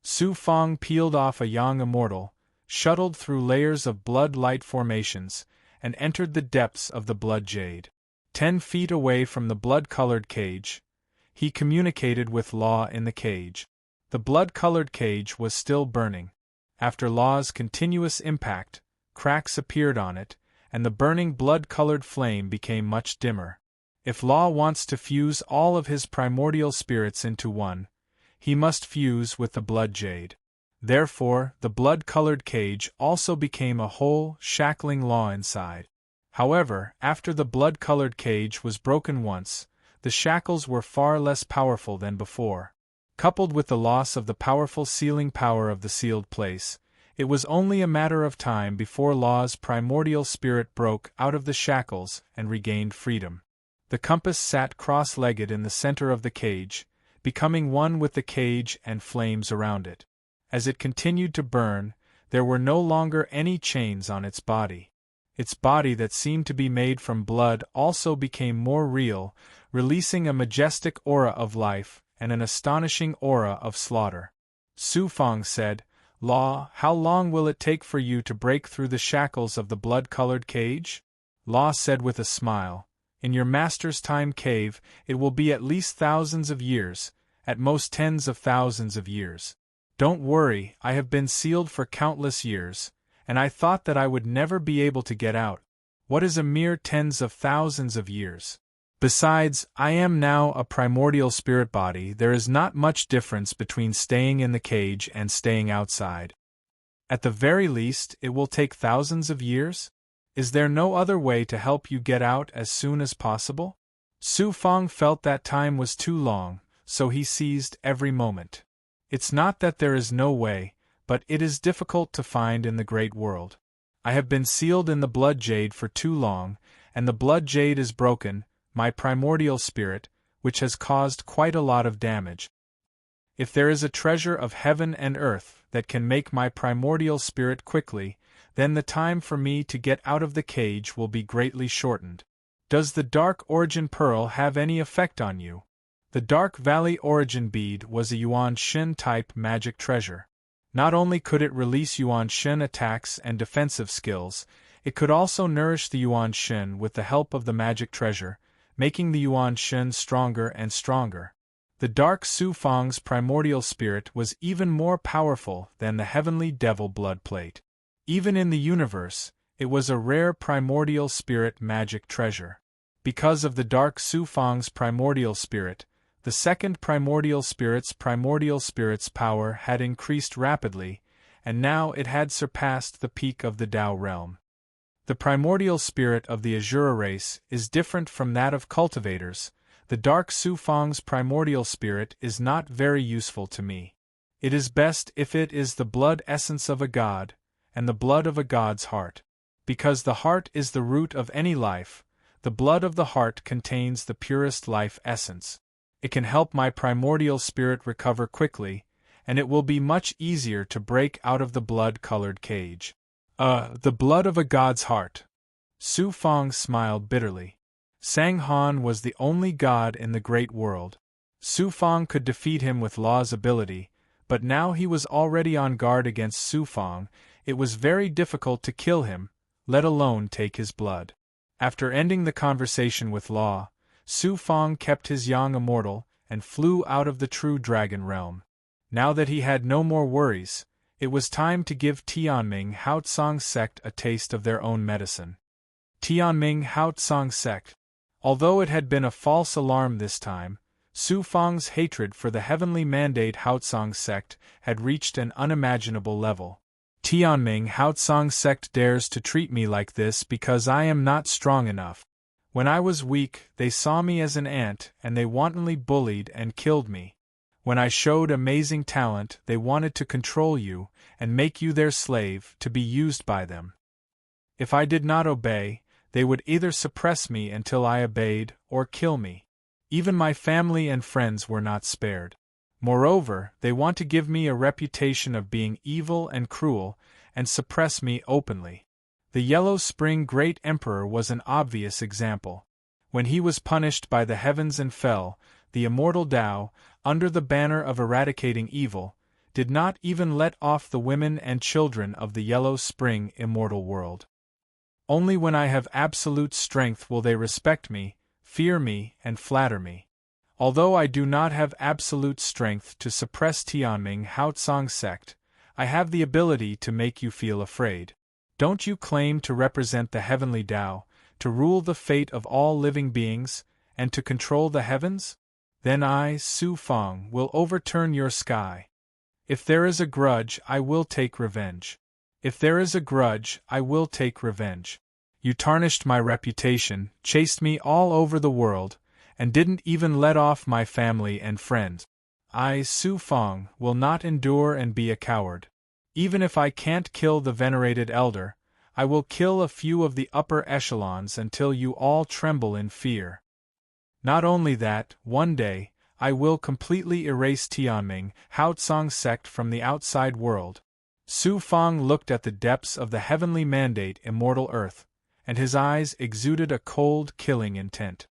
Su Fang peeled off a young immortal, shuttled through layers of blood light formations, and entered the depths of the blood jade. 10 feet away from the blood-colored cage, he communicated with Law in the cage. The blood-colored cage was still burning. After Law's continuous impact, cracks appeared on it, and the burning blood-colored flame became much dimmer. If Law wants to fuse all of his primordial spirits into one, he must fuse with the blood jade. Therefore, the blood-colored cage also became a hole, shackling Law inside. However, after the blood-colored cage was broken once, the shackles were far less powerful than before. Coupled with the loss of the powerful sealing power of the sealed place, it was only a matter of time before Law's primordial spirit broke out of the shackles and regained freedom. The compass sat cross-legged in the center of the cage, becoming one with the cage and flames around it. As it continued to burn, there were no longer any chains on its body. Its body that seemed to be made from blood also became more real, releasing a majestic aura of life and an astonishing aura of slaughter. Su Fang said, "Law, how long will it take for you to break through the shackles of the blood-colored cage?" Law said with a smile, "In your master's time cave, it will be at least thousands of years, at most tens of thousands of years. Don't worry, I have been sealed for countless years, and I thought that I would never be able to get out. What is a mere tens of thousands of years? Besides, I am now a primordial spirit body. There is not much difference between staying in the cage and staying outside. At the very least, it will take thousands of years? Is there no other way to help you get out as soon as possible?" Su Fang felt that time was too long, so he seized every moment. "It's not that there is no way, but it is difficult to find in the great world. I have been sealed in the blood jade for too long, and the blood jade is broken, my primordial spirit, which has caused quite a lot of damage. If there is a treasure of heaven and earth that can make my primordial spirit quickly, then the time for me to get out of the cage will be greatly shortened. Does the Dark Origin Pearl have any effect on you?" The Dark Valley Origin Bead was a Yuan Shin-type magic treasure. Not only could it release Yuan Shin attacks and defensive skills, it could also nourish the Yuan Shin with the help of the magic treasure, making the Yuan Shin stronger and stronger. The Dark Su Fang's primordial spirit was even more powerful than the heavenly devil blood plate. Even in the universe, it was a rare primordial spirit magic treasure. Because of the Dark Su Fang's primordial spirit, the second primordial spirit's power had increased rapidly, and now it had surpassed the peak of the Tao realm. The primordial spirit of the Azura race is different from that of cultivators. The Dark Su Fang's primordial spirit is not very useful to me. It is best if it is the blood essence of a god, and the blood of a god's heart. Because the heart is the root of any life, the blood of the heart contains the purest life essence. It can help my primordial spirit recover quickly, and it will be much easier to break out of the blood-colored cage. The blood of a god's heart. Su Fang smiled bitterly. Sang Han was the only god in the great world. Su Fang could defeat him with Law's ability, but now he was already on guard against Su Fang. It was very difficult to kill him, let alone take his blood. After ending the conversation with Law, Su Fang kept his yang immortal and flew out of the true dragon realm. Now that he had no more worries, it was time to give Tianming Haotsong sect a taste of their own medicine. Tianming Haotsong sect. Although it had been a false alarm this time, Su Fang's hatred for the heavenly mandate Haotsong sect had reached an unimaginable level. Tianming Haotsong sect dares to treat me like this because I am not strong enough. When I was weak, they saw me as an ant and they wantonly bullied and killed me. When I showed amazing talent, they wanted to control you and make you their slave to be used by them. If I did not obey, they would either suppress me until I obeyed or kill me. Even my family and friends were not spared. Moreover, they want to give me a reputation of being evil and cruel and suppress me openly. The Yellow Spring Great Emperor was an obvious example. When he was punished by the heavens and fell, the immortal Tao, under the banner of eradicating evil, did not even let off the women and children of the Yellow Spring immortal world. Only when I have absolute strength will they respect me, fear me, and flatter me. Although I do not have absolute strength to suppress Tianming Haotsong sect, I have the ability to make you feel afraid. Don't you claim to represent the heavenly Tao, to rule the fate of all living beings, and to control the heavens? Then I, Su Fang, will overturn your sky. If there is a grudge, I will take revenge. If there is a grudge, I will take revenge. You tarnished my reputation, chased me all over the world, and didn't even let off my family and friends. I, Su Fang, will not endure and be a coward. Even if I can't kill the venerated elder, I will kill a few of the upper echelons until you all tremble in fear. Not only that, one day, I will completely erase Tianming, Haotsong's sect from the outside world. Su Fang looked at the depths of the heavenly mandate immortal earth, and his eyes exuded a cold, killing intent.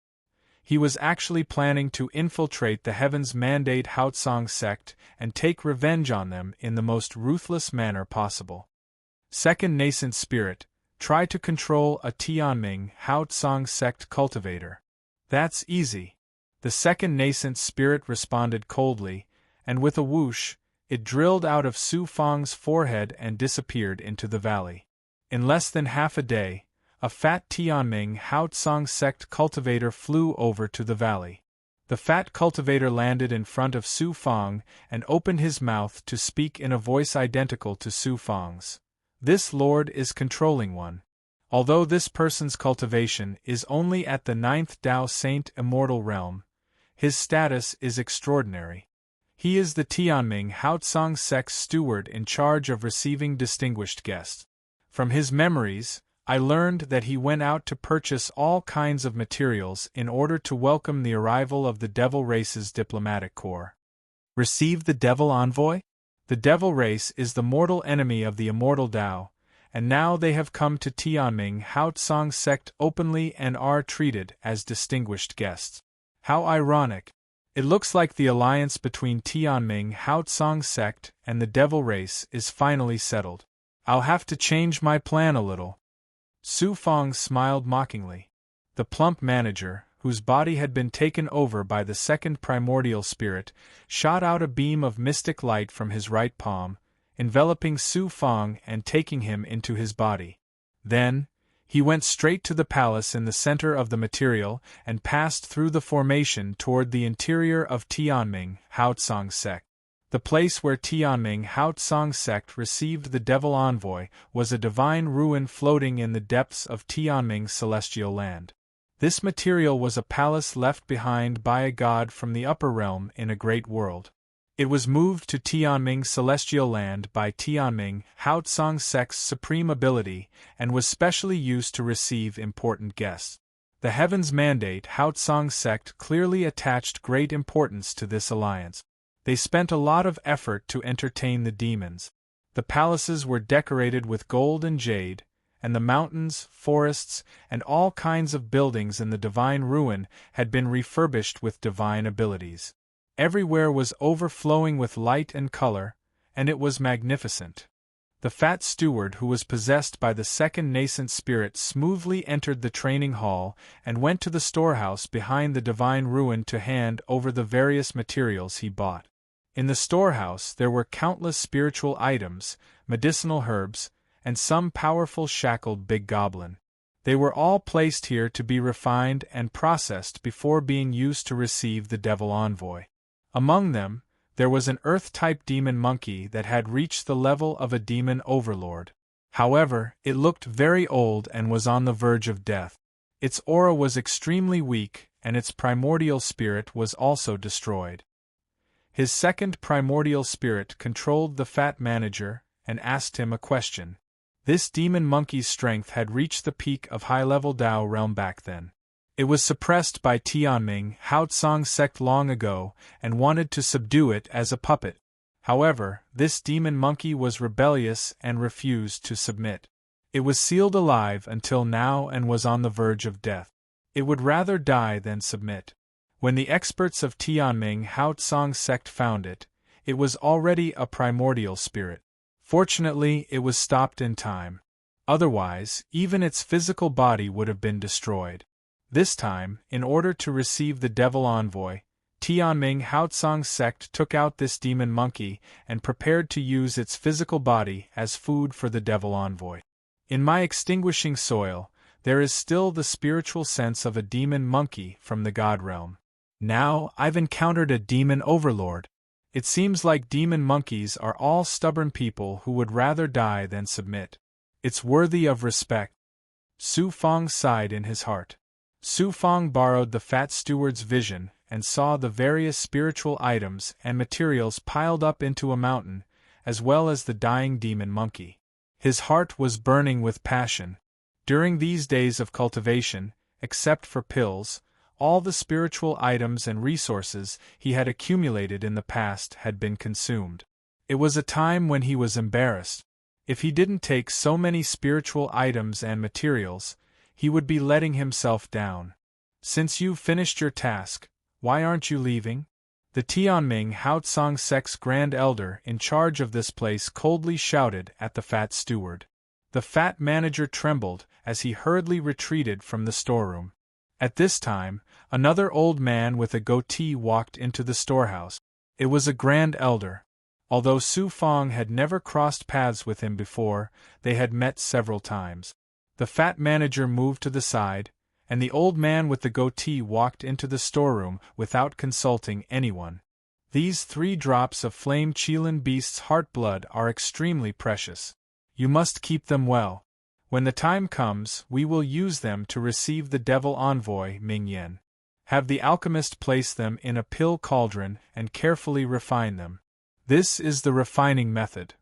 He was actually planning to infiltrate the heavens mandate Haotsong sect and take revenge on them in the most ruthless manner possible. Second nascent spirit, try to control a Tianming Haotsong sect cultivator. That's easy. The second nascent spirit responded coldly, and with a whoosh, it drilled out of Su Fang's forehead and disappeared into the valley. In less than half a day, a fat Tianming Haotsong sect cultivator flew over to the valley. The fat cultivator landed in front of Su Fang and opened his mouth to speak in a voice identical to Su Fang's. This lord is controlling one. Although this person's cultivation is only at the 9th Dao Saint immortal realm, his status is extraordinary. He is the Tianming Haotsong sect's steward in charge of receiving distinguished guests. From his memories, I learned that he went out to purchase all kinds of materials in order to welcome the arrival of the Devil Race's diplomatic corps. Receive the Devil Envoy? The Devil Race is the mortal enemy of the immortal Dao, and now they have come to Tianming Haotsong sect openly and are treated as distinguished guests. How ironic! It looks like the alliance between Tianming Haotsong sect and the Devil Race is finally settled. I'll have to change my plan a little. Su Fang smiled mockingly. The plump manager, whose body had been taken over by the second primordial spirit, shot out a beam of mystic light from his right palm, enveloping Su Fang and taking him into his body. Then, he went straight to the palace in the center of the material and passed through the formation toward the interior of Tianming Haotsong sect. The place where Tianming Haotsong sect received the Devil Envoy was a divine ruin floating in the depths of Tianming celestial land. This material was a palace left behind by a god from the upper realm in a great world. It was moved to Tianming celestial land by Tianming Haotsong sect's supreme ability and was specially used to receive important guests. The Heavens Mandate Haotsong sect clearly attached great importance to this alliance. They spent a lot of effort to entertain the demons. The palaces were decorated with gold and jade, and the mountains, forests, and all kinds of buildings in the divine ruin had been refurbished with divine abilities. Everywhere was overflowing with light and color, and it was magnificent. The fat steward who was possessed by the second nascent spirit smoothly entered the training hall and went to the storehouse behind the divine ruin to hand over the various materials he bought. In the storehouse there were countless spiritual items, medicinal herbs, and some powerful shackled big goblin. They were all placed here to be refined and processed before being used to receive the Devil Envoy. Among them, there was an Earth-type demon monkey that had reached the level of a demon overlord. However, it looked very old and was on the verge of death. Its aura was extremely weak, and its primordial spirit was also destroyed. His second primordial spirit controlled the fat manager and asked him a question. This demon monkey's strength had reached the peak of high-level Dao realm back then. It was suppressed by Tianming Haotsong sect long ago and wanted to subdue it as a puppet. However, this demon monkey was rebellious and refused to submit. It was sealed alive until now and was on the verge of death. It would rather die than submit. When the experts of Tianming Haotsong sect found it, it was already a primordial spirit. Fortunately, it was stopped in time. Otherwise, even its physical body would have been destroyed. This time, in order to receive the Devil Envoy, Tianming Haotsong sect took out this demon monkey and prepared to use its physical body as food for the Devil Envoy. In my extinguishing soil, there is still the spiritual sense of a demon monkey from the God realm. Now, I've encountered a demon overlord. It seems like demon monkeys are all stubborn people who would rather die than submit. It's worthy of respect. Su Fang sighed in his heart. Su Fang borrowed the fat steward's vision and saw the various spiritual items and materials piled up into a mountain, as well as the dying demon monkey. His heart was burning with passion. During these days of cultivation, except for pills, all the spiritual items and resources he had accumulated in the past had been consumed. It was a time when he was embarrassed. If he didn't take so many spiritual items and materials, he would be letting himself down. Since you've finished your task, why aren't you leaving? The Tianming Haotsong sect's Grand Elder in charge of this place coldly shouted at the fat steward. The fat manager trembled as he hurriedly retreated from the storeroom. At this time, another old man with a goatee walked into the storehouse. It was a Grand Elder. Although Su Fang had never crossed paths with him before, they had met several times. The fat manager moved to the side, and the old man with the goatee walked into the storeroom without consulting anyone. These 3 drops of flame Qilin beast's heart blood are extremely precious. You must keep them well. When the time comes, we will use them to receive the devil envoy Ming Yen. Have the alchemist place them in a pill cauldron and carefully refine them. This is the refining method.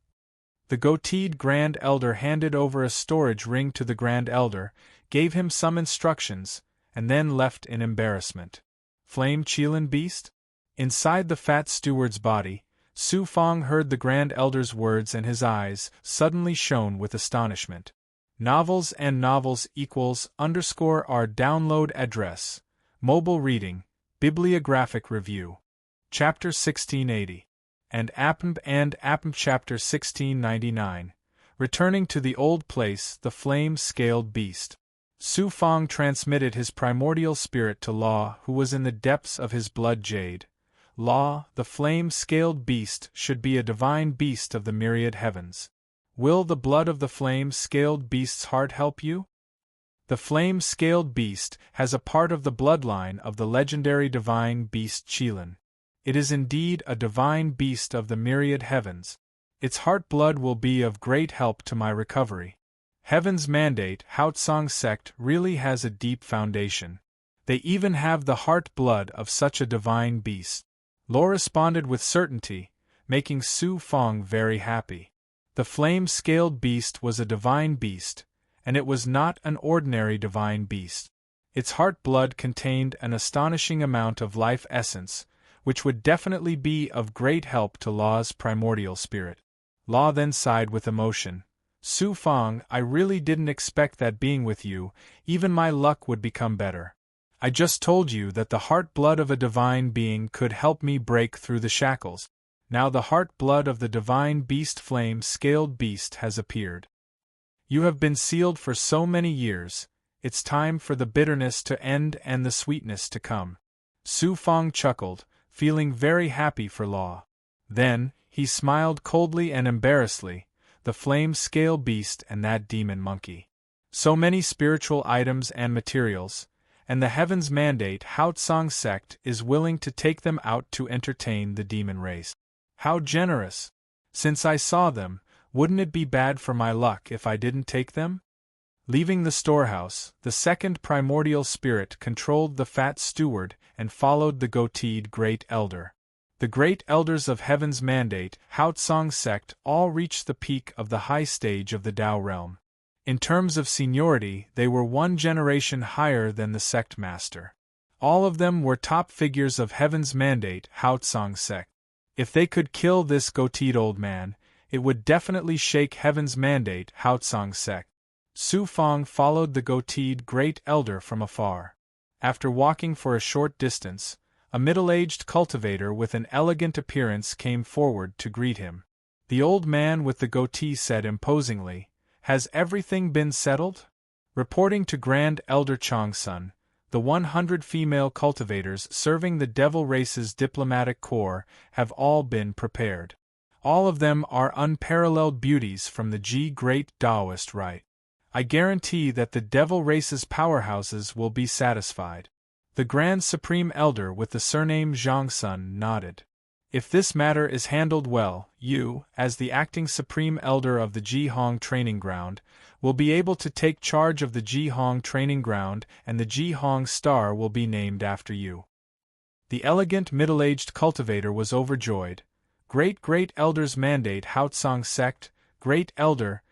The goateed Grand Elder handed over a storage ring to the Grand Elder, gave him some instructions, and then left in embarrassment. Flame Qilin beast? Inside the fat steward's body, Su Fang heard the Grand Elder's words and his eyes suddenly shone with astonishment. Novels and novels equals _ our download address. Mobile reading, bibliographic review. Chapter 1680. And Appm Chapter 1699. Returning to the old place, the flame-scaled beast. Su Fang transmitted his primordial spirit to Law, who was in the depths of his blood jade. Law, the flame-scaled beast should be a divine beast of the myriad heavens. Will the blood of the flame-scaled beast's heart help you? The flame-scaled beast has a part of the bloodline of the legendary divine beast Qilin. It is indeed a divine beast of the myriad heavens. Its heart blood will be of great help to my recovery. Heaven's Mandate Haotsong sect really has a deep foundation. They even have the heart blood of such a divine beast. Law responded with certainty, making Su Fang very happy. The flame-scaled beast was a divine beast, and it was not an ordinary divine beast. Its heart blood contained an astonishing amount of life essence, which would definitely be of great help to Law's primordial spirit. Law then sighed with emotion. Su Fang, I really didn't expect that being with you, even my luck would become better. I just told you that the heart blood of a divine being could help me break through the shackles. Now the heart blood of the divine beast flame-scaled beast has appeared. You have been sealed for so many years, it's time for the bitterness to end and the sweetness to come. Su Fang chuckled, feeling very happy for Law. Then, he smiled coldly and embarrassedly, the flame-scale beast and that demon monkey. So many spiritual items and materials, and the Heaven's Mandate Haotsong sect is willing to take them out to entertain the demon race. How generous! Since I saw them, wouldn't it be bad for my luck if I didn't take them? Leaving the storehouse, the second primordial spirit controlled the fat steward and followed the goateed Great Elder. The Great Elders of Heaven's Mandate Haotsong sect all reached the peak of the high stage of the Tao realm. In terms of seniority, they were 1 generation higher than the sect master. All of them were top figures of Heaven's Mandate Haotsong sect. If they could kill this goateed old man, it would definitely shake Heaven's Mandate Haotsong sect. Su Fang followed the goateed Great Elder from afar. After walking for a short distance, a middle-aged cultivator with an elegant appearance came forward to greet him. The old man with the goatee said imposingly, "Has everything been settled?" Reporting to Grand Elder Changsun, the 100 female cultivators serving the Devil Race's diplomatic corps have all been prepared. All of them are unparalleled beauties from the Great Taoist rite. I guarantee that the Devil Race's powerhouses will be satisfied. The Grand Supreme Elder with the surname Zhangsun nodded. If this matter is handled well, you, as the acting Supreme Elder of the Jihong Training Ground, will be able to take charge of the Jihong Training Ground and the Jihong Star will be named after you. The elegant middle-aged cultivator was overjoyed. Great Elder's mandate Houtsong sect, Great Elder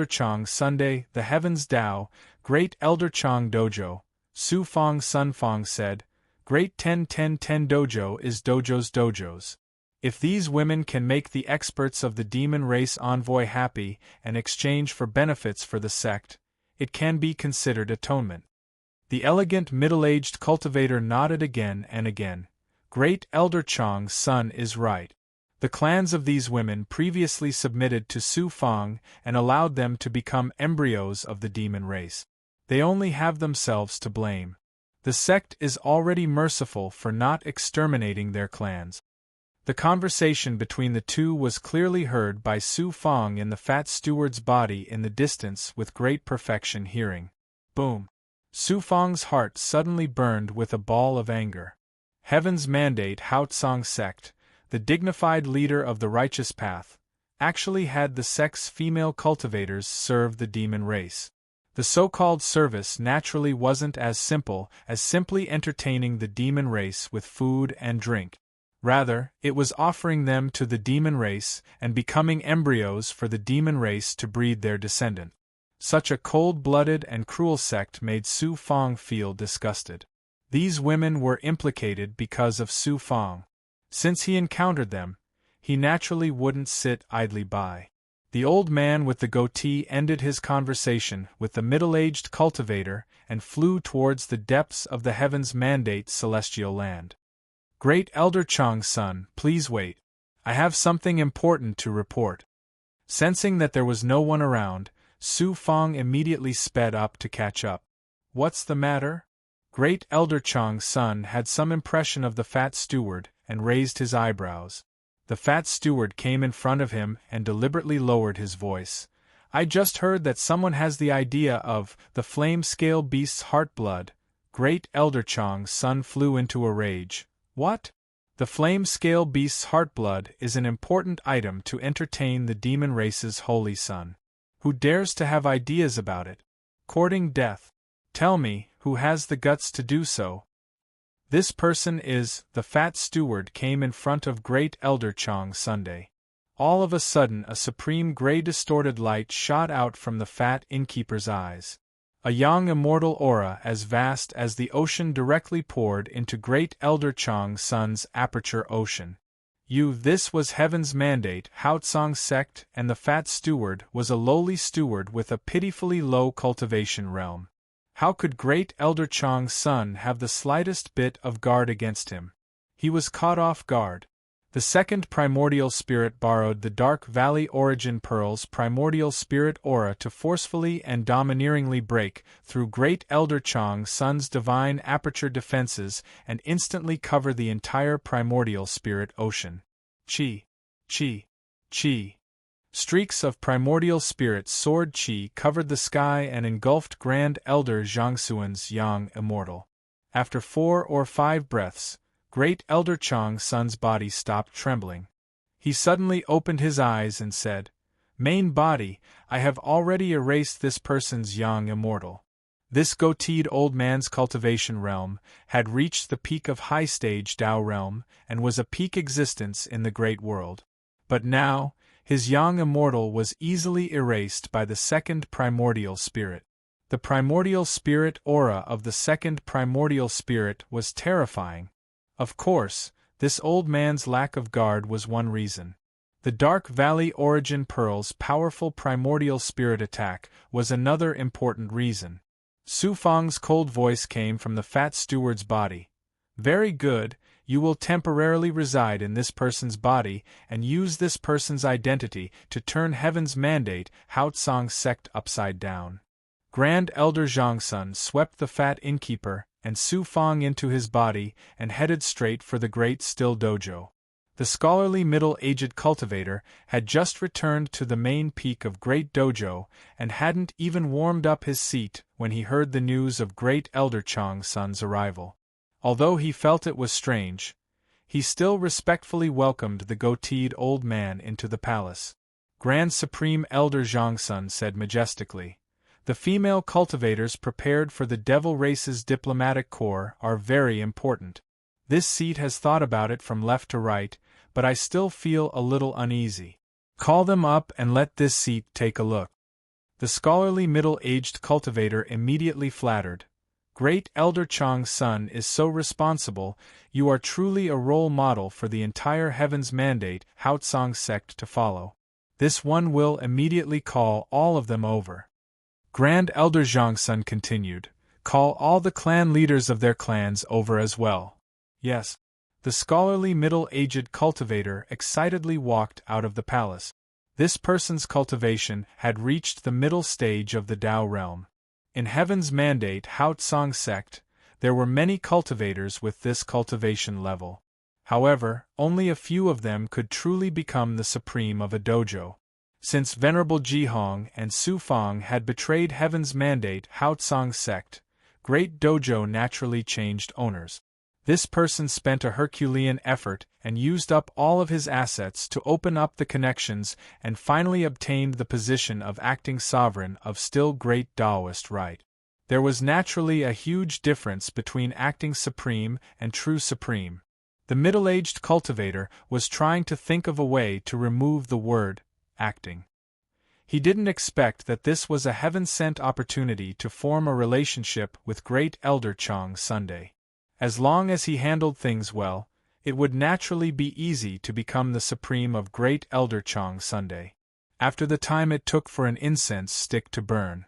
Chang Sunday, the Heavens Tao, Great Elder Chang Dojo, Su Fong Sun Fong said, Great 10 Dojo is dojos. If these women can make the experts of the demon race envoy happy and exchange for benefits for the sect, it can be considered atonement. The elegant middle-aged cultivator nodded again and again. Great Elder Chang's son is right. The clans of these women previously submitted to Su Fong and allowed them to become embryos of the demon race. They only have themselves to blame. The sect is already merciful for not exterminating their clans. The conversation between the two was clearly heard by Su Fong in the fat steward's body in the distance with great perfection hearing. Boom! Su Fong's heart suddenly burned with a ball of anger. Heaven's mandate Houtsong sect, the dignified leader of the righteous path, actually had the sect's female cultivators serve the demon race. The so-called service naturally wasn't as simple as simply entertaining the demon race with food and drink. Rather, it was offering them to the demon race and becoming embryos for the demon race to breed their descendant. Such a cold-blooded and cruel sect made Su Fong feel disgusted. These women were implicated because of Su Fong. Since he encountered them, he naturally wouldn't sit idly by. The old man with the goatee ended his conversation with the middle-aged cultivator and flew towards the depths of the heavens mandate celestial land. Great Elder Chang's son, please wait. I have something important to report. Sensing that there was no one around, Su Fong immediately sped up to catch up. What's the matter? Great Elder Chang's son had some impression of the fat steward and raised his eyebrows. The fat steward came in front of him and deliberately lowered his voice. I just heard that someone has the idea of the flame-scale beast's heart-blood. Great Elder Chang's son flew into a rage. What? The flame-scale beast's heart-blood is an important item to entertain the demon race's holy son. Who dares to have ideas about it? Courting death. Tell me, who has the guts to do so? This person is, the fat steward came in front of Great Elder Chang Sunday. All of a sudden a supreme grey distorted light shot out from the fat innkeeper's eyes. A young immortal aura as vast as the ocean directly poured into Great Elder Chang's son's aperture ocean. This was heaven's mandate Houtsong sect, and the fat steward was a lowly steward with a pitifully low cultivation realm. How could Great Elder Chang's son have the slightest bit of guard against him? He was caught off guard. The second primordial spirit borrowed the Dark Valley Origin Pearl's primordial spirit aura to forcefully and domineeringly break through Great Elder Chang's son's divine aperture defenses and instantly cover the entire primordial spirit ocean. Chi. Streaks of primordial spirit sword chi covered the sky and engulfed Grand Elder Zhangxuan's young immortal. After 4 or 5 breaths, Great Elder Chang's son's body stopped trembling. He suddenly opened his eyes and said, Main body, I have already erased this person's young immortal. This goateed old man's cultivation realm had reached the peak of high stage Tao realm and was a peak existence in the great world. But now, his young immortal was easily erased by the second primordial spirit. The primordial spirit aura of the second primordial spirit was terrifying. Of course, this old man's lack of guard was one reason. The Dark Valley Origin Pearl's powerful primordial spirit attack was another important reason. Su Fong's cold voice came from the fat steward's body. Very good, you will temporarily reside in this person's body and use this person's identity to turn heaven's mandate Houtsong sect upside down. Grand Elder Zhangxun swept the fat innkeeper and Su Fong into his body and headed straight for the Great Still Dojo. The scholarly middle-aged cultivator had just returned to the main peak of Great Dojo and hadn't even warmed up his seat when he heard the news of Great Elder Chang's son's arrival. Although he felt it was strange, he still respectfully welcomed the goateed old man into the palace. Grand Supreme Elder Zhangxun said majestically, The female cultivators prepared for the Devil Race's diplomatic corps are very important. This seat has thought about it from left to right, but I still feel a little uneasy. Call them up and let this seat take a look." The scholarly middle-aged cultivator immediately flattered. "Great Elder Chang's son is so responsible, you are truly a role model for the entire Heaven's Mandate Haotsong sect to follow. This one will immediately call all of them over." Grand Elder Zhang's son continued, "Call all the clan leaders of their clans over as well." "Yes." The scholarly middle-aged cultivator excitedly walked out of the palace. This person's cultivation had reached the middle stage of the Tao realm. In Heaven's Mandate Haotsong sect, there were many cultivators with this cultivation level. However, only a few of them could truly become the supreme of a dojo. Since Venerable Jihong and Su Fang had betrayed Heaven's Mandate Haotsong sect, Great Dojo naturally changed owners. This person spent a Herculean effort and used up all of his assets to open up the connections and finally obtained the position of acting sovereign of still great Taoist right. There was naturally a huge difference between acting supreme and true supreme. The middle-aged cultivator was trying to think of a way to remove the word acting. He didn't expect that this was a heaven-sent opportunity to form a relationship with Great Elder Chang Sunday. As long as he handled things well, it would naturally be easy to become the supreme of Great Elder Chang Sunday. After the time it took for an incense stick to burn,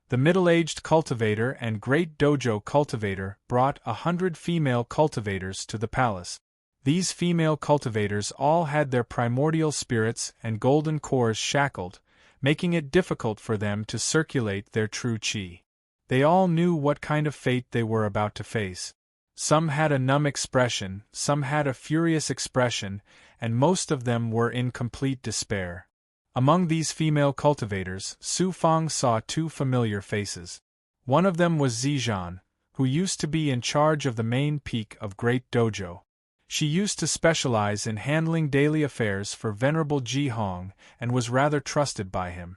the middle-aged cultivator and Great Dojo cultivator brought 100 female cultivators to the palace. These female cultivators all had their primordial spirits and golden cores shackled, making it difficult for them to circulate their true qi. They all knew what kind of fate they were about to face. Some had a numb expression, some had a furious expression, and most of them were in complete despair. Among these female cultivators, Su Fang saw two familiar faces. One of them was Zizhan, who used to be in charge of the main peak of Great Dojo. She used to specialize in handling daily affairs for Venerable Jihong and was rather trusted by him.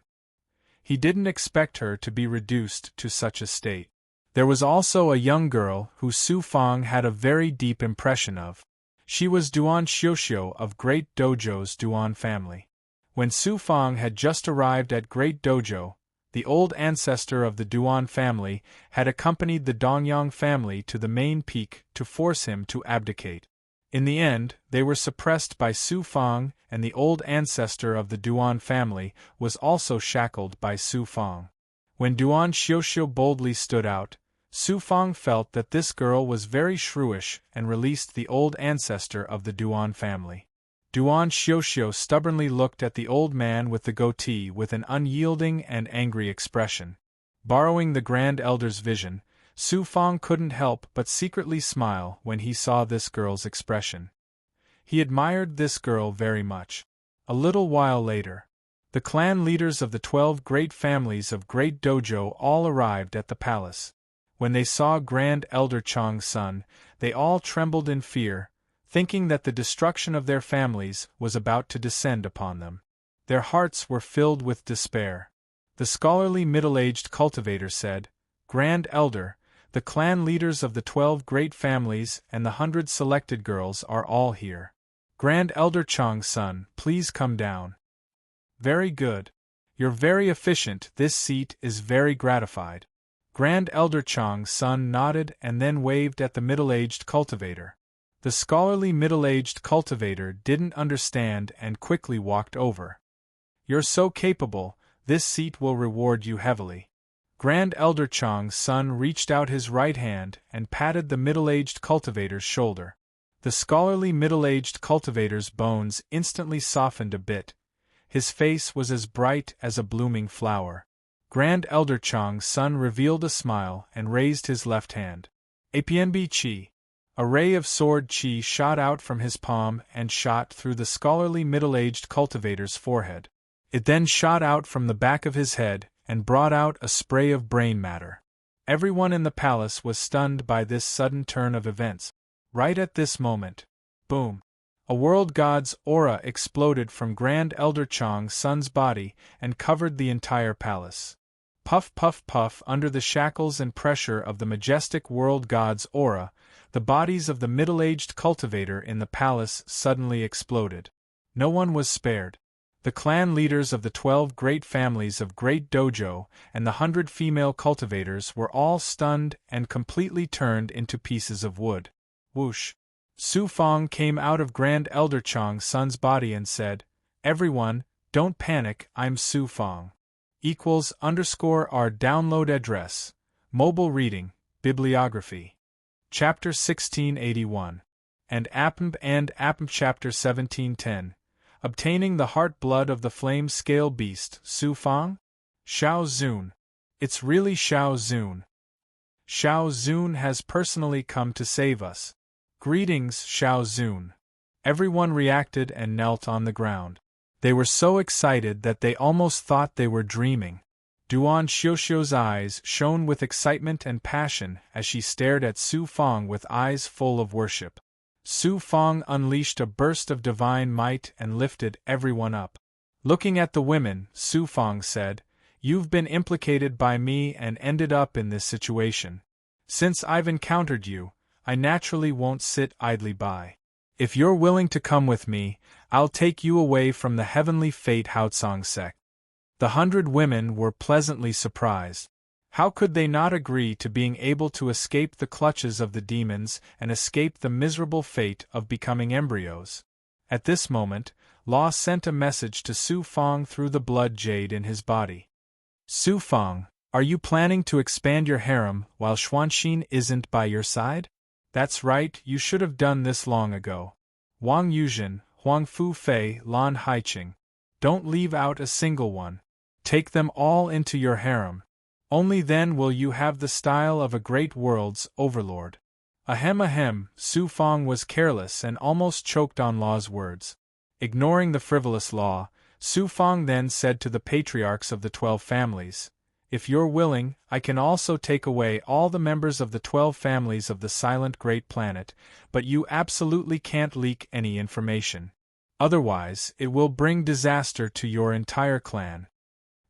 He didn't expect her to be reduced to such a state. There was also a young girl who Su Fang had a very deep impression of. She was Duan Xiuxiu of Great Dojo's Duan family. When Su Fang had just arrived at Great Dojo, the old ancestor of the Duan family had accompanied the Dongyang family to the main peak to force him to abdicate. In the end, they were suppressed by Su Fang, and the old ancestor of the Duan family was also shackled by Su Fang. When Duan Xiuxiu boldly stood out, Su Fang felt that this girl was very shrewish and released the old ancestor of the Duan family. Duan Xiuxiu stubbornly looked at the old man with the goatee with an unyielding and angry expression. Borrowing the Grand Elder's vision, Su Fang couldn't help but secretly smile when he saw this girl's expression. He admired this girl very much. A little while later, the clan leaders of the 12 great families of Great Dojo all arrived at the palace. When they saw Grand Elder Chang's son, they all trembled in fear, thinking that the destruction of their families was about to descend upon them. Their hearts were filled with despair. The scholarly middle-aged cultivator said, "Grand Elder, the clan leaders of the 12 great families and the 100 selected girls are all here. Grand Elder Chang's son, please come down." "Very good. You're very efficient, this seat is very gratified." Grand Elder Chang's son nodded and then waved at the middle-aged cultivator. The scholarly middle-aged cultivator didn't understand and quickly walked over. "You're so capable, this seat will reward you heavily." Grand Elder Chang's son reached out his right hand and patted the middle-aged cultivator's shoulder. The scholarly middle-aged cultivator's bones instantly softened a bit. His face was as bright as a blooming flower. Grand Elder Chang's son revealed a smile and raised his left hand. "Apnb Chi." A ray of sword chi shot out from his palm and shot through the scholarly middle-aged cultivator's forehead. It then shot out from the back of his head and brought out a spray of brain matter. Everyone in the palace was stunned by this sudden turn of events. Right at this moment, boom! A world god's aura exploded from Grand Elder Chang's son's body and covered the entire palace. Puff puff puff under the shackles and pressure of the majestic world god's aura, the bodies of the middle-aged cultivator in the palace suddenly exploded. No one was spared. The clan leaders of the 12 great families of Great Dojo and the 100 female cultivators were all stunned and completely turned into pieces of wood. Whoosh! Su Fong came out of Grand Elder Chang's son's body and said, "Everyone, don't panic, I'm Su Fong. =_our download address, mobile reading, bibliography. Chapter 1681. And Appm Chapter 1710. Obtaining the heart-blood of the flame-scale beast, Su Fong? Xiao Zun. It's really Xiao Zun. Xiao Zun has personally come to save us. Greetings, Xiao Zun." Everyone reacted and knelt on the ground. They were so excited that they almost thought they were dreaming. Duan Xiuxiu's eyes shone with excitement and passion as she stared at Su Fong with eyes full of worship. Su Fong unleashed a burst of divine might and lifted everyone up. Looking at the women, Su Fong said, "You've been implicated by me and ended up in this situation. Since I've encountered you, I naturally won't sit idly by. If you're willing to come with me, I'll take you away from the heavenly fate Haotsong sect." The 100 women were pleasantly surprised. How could they not agree to being able to escape the clutches of the demons and escape the miserable fate of becoming embryos? At this moment, Law sent a message to Su Fong through the blood jade in his body. "Su Fong, are you planning to expand your harem while Xuanxin isn't by your side? That's right, you should have done this long ago. Wang Yuzhen, Huang Fu Fei, Lan Haiqing. Don't leave out a single one. Take them all into your harem. Only then will you have the style of a great world's overlord." Ahem, Su Fong was careless and almost choked on Law's words. Ignoring the frivolous Law, Su Fong then said to the patriarchs of the 12 families, "If you're willing, I can also take away all the members of the 12 families of the Silent Great Planet, but you absolutely can't leak any information. Otherwise, it will bring disaster to your entire clan."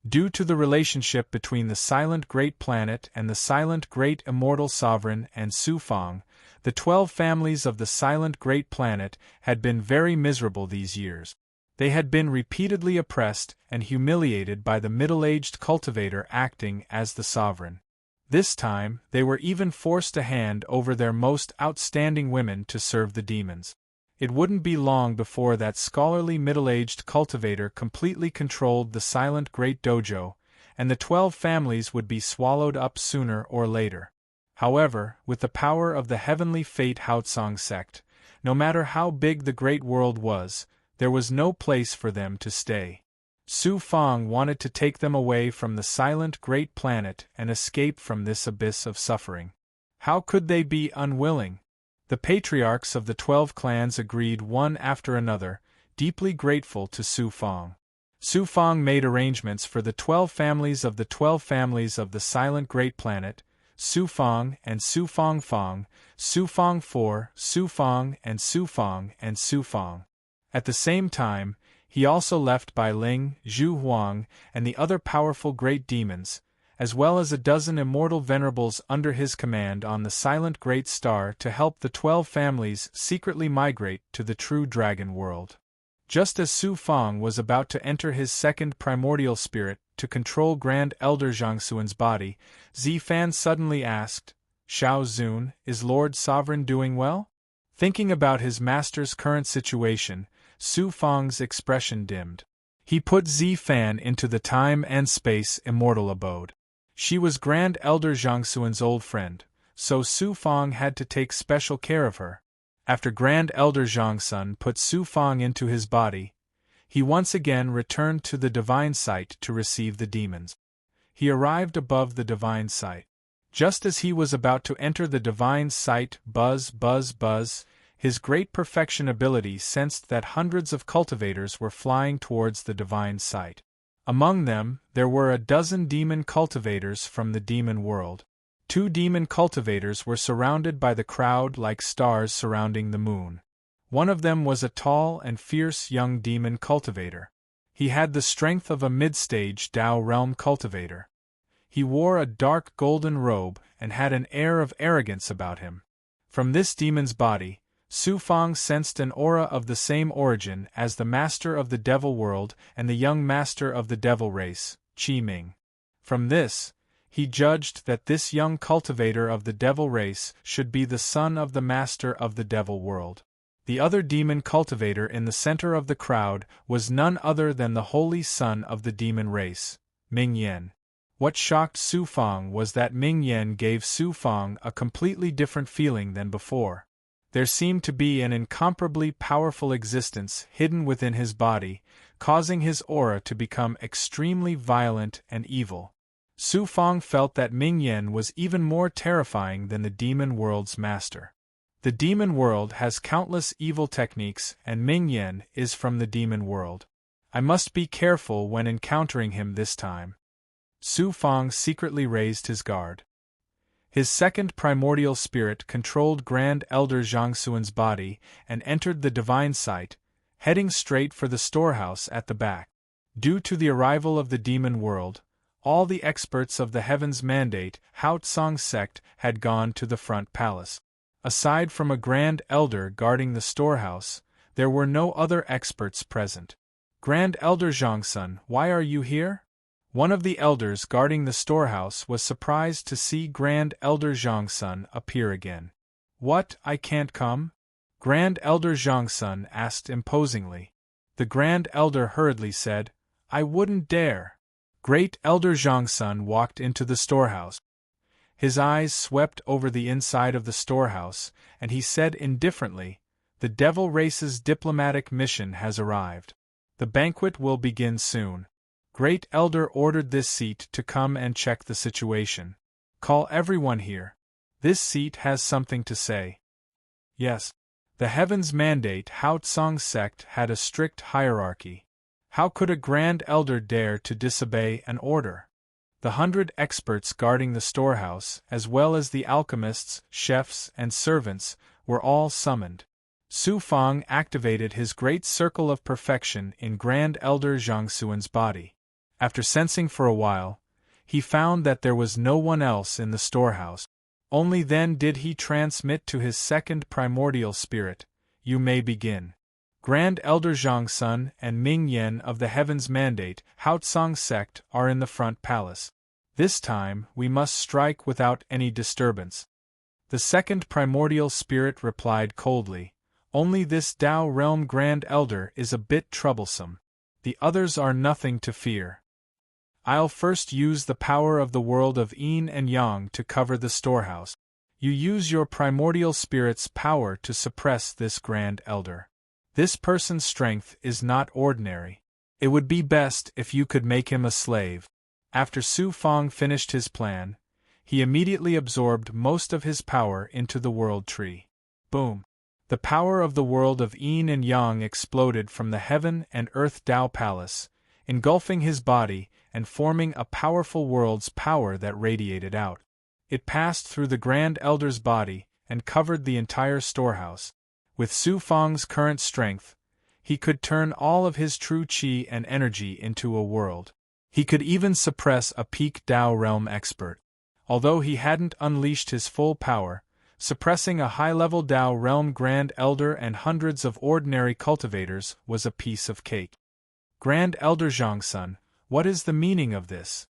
Due to the relationship between the Silent Great Planet and the Silent Great Immortal Sovereign and Su Fong, the 12 families of the Silent Great Planet had been very miserable these years. They had been repeatedly oppressed and humiliated by the middle-aged cultivator acting as the sovereign. This time, they were even forced to hand over their most outstanding women to serve the demons. It wouldn't be long before that scholarly middle-aged cultivator completely controlled the Silent Great Dojo, and the 12 families would be swallowed up sooner or later. However, with the power of the heavenly fate Haotsong sect, no matter how big the great world was, there was no place for them to stay. Su Fong wanted to take them away from the Silent Great Planet and escape from this abyss of suffering. How could they be unwilling? The patriarchs of the 12 clans agreed one after another, deeply grateful to Su Fong. Su Fong made arrangements for the 12 families of the 12 families of the Silent Great Planet, Su Fong and Su Fong Fong, Su Fong 4, Su Fong and Su Fong and Su Fong. At the same time, he also left Bai Ling, Zhu Huang, and the other powerful great demons, as well as a dozen immortal venerables under his command on the Silent Great Star to help the 12 families secretly migrate to the true dragon world. Just as Su Fong was about to enter his second primordial spirit to control Grand Elder Zhangxuan's body, Zifan suddenly asked, "Xiao Zun, is Lord Sovereign doing well?" Thinking about his master's current situation, Su Fong's expression dimmed. He put Zifan into the time and space immortal abode. She was Grand Elder Zhangxuan's old friend, so Su Fong had to take special care of her. After Grand Elder Zhangxun put Su Fong into his body, he once again returned to the divine sight to receive the demons. He arrived above the divine sight. Just as he was about to enter the divine sight, buzz, buzz, buzz, his great perfection ability sensed that hundreds of cultivators were flying towards the divine sight. Among them, there were a dozen demon cultivators from the demon world. 2 demon cultivators were surrounded by the crowd like stars surrounding the moon. One of them was a tall and fierce young demon cultivator. He had the strength of a mid-stage Dao realm cultivator. He wore a dark golden robe and had an air of arrogance about him. From this demon's body, Su Fang sensed an aura of the same origin as the master of the devil world and the young master of the devil race, Qi Ming. From this, he judged that this young cultivator of the devil race should be the son of the master of the devil world. The other demon cultivator in the center of the crowd was none other than the holy son of the demon race, Ming Yen. What shocked Su Fang was that Ming Yen gave Su Fang a completely different feeling than before. There seemed to be an incomparably powerful existence hidden within his body, causing his aura to become extremely violent and evil. Su Fang felt that Ming Yen was even more terrifying than the demon world's master. The demon world has countless evil techniques, and Ming Yen is from the demon world. I must be careful when encountering him this time. Su Fang secretly raised his guard. His second primordial spirit controlled Grand Elder Zhangxuan's body and entered the divine site, heading straight for the storehouse at the back. Due to the arrival of the demon world, all the experts of the Heaven's Mandate Hao Tsang sect had gone to the front palace. Aside from a Grand Elder guarding the storehouse, there were no other experts present. Grand Elder Zhangxun, why are you here? One of the elders guarding the storehouse was surprised to see Grand Elder Zhangxun appear again. What, I can't come? Grand Elder Zhangxun asked imposingly. The Grand Elder hurriedly said, I wouldn't dare. Great Elder Zhangxun walked into the storehouse. His eyes swept over the inside of the storehouse, and he said indifferently, the devil race's diplomatic mission has arrived. The banquet will begin soon. Great Elder ordered this seat to come and check the situation. Call everyone here. This seat has something to say. Yes. The Heaven's Mandate Hao Tsang sect had a strict hierarchy. How could a Grand Elder dare to disobey an order? The 100 experts guarding the storehouse, as well as the alchemists, chefs, and servants, were all summoned. Su Fang activated his great circle of perfection in Grand Elder Zhangxuan's body. After sensing for a while, he found that there was no one else in the storehouse. Only then did he transmit to his second primordial spirit, you may begin. Grand Elder Zhangxun and Ming Yen of the Heaven's Mandate Hao Tsang sect are in the front palace. This time we must strike without any disturbance. The second primordial spirit replied coldly, only this Tao Realm Grand Elder is a bit troublesome. The others are nothing to fear. I'll first use the power of the world of yin and yang to cover the storehouse. You use your primordial spirit's power to suppress this Grand Elder. This person's strength is not ordinary. It would be best if you could make him a slave. After Su Fang finished his plan, he immediately absorbed most of his power into the world tree. Boom! The power of the world of yin and yang exploded from the heaven and earth Tao Palace, engulfing his body and forming a powerful world's power that radiated out. It passed through the Grand Elder's body and covered the entire storehouse. With Su Fang's current strength, he could turn all of his true qi and energy into a world. He could even suppress a peak Tao realm expert. Although he hadn't unleashed his full power, suppressing a high-level Tao realm Grand Elder and hundreds of ordinary cultivators was a piece of cake. Grand Elder Zhangxun, what is the meaning of this?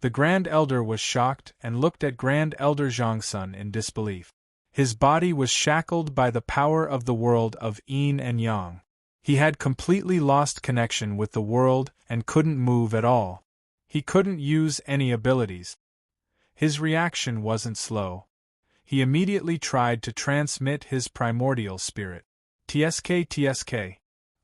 The Grand Elder was shocked and looked at Grand Elder Zhangxun in disbelief. His body was shackled by the power of the world of yin and yang. He had completely lost connection with the world and couldn't move at all. He couldn't use any abilities. His reaction wasn't slow. He immediately tried to transmit his primordial spirit. TSK.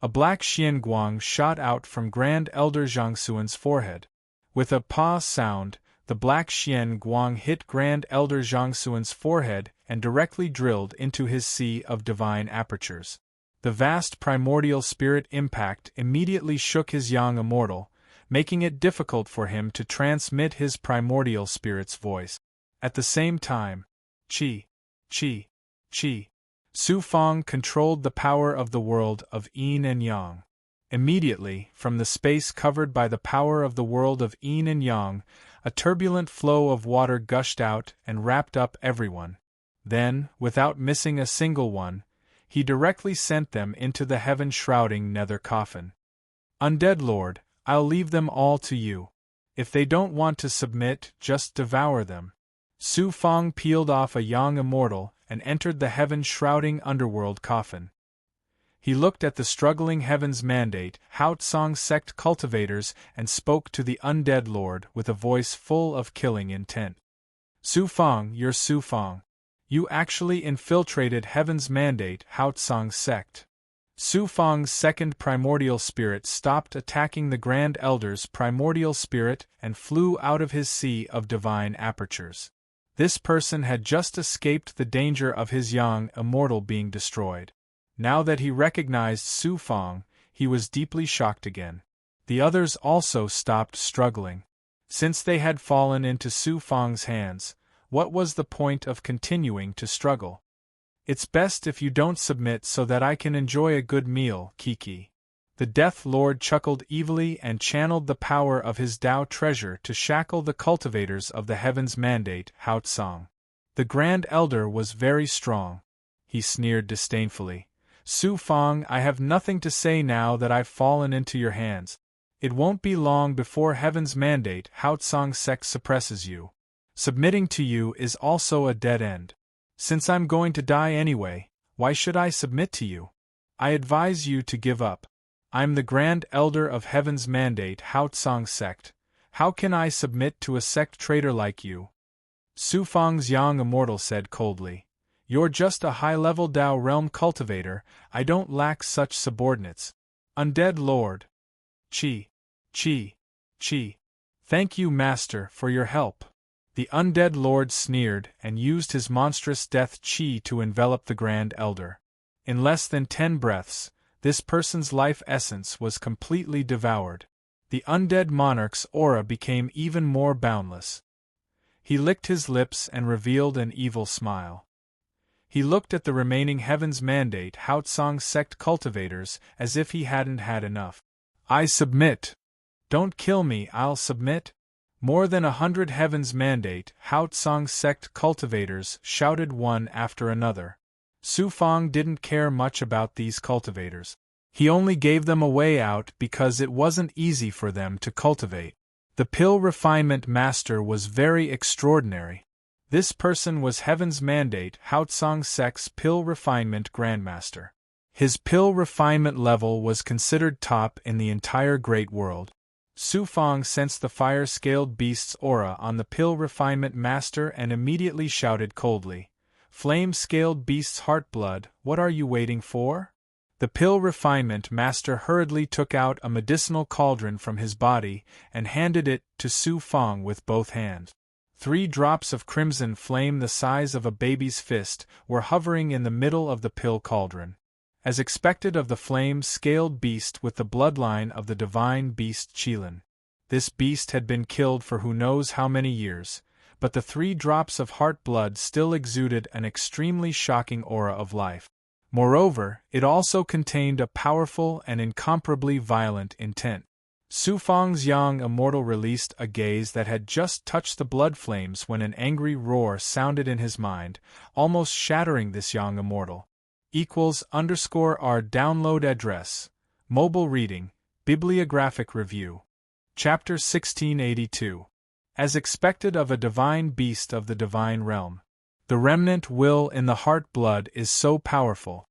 A black Xian Guang shot out from Grand Elder Zhangxuan's forehead. With a pa sound, the black Xian Guang hit Grand Elder Zhangxuan's forehead and directly drilled into his sea of divine apertures. The vast primordial spirit impact immediately shook his young immortal, making it difficult for him to transmit his primordial spirit's voice. At the same time, Qi. Su Fang controlled the power of the world of yin and yang. Immediately, from the space covered by the power of the world of yin and yang, a turbulent flow of water gushed out and wrapped up everyone. Then, without missing a single one, he directly sent them into the heaven-shrouding nether coffin. Undead Lord, I'll leave them all to you. If they don't want to submit, just devour them. Su Fong peeled off a young immortal and entered the heaven-shrouding underworld coffin. He looked at the struggling Heaven's Mandate, Haut Song sect cultivators, and spoke to the undead lord with a voice full of killing intent. Su Fong, you're Su Fong. You actually infiltrated Heaven's Mandate, Haut Song sect. Su Fong's second primordial spirit stopped attacking the Grand Elder's primordial spirit and flew out of his sea of divine apertures. This person had just escaped the danger of his young immortal being destroyed. Now that he recognized Su Fong, he was deeply shocked again. The others also stopped struggling. Since they had fallen into Su Fong's hands, what was the point of continuing to struggle? It's best if you don't submit so that I can enjoy a good meal, Kiki. The Death Lord chuckled evilly and channeled the power of his Tao treasure to shackle the cultivators of the Heaven's Mandate, Haut Song. The Grand Elder was very strong. He sneered disdainfully. Su Fong, I have nothing to say now that I've fallen into your hands. It won't be long before Heaven's Mandate, Haut Song sect suppresses you. Submitting to you is also a dead end. Since I'm going to die anyway, why should I submit to you? I advise you to give up. I'm the Grand Elder of Heaven's Mandate, Haut Song sect. How can I submit to a sect traitor like you? Su Fong's young immortal said coldly. You're just a high-level Tao realm cultivator, I don't lack such subordinates. Undead Lord. Chi. Thank you, Master, for your help. The Undead Lord sneered and used his monstrous death chi to envelop the Grand Elder. In less than 10 breaths, this person's life essence was completely devoured. The undead monarch's aura became even more boundless. He licked his lips and revealed an evil smile. He looked at the remaining Heaven's Mandate Haut Song sect cultivators as if he hadn't had enough. I submit. Don't kill me, I'll submit. More than 100 Heaven's Mandate Haut Song sect cultivators shouted one after another. Su Fong didn't care much about these cultivators. He only gave them a way out because it wasn't easy for them to cultivate. The Pill Refinement Master was very extraordinary. This person was Heaven's Mandate Haut Song sect's Pill Refinement Grandmaster. His pill refinement level was considered top in the entire Great World. Su Fong sensed the fire-scaled beast's aura on the Pill Refinement Master and immediately shouted coldly, Flame-scaled beast's heart-blood, what are you waiting for? The Pill Refinement Master hurriedly took out a medicinal cauldron from his body and handed it to Su Fong with both hands. 3 drops of crimson flame the size of a baby's fist were hovering in the middle of the pill cauldron. As expected of the flame-scaled beast with the bloodline of the divine beast Qilin. This beast had been killed for who knows how many years, but the 3 drops of heart blood still exuded an extremely shocking aura of life. Moreover, it also contained a powerful and incomparably violent intent. Su Fong's young immortal released a gaze that had just touched the blood flames when an angry roar sounded in his mind, almost shattering this young immortal. =_our download address. Mobile reading, bibliographic review. Chapter 1682. As expected of a divine beast of the divine realm. The remnant will in the heart blood is so powerful.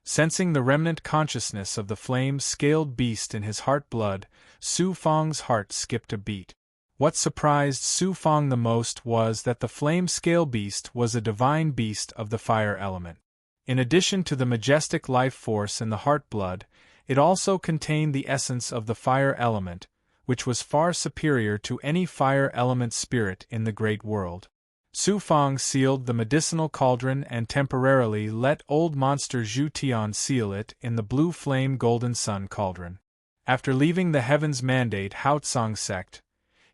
Sensing the remnant consciousness of the flame-scaled beast in his heart blood, Su Fong's heart skipped a beat. What surprised Su Fong the most was that the flame-scale beast was a divine beast of the fire element. In addition to the majestic life force in the heart blood, it also contained the essence of the fire element, which was far superior to any fire element spirit in the great world. Su Fong sealed the medicinal cauldron and temporarily let old monster Zhu Tian seal it in the blue flame golden sun cauldron. After leaving the Heaven's Mandate Haut Song sect,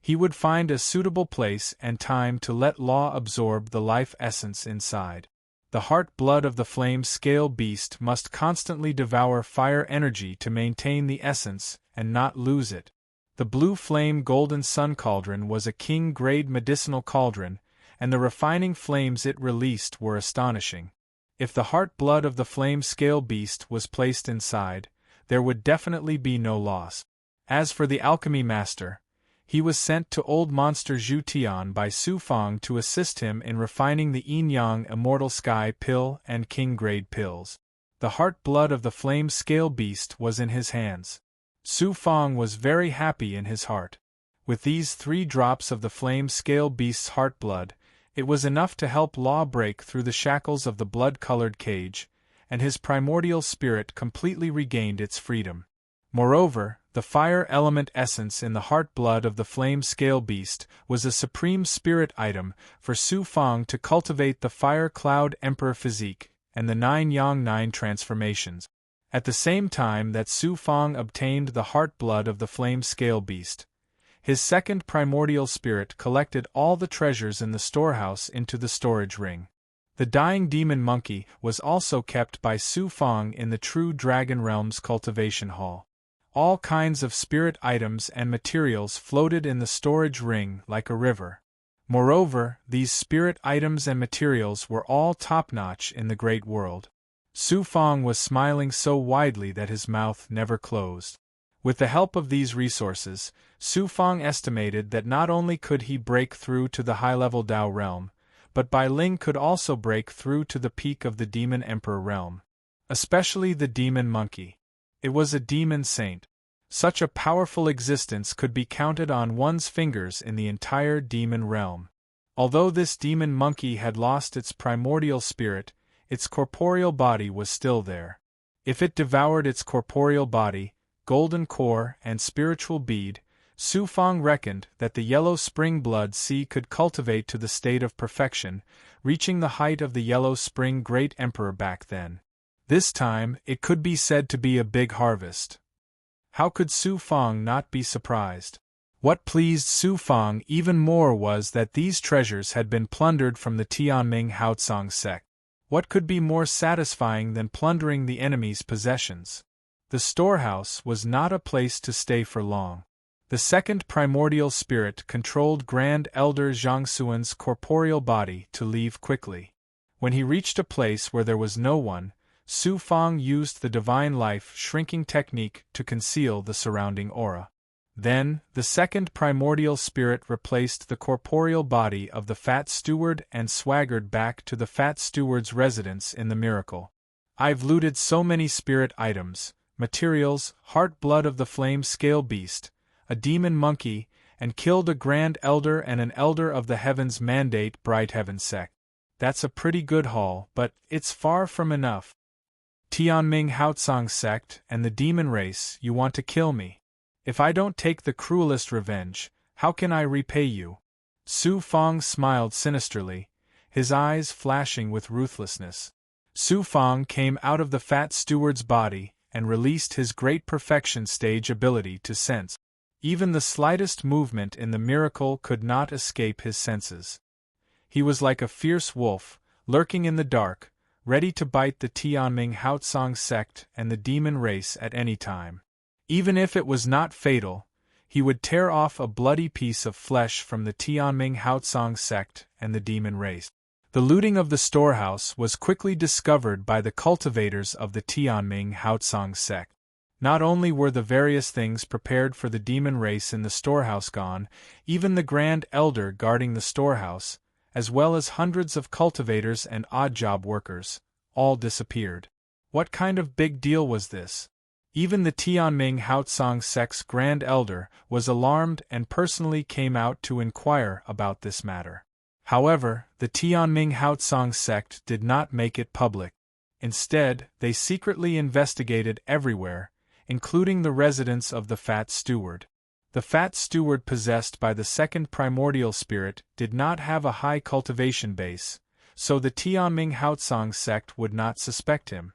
he would find a suitable place and time to let Law absorb the life essence inside. The heart blood of the flame-scale beast must constantly devour fire energy to maintain the essence and not lose it. The blue flame golden sun cauldron was a king-grade medicinal cauldron, and the refining flames it released were astonishing. If the heart-blood of the flame-scale beast was placed inside, there would definitely be no loss. As for the alchemy master, he was sent to old monster Zhu Tian by Su Fang to assist him in refining the yin-yang immortal sky pill and king-grade pills. The heart-blood of the flame-scale beast was in his hands. Su Fang was very happy in his heart. With these 3 drops of the flame-scale beast's heart-blood, it was enough to help Law break through the shackles of the blood-colored cage, and his primordial spirit completely regained its freedom. Moreover, the fire element essence in the heart-blood of the flame-scale beast was a supreme spirit item for Su Fang to cultivate the Fire Cloud Emperor physique and the 9 Yang 9 transformations. At the same time that Su Fang obtained the heart-blood of the flame-scale beast, his second primordial spirit collected all the treasures in the storehouse into the storage ring. The dying demon monkey was also kept by Su Fang in the True Dragon Realm's cultivation hall. All kinds of spirit items and materials floated in the storage ring like a river. Moreover, these spirit items and materials were all top-notch in the great world. Su Fang was smiling so widely that his mouth never closed. With the help of these resources, Su Fang estimated that not only could he break through to the high-level Dao realm, but Bai Ling could also break through to the peak of the Demon Emperor realm. Especially the demon monkey. It was a demon saint. Such a powerful existence could be counted on one's fingers in the entire demon realm. Although this demon monkey had lost its primordial spirit, its corporeal body was still there. If it devoured its corporeal body, golden core, and spiritual bead, Su Fang reckoned that the yellow spring blood sea could cultivate to the state of perfection, reaching the height of the yellow spring great emperor back then. This time, it could be said to be a big harvest. How could Su Fang not be surprised? What pleased Su Fang even more was that these treasures had been plundered from the Tianming Haotsong sect. What could be more satisfying than plundering the enemy's possessions? The storehouse was not a place to stay for long. The second primordial spirit controlled Grand Elder Zhang Xuan's corporeal body to leave quickly. When he reached a place where there was no one, Su Fang used the divine life shrinking technique to conceal the surrounding aura. Then, the second primordial spirit replaced the corporeal body of the Fat Steward and swaggered back to the Fat Steward's residence in the Miracle. I've looted so many spirit items, materials, heart-blood of the flame-scale beast, a demon monkey, and killed a Grand Elder and an Elder of the Heavens Mandate Bright Heaven sect. That's a pretty good haul, but it's far from enough. Tianming Haotsong sect and the demon race, you want to kill me. If I don't take the cruelest revenge, how can I repay you? Su Fang smiled sinisterly, his eyes flashing with ruthlessness. Su Fang came out of the Fat Steward's body and released his great perfection stage ability to sense. Even the slightest movement in the miracle could not escape his senses. He was like a fierce wolf, lurking in the dark, ready to bite the Tianming Haotsong sect and the demon race at any time. Even if it was not fatal, he would tear off a bloody piece of flesh from the Tianming Haotsong sect and the demon race. The looting of the storehouse was quickly discovered by the cultivators of the Tianming Haotsong sect. Not only were the various things prepared for the demon race in the storehouse gone, even the Grand Elder guarding the storehouse, as well as hundreds of cultivators and odd-job workers, all disappeared. What kind of big deal was this? Even the Tianming Haotsong sect's Grand Elder was alarmed and personally came out to inquire about this matter. However, the Tianming Haotsong sect did not make it public. Instead, they secretly investigated everywhere, including the residence of the Fat Steward. The Fat Steward possessed by the second primordial spirit did not have a high cultivation base, so the Tianming Haotsong sect would not suspect him.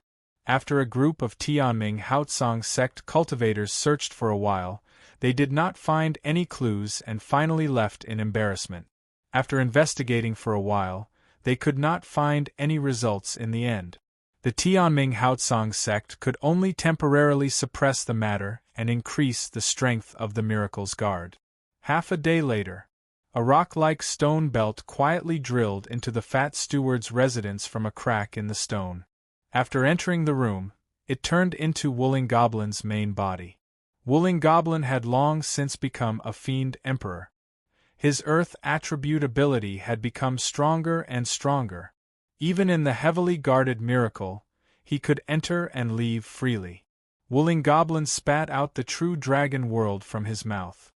After a group of Tianming Haotsong sect cultivators searched for a while, they did not find any clues and finally left in embarrassment. After investigating for a while, they could not find any results in the end. The Tianming Haotsong sect could only temporarily suppress the matter and increase the strength of the Miracle's Guard. Half a day later, A rock-like stone belt quietly drilled into the fat steward's residence from a crack in the stone. After entering the room, it turned into Wooling Goblin's main body. Wooling Goblin had long since become a fiend emperor. His earth attribute ability had become stronger and stronger. Even in the heavily guarded miracle, he could enter and leave freely. Wooling Goblin spat out the true dragon world from his mouth.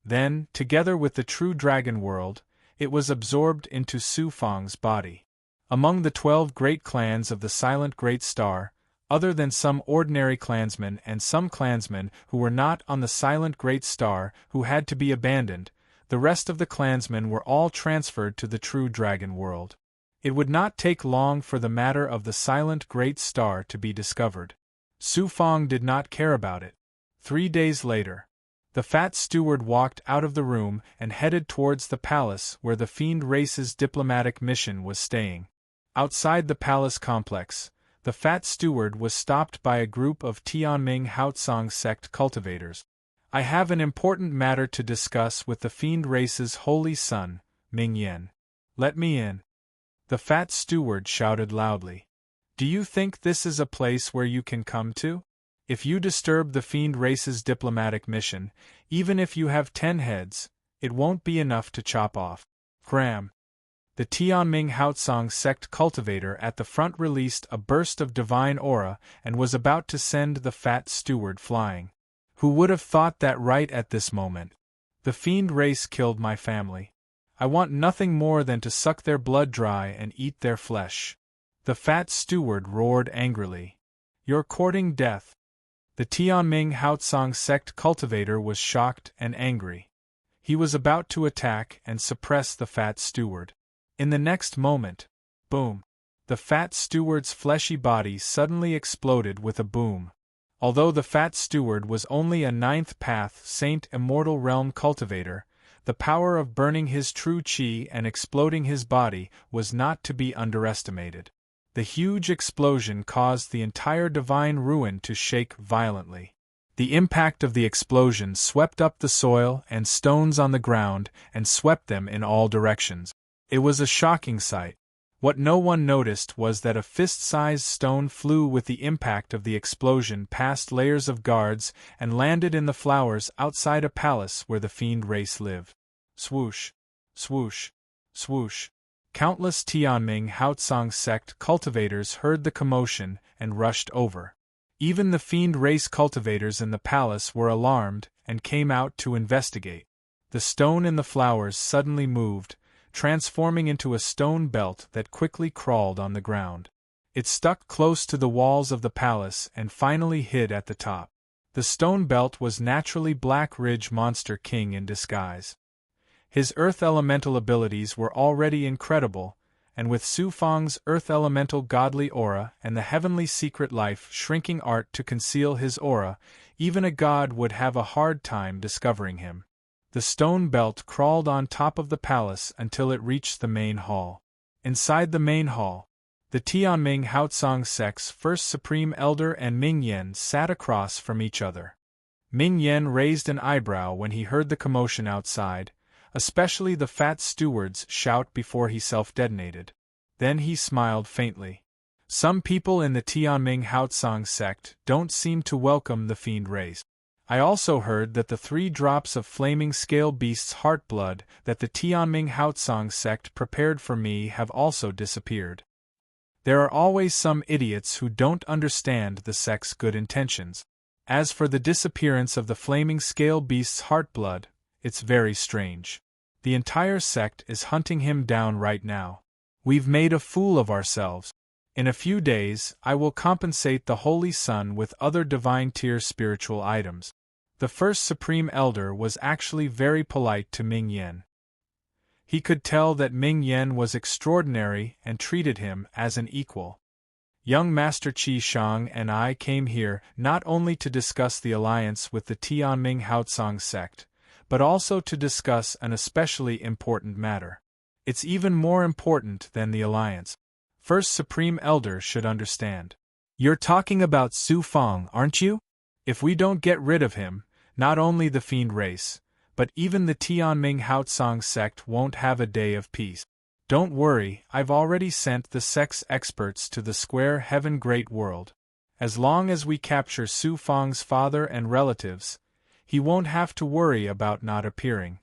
Then, together with the true dragon world, it was absorbed into Su Fang's body. Among the 12 great clans of the Silent Great Star, other than some ordinary clansmen and some clansmen who were not on the Silent Great Star who had to be abandoned, the rest of the clansmen were all transferred to the true dragon world. It would not take long for the matter of the Silent Great Star to be discovered. Su Fang did not care about it. 3 days later, the fat steward walked out of the room and headed towards the palace where the fiend race's diplomatic mission was staying. Outside the palace complex, the fat steward was stopped by a group of Tianming Haotsong sect cultivators. "I have an important matter to discuss with the fiend race's holy son, Ming Yen. Let me in." The fat steward shouted loudly. "Do you think this is a place where you can come to? If you disturb the fiend race's diplomatic mission, even if you have 10 heads, it won't be enough to chop off." Cram! The Tianming Haotsong sect cultivator at the front released a burst of divine aura and was about to send the fat steward flying. Who would have thought that right at this moment? The fiend race killed my family. I want nothing more than to suck their blood dry and eat their flesh. The fat steward roared angrily. "You're courting death." The Tianming Haotsong sect cultivator was shocked and angry. He was about to attack and suppress the fat steward. In the next moment, boom! The fat steward's fleshy body suddenly exploded with a boom. Although the fat steward was only a 9th path Saint Immortal Realm cultivator, the power of burning his true chi and exploding his body was not to be underestimated. The huge explosion caused the entire divine ruin to shake violently. The impact of the explosion swept up the soil and stones on the ground and swept them in all directions. It was a shocking sight. What no one noticed was that a fist-sized stone flew with the impact of the explosion past layers of guards and landed in the flowers outside a palace where the fiend race lived. Swoosh! Swoosh! Swoosh! Countless Tianming Haotsong sect cultivators heard the commotion and rushed over. Even the fiend race cultivators in the palace were alarmed and came out to investigate. The stone in the flowers suddenly moved, transforming into a stone belt that quickly crawled on the ground. It stuck close to the walls of the palace and finally hid at the top. The stone belt was naturally Black Ridge Monster King in disguise. His earth elemental abilities were already incredible, and with Su Fang's earth elemental godly aura and the heavenly secret life shrinking art to conceal his aura, even a god would have a hard time discovering him. The stone belt crawled on top of the palace until it reached the main hall. Inside the main hall, the Tianming Haotsong sect's first supreme elder and Ming Yen sat across from each other. Ming Yen raised an eyebrow when he heard the commotion outside, especially the fat steward's shout before he self-detonated. Then he smiled faintly. "Some people in the Tianming Haotsong sect don't seem to welcome the fiend race. I also heard that the 3 drops of flaming scale beast's heart blood that the Tianming Haotsong sect prepared for me have also disappeared. There are always some idiots who don't understand the sect's good intentions. As for the disappearance of the flaming scale beast's heart blood, it's very strange. The entire sect is hunting him down right now. We've made a fool of ourselves. In a few days, I will compensate the Holy Sun with other divine tier spiritual items." The first Supreme Elder was actually very polite to Ming Yen. He could tell that Ming Yen was extraordinary and treated him as an equal. "Young Master Qi Shang and I came here not only to discuss the alliance with the Tianming Haotsong sect, but also to discuss an especially important matter. It's even more important than the alliance. First Supreme Elder should understand. You're talking about Su Fang, aren't you? If we don't get rid of him, not only the fiend race, but even the Tianming Haotsong sect won't have a day of peace. Don't worry, I've already sent the sect's experts to the Square Heaven Great World. As long as we capture Su Fang's father and relatives, he won't have to worry about not appearing.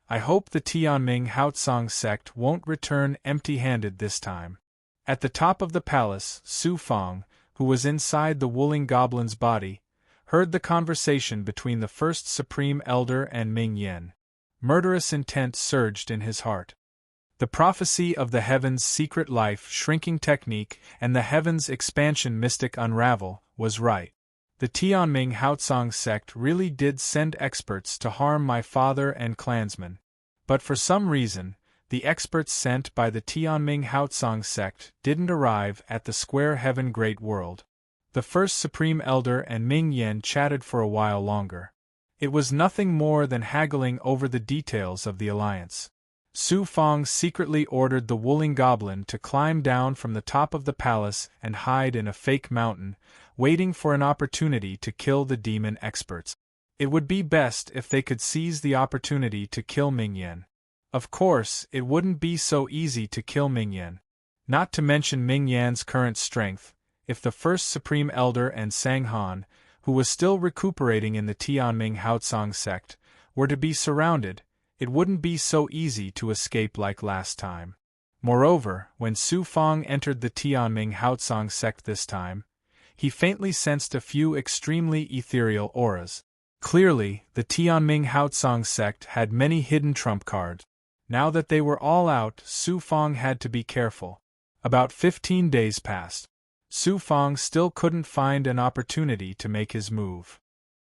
I hope the Tianming Haotsong sect won't return empty-handed this time. At the top of the palace, Su Fang, who was inside the Wooling Goblin's body, heard the conversation between the first Supreme Elder and Ming Yen. Murderous intent surged in his heart. The prophecy of the heavens' secret life shrinking technique and the heavens' expansion mystic unravel was right. The Tianming Haotsong sect really did send experts to harm my father and clansmen. But for some reason, the experts sent by the Tianming Haotsong sect didn't arrive at the Square Heaven Great World. The first Supreme Elder and Ming Yen chatted for a while longer. It was nothing more than haggling over the details of the alliance. Su Fang secretly ordered the Wooling Goblin to climb down from the top of the palace and hide in a fake mountain, waiting for an opportunity to kill the demon experts. It would be best if they could seize the opportunity to kill Ming Yen. Of course, it wouldn't be so easy to kill Ming Yen. Not to mention Ming Yan's current strength, if the first Supreme Elder and Sang Han, who was still recuperating in the Tianming Haotsong sect, were to be surrounded, it wouldn't be so easy to escape like last time. Moreover, when Su Fang entered the Tianming Haotsong sect this time, he faintly sensed a few extremely ethereal auras. Clearly, the Tianming Haotsong sect had many hidden trump cards. Now that they were all out, Su Fang had to be careful. About 15 days passed. Su Fang still couldn't find an opportunity to make his move.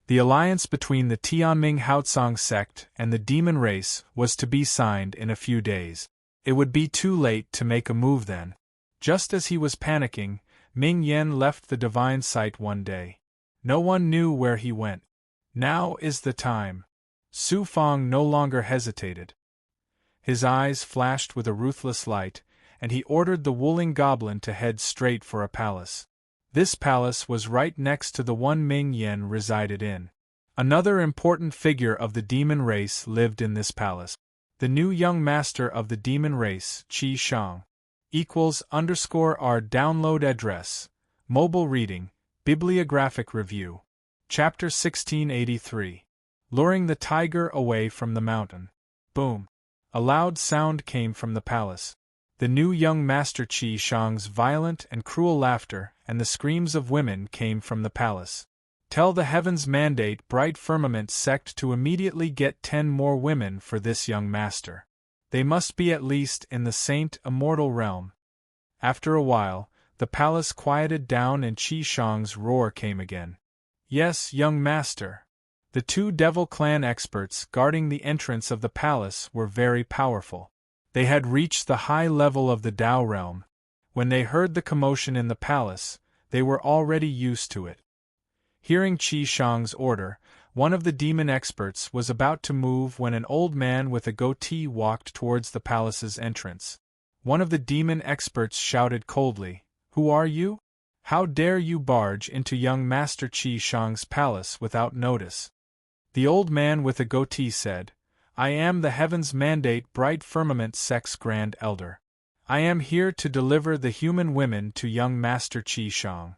The alliance between the Tianming Haotsong sect and the demon race was to be signed in a few days. It would be too late to make a move then. Just as he was panicking, Ming Yen left the divine site one day. No one knew where he went. Now is the time. Su Fang no longer hesitated. His eyes flashed with a ruthless light, and he ordered the Wooling Goblin to head straight for a palace. This palace was right next to the one Ming Yen resided in. Another important figure of the demon race lived in this palace. The new young master of the demon race, Qi Shang. =_our download address. Mobile reading, bibliographic review. Chapter 1683. Luring the tiger away from the mountain. Boom. A loud sound came from the palace. The new young master Qi Shang's violent and cruel laughter and the screams of women came from the palace. Tell the heavens mandate bright firmament sect to immediately get 10 more women for this young master. They must be at least in the saint immortal realm. After a while, the palace quieted down and Qi Shang's roar came again. Yes, young master. The 2 Devil Clan experts guarding the entrance of the palace were very powerful. They had reached the high level of the Dao realm. When they heard the commotion in the palace, they were already used to it. Hearing Qi Shang's order, one of the demon experts was about to move when an old man with a goatee walked towards the palace's entrance. One of the demon experts shouted coldly, "Who are you? How dare you barge into young Master Qi Shang's palace without notice?" The old man with a goatee said, "I am the Heaven's Mandate Bright Firmament Sect's Grand Elder. I am here to deliver the human women to young Master Qi Shang."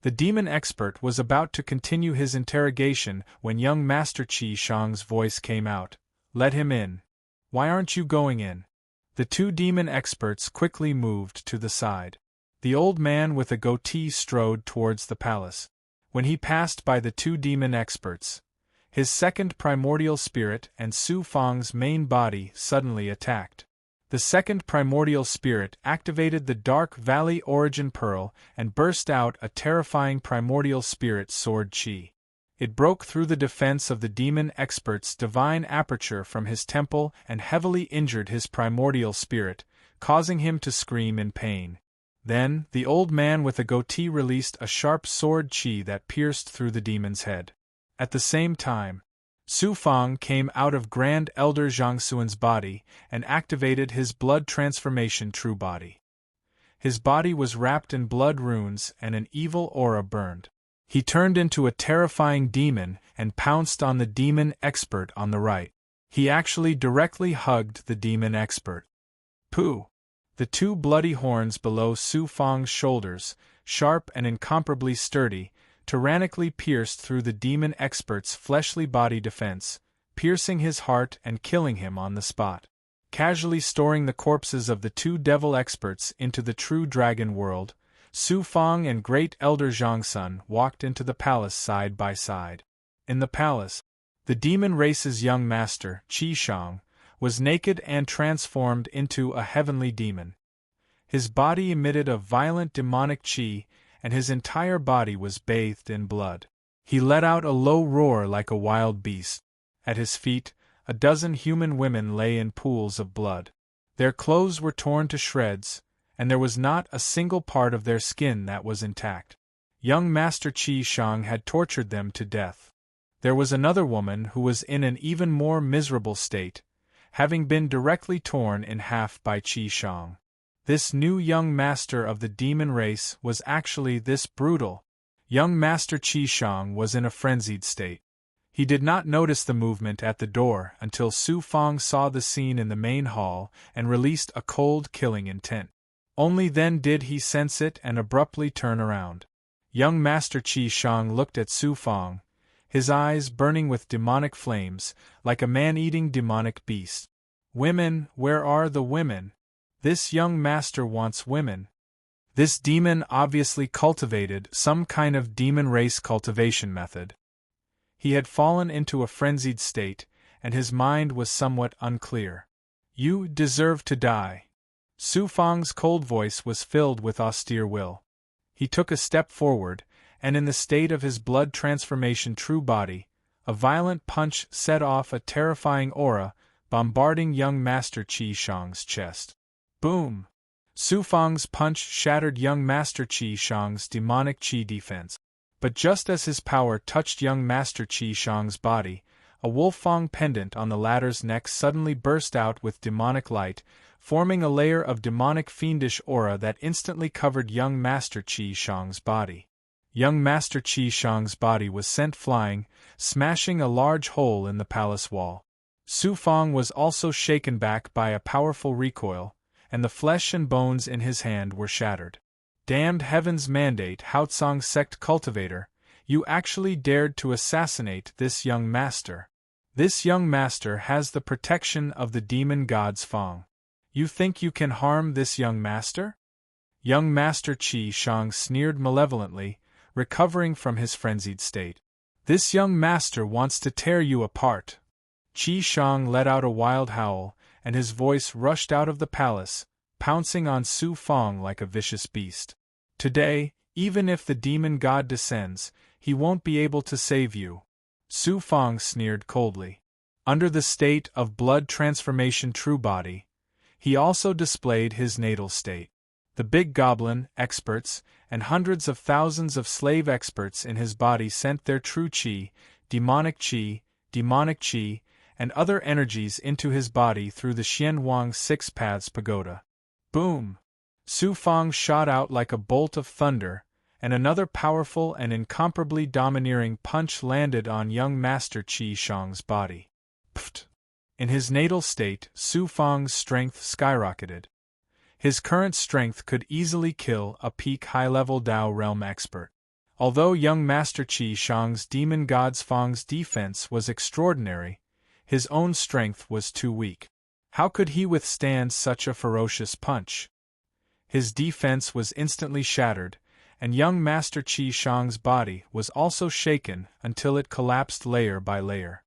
The demon expert was about to continue his interrogation when young Master Qi Shang's voice came out. "Let him in. Why aren't you going in?" The 2 demon experts quickly moved to the side. The old man with a goatee strode towards the palace. When he passed by the 2 demon experts, his second primordial spirit and Su Fang's main body suddenly attacked. The second primordial spirit activated the Dark Valley Origin Pearl and burst out a terrifying primordial spirit sword Qi. It broke through the defense of the demon expert's divine aperture from his temple and heavily injured his primordial spirit, causing him to scream in pain. Then, the old man with a goatee released a sharp sword Qi that pierced through the demon's head. At the same time, Su Fang came out of Grand Elder Zhangxuan's body and activated his blood transformation true body. His body was wrapped in blood runes and an evil aura burned. He turned into a terrifying demon and pounced on the demon expert on the right. He actually directly hugged the demon expert. Pooh! The two bloody horns below Su Fang's shoulders, sharp and incomparably sturdy, tyrannically pierced through the demon expert's fleshly body defense, piercing his heart and killing him on the spot. Casually storing the corpses of the two devil experts into the true dragon world, Su Fang and Great Elder Zhangsun walked into the palace side by side. In the palace, the demon race's young master, Qi Shang, was naked and transformed into a heavenly demon. His body emitted a violent demonic qi, and his entire body was bathed in blood. He let out a low roar like a wild beast. At his feet, a dozen human women lay in pools of blood. Their clothes were torn to shreds, and there was not a single part of their skin that was intact. Young Master Qi Shang had tortured them to death. There was another woman who was in an even more miserable state, having been directly torn in half by Qi Shang. This new young master of the demon race was actually this brutal. Young Master Qi Shang was in a frenzied state. He did not notice the movement at the door until Su Fang saw the scene in the main hall and released a cold killing intent. Only then did he sense it and abruptly turn around. Young Master Qi Shang looked at Su Fang, his eyes burning with demonic flames, like a man-eating demonic beast. Women, where are the women? This young master wants women. This demon obviously cultivated some kind of demon race cultivation method. He had fallen into a frenzied state, and his mind was somewhat unclear. You deserve to die. Su Fang's cold voice was filled with austere will. He took a step forward, and in the state of his blood transformation true body, a violent punch set off a terrifying aura, bombarding young Master Qi Shang's chest. Boom! Su Fang's punch shattered young Master Qi Shang's demonic qi defense. But just as his power touched young Master Qi Shang's body, a wolf-fang pendant on the latter's neck suddenly burst out with demonic light, forming a layer of demonic fiendish aura that instantly covered young Master Qi Shang's body. Young Master Qi Shang's body was sent flying, smashing a large hole in the palace wall. Su Fang was also shaken back by a powerful recoil, and the flesh and bones in his hand were shattered. Damned heaven's mandate, Haotsong sect cultivator, you actually dared to assassinate this young master. This young master has the protection of the demon gods Fang. You think you can harm this young master? Young Master Qi Shang sneered malevolently, recovering from his frenzied state. This young master wants to tear you apart. Qi Shang let out a wild howl, and his voice rushed out of the palace, pouncing on Su Fang like a vicious beast. Today, even if the demon god descends, he won't be able to save you. Su Fang sneered coldly. Under the state of blood transformation true body, he also displayed his natal state. The big goblin, experts, and hundreds of thousands of slave experts in his body sent their true qi, and other energies into his body through the Xianwang Six Paths Pagoda. Boom! Su Fang shot out like a bolt of thunder, and another powerful and incomparably domineering punch landed on young Master Qi Shang's body. Pft! In his natal state, Su Fang's strength skyrocketed. His current strength could easily kill a peak high-level Dao realm expert. Although young Master Qi Shang's demon god's Fang's defense was extraordinary, his own strength was too weak. How could he withstand such a ferocious punch? His defense was instantly shattered, and young Master Qi Shang's body was also shaken until it collapsed layer by layer.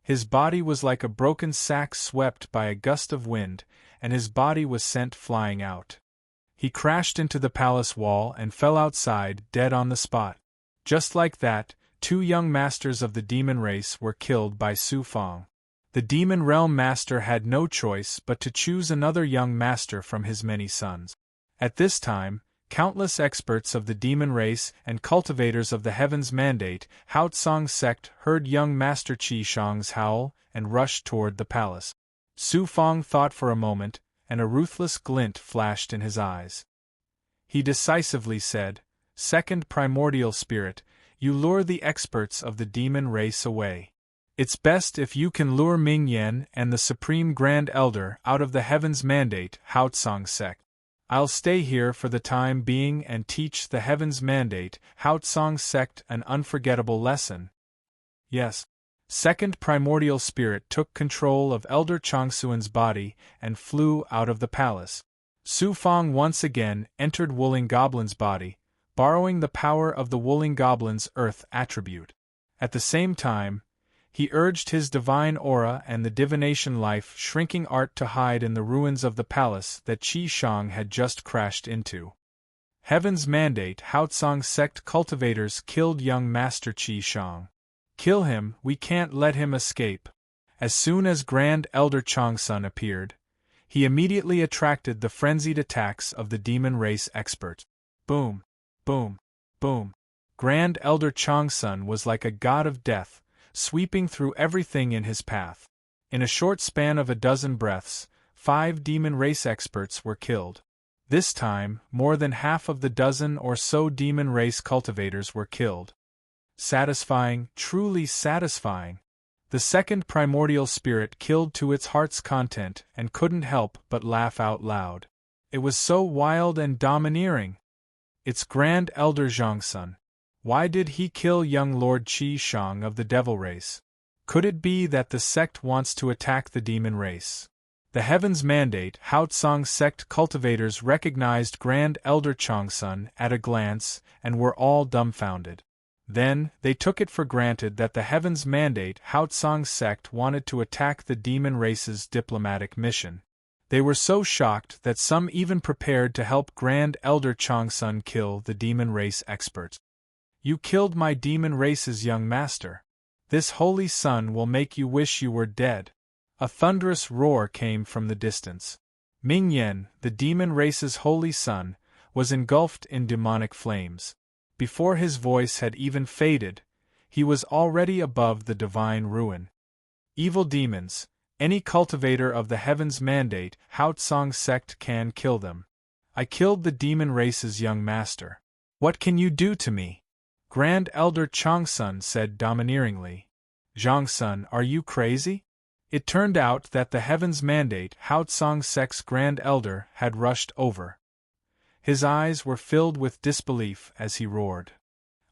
His body was like a broken sack swept by a gust of wind, and his body was sent flying out. He crashed into the palace wall and fell outside, dead on the spot. Just like that, two young masters of the demon race were killed by Su Fang. The demon realm master had no choice but to choose another young master from his many sons. At this time, countless experts of the demon race and cultivators of the heavens mandate, Haotsong sect, heard young Master Qi Shang's howl and rushed toward the palace. Su Fang thought for a moment, and a ruthless glint flashed in his eyes. He decisively said, "Second primordial spirit, you lure the experts of the demon race away. It's best if you can lure Ming Yen and the Supreme Grand Elder out of the Heaven's Mandate Haotsong sect. I'll stay here for the time being and teach the Heaven's Mandate Haotsong sect an unforgettable lesson. Yes. Second primordial spirit took control of Elder Changsuan's body and flew out of the palace. Su Fang once again entered Wooling Goblin's body, borrowing the power of the Wooling Goblin's earth attribute. At the same time, he urged his divine aura and the divination life shrinking art to hide in the ruins of the palace that Qi Shang had just crashed into. Heaven's Mandate Haotsong sect cultivators killed young Master Qi Shang. Kill him, we can't let him escape. As soon as Grand Elder Changsun appeared, he immediately attracted the frenzied attacks of the demon race expert. Boom, boom, boom. Grand Elder Changsun was like a god of death, sweeping through everything in his path. In a short span of a dozen breaths, 5 demon race experts were killed. This time, more than half of the dozen or so demon race cultivators were killed. Satisfying, truly satisfying. The second primordial spirit killed to its heart's content and couldn't help but laugh out loud. It was so wild and domineering. It's Grand Elder Zhangsun. Why did he kill young Lord Qi Shang of the devil race? Could it be that the sect wants to attack the demon race? The Heaven's Mandate Haotsong sect cultivators recognized Grand Elder Changsun at a glance and were all dumbfounded. Then, they took it for granted that the Heaven's Mandate Haotsong sect wanted to attack the demon race's diplomatic mission. They were so shocked that some even prepared to help Grand Elder Changsun kill the demon race expert. You killed my demon race's young master. This holy sun will make you wish you were dead. A thunderous roar came from the distance. Ming Yen, the demon race's holy son, was engulfed in demonic flames. Before his voice had even faded, he was already above the divine ruin. Evil demons, any cultivator of the Heaven's Mandate Haotsong sect can kill them. I killed the demon race's young master. What can you do to me? Grand Elder Changsun said domineeringly. Zhangsun, are you crazy? It turned out that the Heaven's Mandate Haotsong sect's Grand Elder had rushed over. His eyes were filled with disbelief as he roared.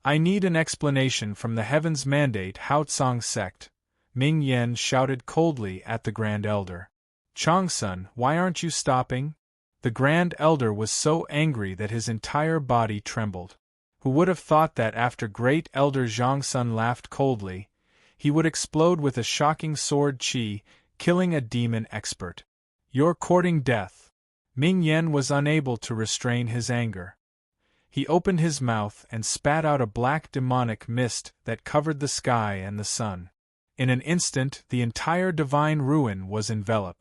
I need an explanation from the Heaven's Mandate Haotsong sect. Ming Yen shouted coldly at the Grand Elder. Changsun, why aren't you stopping? The Grand Elder was so angry that his entire body trembled. Who would have thought that after Great Elder Zhangsun laughed coldly, he would explode with a shocking sword chi, killing a demon expert. You're courting death. Ming Yen was unable to restrain his anger. He opened his mouth and spat out a black demonic mist that covered the sky and the sun. In an instant the entire divine ruin was enveloped.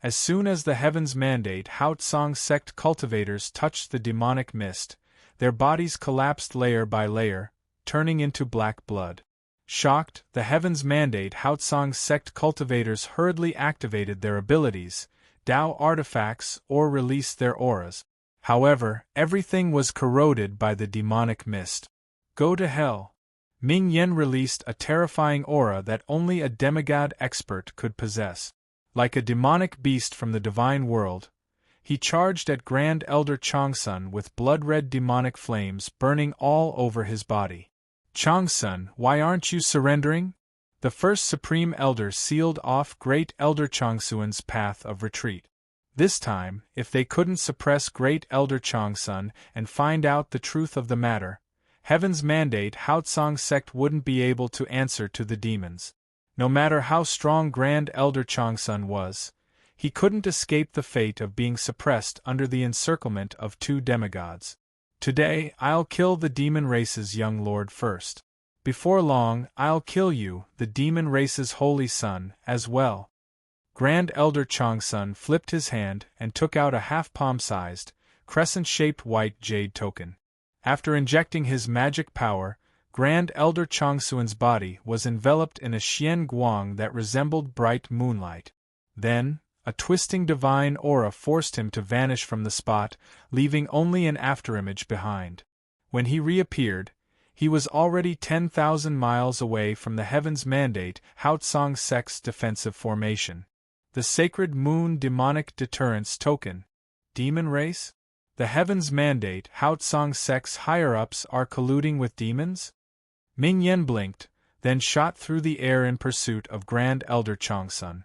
As soon as the Heaven's Mandate Haotsong sect cultivators touched the demonic mist, their bodies collapsed layer by layer, turning into black blood. Shocked, the Heaven's Mandate Haotsong sect cultivators hurriedly activated their abilities, Tao artifacts, or released their auras. However, everything was corroded by the demonic mist. Go to hell. Ming Yen released a terrifying aura that only a demigod expert could possess. Like a demonic beast from the divine world, he charged at Grand Elder Changsun with blood-red demonic flames burning all over his body. Changsun, why aren't you surrendering? The first Supreme Elder sealed off Great Elder Changsuan's path of retreat. This time, if they couldn't suppress Great Elder Changsun and find out the truth of the matter, Heaven's Mandate Haotsong sect wouldn't be able to answer to the demons. No matter how strong Grand Elder Changsun was, he couldn't escape the fate of being suppressed under the encirclement of 2 demigods. Today, I'll kill the demon race's young lord first. Before long, I'll kill you, the demon race's holy son, as well. Grand Elder Changsun flipped his hand and took out a half-palm-sized, crescent-shaped white jade token. After injecting his magic power, Grand Elder Changsuan's body was enveloped in a xian guang that resembled bright moonlight. Then, a twisting divine aura forced him to vanish from the spot, leaving only an afterimage behind. When he reappeared, He was already 10,000 miles away from the Heaven's Mandate Haotsong Sect's defensive formation. The Sacred Moon Demonic Deterrence Token. Demon Race? The Heaven's Mandate Haotsong Sect's higher-ups are colluding with demons? Ming Yen blinked, then shot through the air in pursuit of Grand Elder Changsun.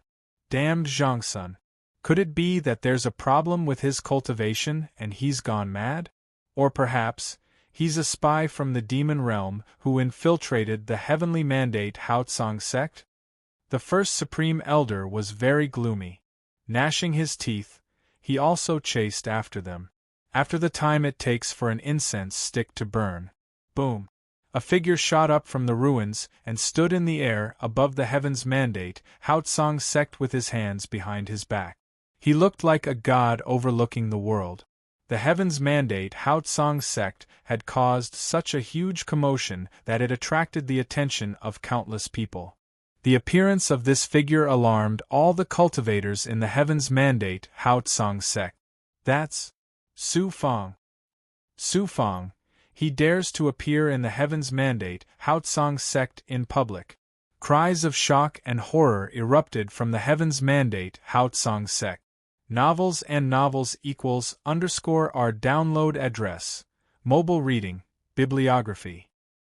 Damned Zhangsun. Could it be that there's a problem with his cultivation and he's gone mad? Or perhaps, he's a spy from the demon realm who infiltrated the Heavenly Mandate Haotsong Sect? The first Supreme Elder was very gloomy. Gnashing his teeth, he also chased after them. After the time it takes for an incense stick to burn. Boom! A figure shot up from the ruins and stood in the air above the Heaven's Mandate Haotsong Sect with his hands behind his back. He looked like a god overlooking the world. The Heaven's Mandate Haotsong Sect had caused such a huge commotion that it attracted the attention of countless people. The appearance of this figure alarmed all the cultivators in the Heaven's Mandate Haotsong Sect. That's Su Fang. Su Fang. He dares to appear in the Heaven's Mandate Haotsong Sect in public. Cries of shock and horror erupted from the Heaven's Mandate Haotsong Sect. Novels and novels == our download address. Mobile reading, bibliography.